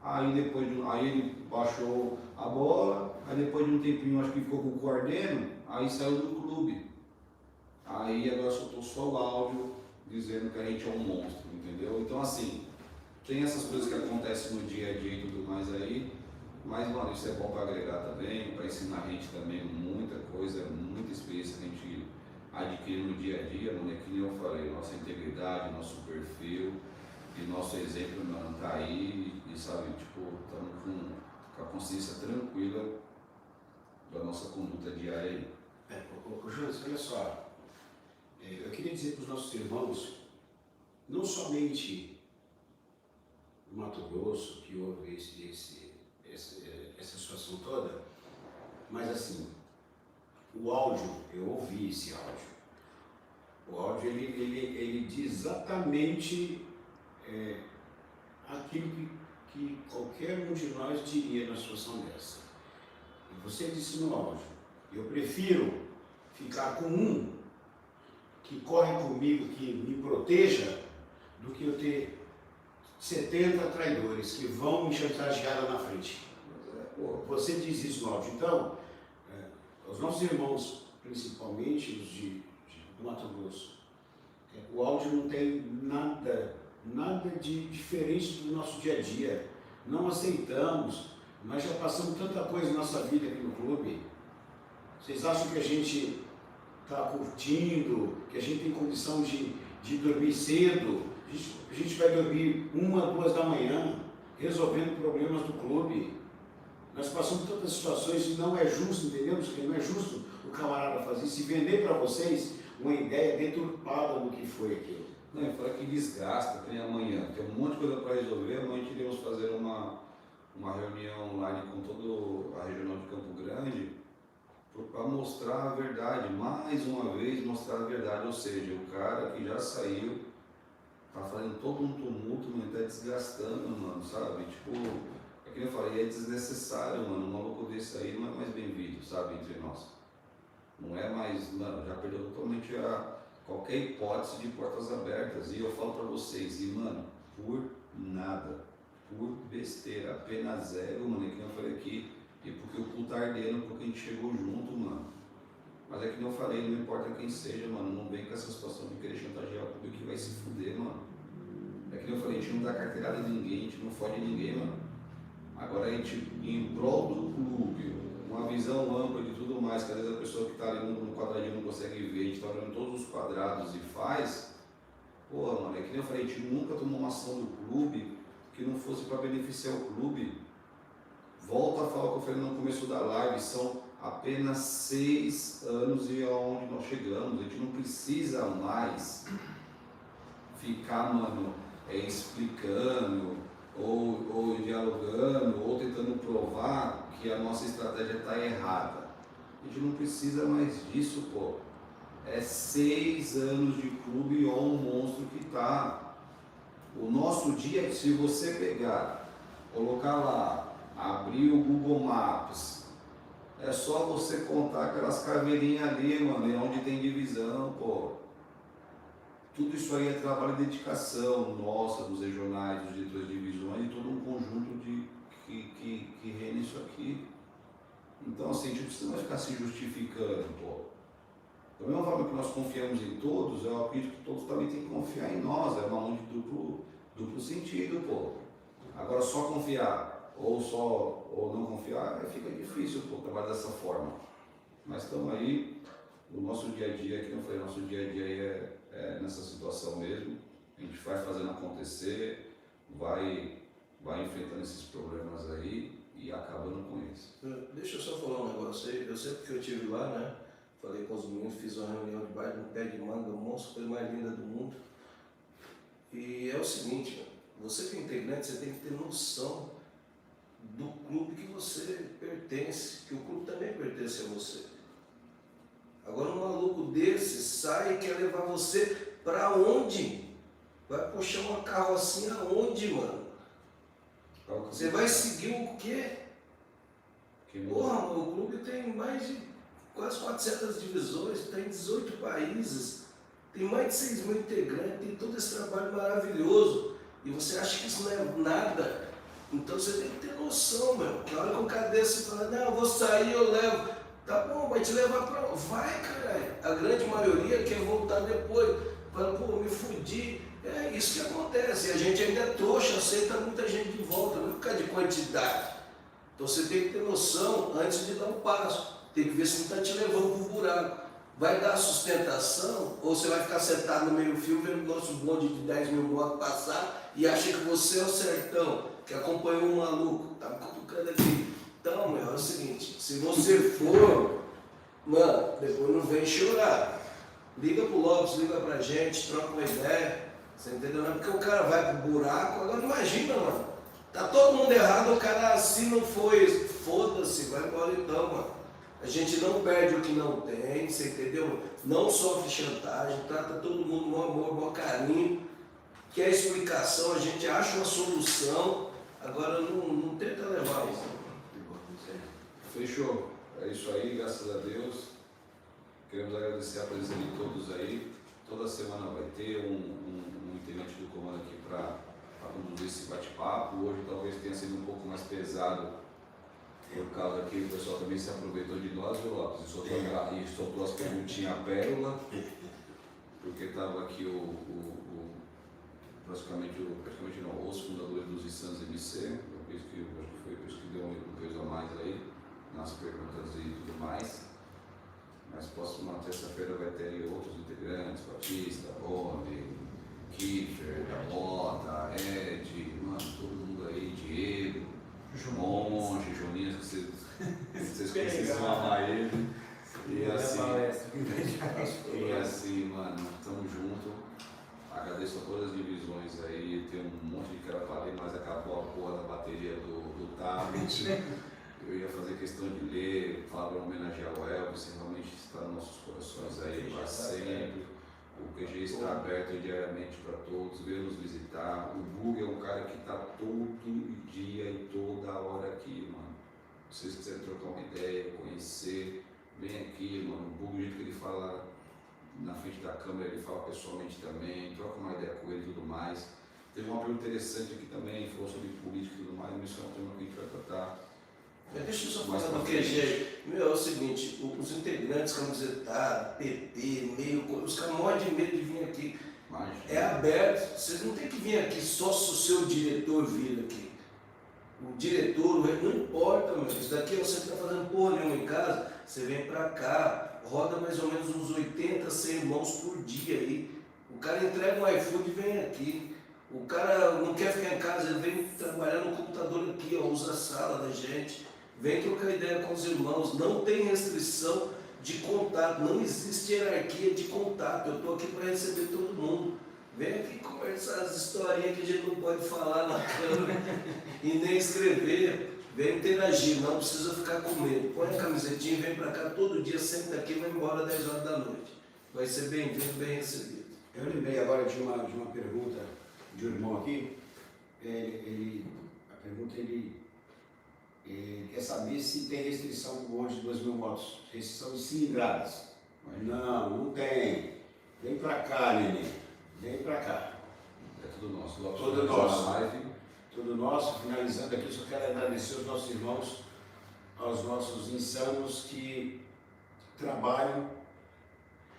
Aí ele baixou a bola, aí depois de um tempinho acho que ficou com o coordeno, aí saiu do clube. Aí agora soltou só o áudio dizendo que a gente é um monstro, entendeu? Então assim, tem essas coisas que acontecem no dia a dia e tudo mais aí, mas mano, isso é bom para agregar também, para ensinar a gente também muita coisa, muita experiência que a gente adquire no dia a dia, mano, é que nem eu falei, nossa integridade, nosso perfil e nosso exemplo, mano, tá aí e sabe, tipo, estamos com a consciência tranquila da nossa conduta diária aí. Jonas, olha só, eu queria dizer para os nossos irmãos, não somente no Mato Grosso, que houve essa situação toda, mas assim, o áudio, eu ouvi esse áudio. O áudio, ele diz exatamente aquilo que qualquer um de nós diria na situação dessa. E você disse no áudio, eu prefiro ficar com um que corre comigo, que me proteja, do que eu ter 70 traidores que vão me chantagear lá na frente. Você diz isso no áudio. Então, os nossos irmãos, principalmente os do Mato Grosso, O áudio não tem nada de diferente do nosso dia a dia. Não aceitamos. Nós já passamos tanta coisa na nossa vida aqui no clube. Vocês acham que a gente está curtindo, que a gente tem condição de dormir cedo? A gente vai dormir 1, 2 da manhã, resolvendo problemas do clube. Nós passamos tantas situações e não é justo, entendemos que não é justo o camarada fazer isso e vender para vocês uma ideia deturpada do que foi aquilo. Não, e fora que desgasta, tem amanhã, tem um monte de coisa para resolver. Amanhã iremos fazer uma reunião online com toda a regional de Campo Grande para mostrar a verdade, mais uma vez mostrar a verdade, ou seja, o cara que já saiu tá fazendo todo um tumulto, mano, tá desgastando, mano, sabe? Tipo, é que eu falei, é desnecessário, mano, um maluco desse aí não é mais bem-vindo, sabe, entre nós. Não é mais, mano, já perdeu totalmente qualquer hipótese de portas abertas. E eu falo pra vocês, e mano, por nada, por besteira, apenas zero, mano, é que eu falei aqui, e porque o cu tá ardendo, porque a gente chegou junto, mano. Mas é que eu falei, não importa quem seja, mano, não vem com essa situação de querer chantagear o público que vai se fuder, mano. É que eu falei, a gente não dá carteirada de ninguém, a gente não fode ninguém, mano. Agora a gente, em prol do clube, uma visão ampla de tudo mais, que às vezes a pessoa que está ali no quadradinho não consegue ver, a gente está olhando todos os quadrados e faz, pô, mano, é que nem eu falei, a gente nunca tomou uma ação do clube que não fosse para beneficiar o clube. Volto a falar o que eu falei no começo da live, são apenas 6 anos e aonde nós chegamos. A gente não precisa mais ficar, mano, explicando ou dialogando ou tentando provar que a nossa estratégia está errada. A gente não precisa mais disso, pô. É 6 anos de clube e ó um monstro que tá. O nosso dia, se você pegar, colocar lá, abrir o Google Maps, é só você contar aquelas caveirinhas ali, mano, onde tem divisão, pô. Tudo isso aí é trabalho e dedicação nossa, dos regionais, dos diretores de divisões, e todo um conjunto que reina isso aqui. Então, assim, a gente não precisa mais ficar se justificando, pô. Da mesma forma que nós confiamos em todos, eu acredito que todos também têm que confiar em nós, é uma mão de duplo sentido, pô. Agora, só confiar ou não confiar, fica difícil, pô, trabalhar dessa forma. Mas estamos aí, o nosso dia a dia, que eu falei, nosso dia a dia é nessa situação mesmo. A gente vai fazendo acontecer, vai enfrentando esses problemas aí e acabando com eles. Deixa eu só falar um negócio aí. Eu sei porque eu estive lá, né? Falei com os meninos, fiz uma reunião debaixo de um pé de manga, um monstro, coisa mais linda do mundo. E é o seguinte, você que é integrante, você tem que ter noção do clube que você pertence, que o clube também pertence a você. Agora um maluco desse sai e quer levar você pra onde? Vai puxar uma carrocinha aonde, mano? Você vai seguir o quê? Porra, mano, o clube tem mais de quase 400 divisões, tem 18 países, tem mais de 6 mil integrantes, tem todo esse trabalho maravilhoso. E você acha que isso não é nada? Então você tem que ter noção, meu. Na hora que o cara desse fala, não, eu vou sair, eu levo. Tá bom, vai te levar pra... Vai, caralho. A grande maioria quer voltar depois. Fala, pô, me fudi. É isso que acontece. E a gente ainda é trouxa, aceita muita gente de volta, não é por causa de quantidade. Então você tem que ter noção antes de dar um passo. Tem que ver se não está te levando pro buraco. Vai dar sustentação ou você vai ficar sentado no meio fio vendo o nosso bonde de 10 mil motos passar e acha que você é o sertão, que acompanhou um maluco, tá me cutucando aqui. Então, meu, é o seguinte, se você for, mano, depois não vem chorar. Liga pro Lopes, liga pra gente, troca uma ideia, você entendeu? Não é porque o cara vai pro buraco, agora imagina, mano. Tá todo mundo errado, o cara assim não foi, foda-se, vai embora então, mano. A gente não perde o que não tem, você entendeu? Não sofre chantagem, trata todo mundo com amor, com carinho. Quer explicação, a gente acha uma solução, agora não tenta levar isso. Fechou. É isso aí, graças a Deus. Queremos agradecer a presença de todos aí. Toda semana vai ter um integrante do comando aqui para conduzir esse bate-papo. Hoje talvez tenha sido um pouco mais pesado, por causa que o pessoal também se aproveitou de nós, viu, Lopes? E soltou as perguntinhas pérola. porque estava aqui praticamente não, os fundadores dos Insanos MC, acho que foi por isso que deu um peso a mais aí, nas perguntas e tudo mais. Mas próxima terça-feira vai ter aí outros integrantes, Batista, Rony, Kiefer, Dabota, Ed, mano, todo mundo aí, Diego, Monge, Joninhas, que vocês precisam amar ele. E assim, mano, tamo junto. Agradeço a todas as divisões aí, tem um monte de que era pra ler, mas acabou a porra da bateria do tablet. Eu ia fazer questão de ler, falar para homenagear o Elvis, realmente está nos nossos corações aí para sempre. O PG está aberto diariamente para todos, venham nos visitar. O Bug é um cara que está todo dia e toda hora aqui, mano. Se vocês quiserem trocar uma ideia, conhecer, vem aqui, mano. O Bug, o jeito que ele fala na frente da câmera, ele fala pessoalmente também, troca uma ideia com ele e tudo mais. Teve uma pergunta interessante aqui também, falou sobre política e tudo mais, mas isso é um tema que a gente vai tratar. Deixa eu só falar do QG. Meu, é o seguinte, os integrantes camisetados, PP, meio, os caras morrem de medo de vir aqui. É aberto, vocês não tem que vir aqui só se o seu diretor vir aqui. O diretor, não importa, meu, isso daqui você está fazendo porra nenhuma em casa, você vem pra cá, roda mais ou menos uns 80, 100 irmãos por dia aí. O cara entrega um iFood e vem aqui. O cara não quer ficar em casa, ele vem trabalhar no computador aqui, ó, usa a sala da gente. Vem trocar ideia com os irmãos, não tem restrição de contato, não existe hierarquia de contato. Eu estou aqui para receber todo mundo. Vem aqui conversar as historinhas que a gente não pode falar na câmera e nem escrever. Vem interagir, não precisa ficar com medo. Põe a camisetinha e vem para cá todo dia, senta aqui e vai embora às 10 horas da noite. Vai ser bem-vindo, bem recebido. Eu lembrei agora de uma pergunta de um irmão aqui. A pergunta ele quer saber se tem restrição no bonde de 2.000 motos, restrição de cilindradas. Mas não tem. Vem pra cá, neném. Vem pra cá. É tudo nosso. Tudo nosso. Tudo nosso. Finalizando aqui, só quero agradecer aos nossos irmãos, aos nossos insanos que trabalham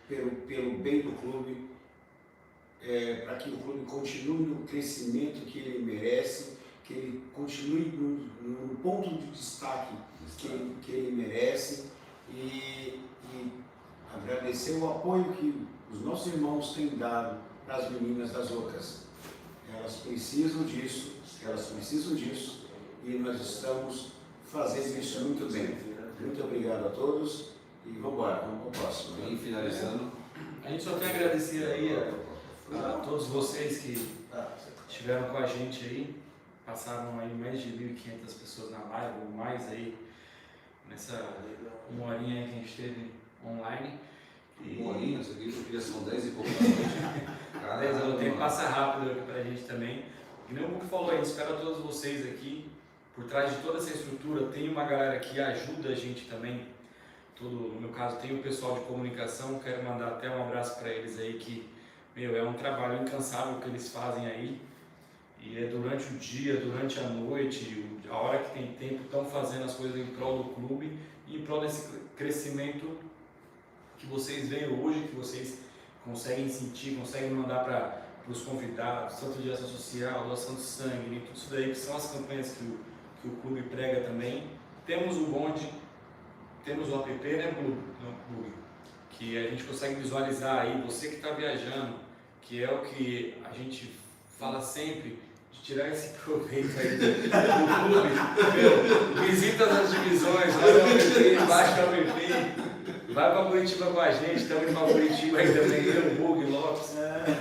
pelo bem do clube, para que o clube continue no crescimento que ele merece, que ele continue no ponto de destaque que ele merece e agradecer o apoio que os nossos irmãos têm dado para as meninas das Ocas. Elas precisam disso e nós estamos fazendo isso muito bem. Muito obrigado a todos e vamos para o próximo. E finalizando, A gente só tem a agradecer aí a todos vocês que estiveram com a gente aí. Passaram aí mais de 1.500 pessoas na live, ou mais aí, nessa uma horinha aí que a gente teve online. uma horinha, isso aqui são 10 e pouco da noite. O tempo passa rápido aqui pra gente também. E nem o que falou aí, espero a todos vocês aqui. Por trás de toda essa estrutura, tem uma galera que ajuda a gente também. No meu caso, tem o pessoal de comunicação, quero mandar até um abraço para eles aí, que, é um trabalho incansável que eles fazem aí. E é durante o dia, durante a noite, a hora que tem tempo, estão fazendo as coisas em prol do clube e em prol desse crescimento que vocês veem hoje, que vocês conseguem sentir, conseguem mandar para os convidados, tanto de ação social, doação de sangue, tudo isso daí que são as campanhas que o clube prega também. Temos o bonde, temos o app, né, Bug? Que a gente consegue visualizar aí, você que está viajando, que é o que a gente fala sempre, de tirar esse proveito aí do clube. Visita as divisões, vai no app, baixa o app, vai para Curitiba com a gente, estamos indo para Curitiba aí também, eu, Bug, Lopes.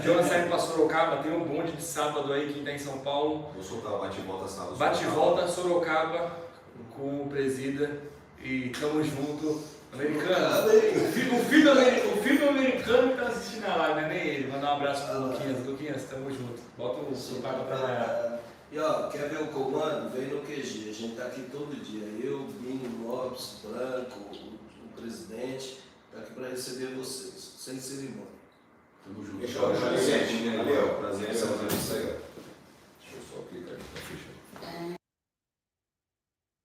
Jonas saindo para Sorocaba, tem um bonde de sábado aí, quem está em São Paulo. Vou soltar o bate-volta sábado. Bate-volta Sorocaba com o Presida e tamo junto. Americano. O filho do americano que tá assistindo a live, não é nem ele. Mandar um abraço pro Luquinhas. Luquinhas, tamo junto. Bota o seu pai pra trabalhar. E ó, quer ver o comando? Vem no QG. A gente tá aqui todo dia. Eu, Binho, Lopes, Branco, o presidente, tá aqui pra receber vocês. Sem cerimônia. Tamo junto. Fechou, gente. Valeu. Prazer.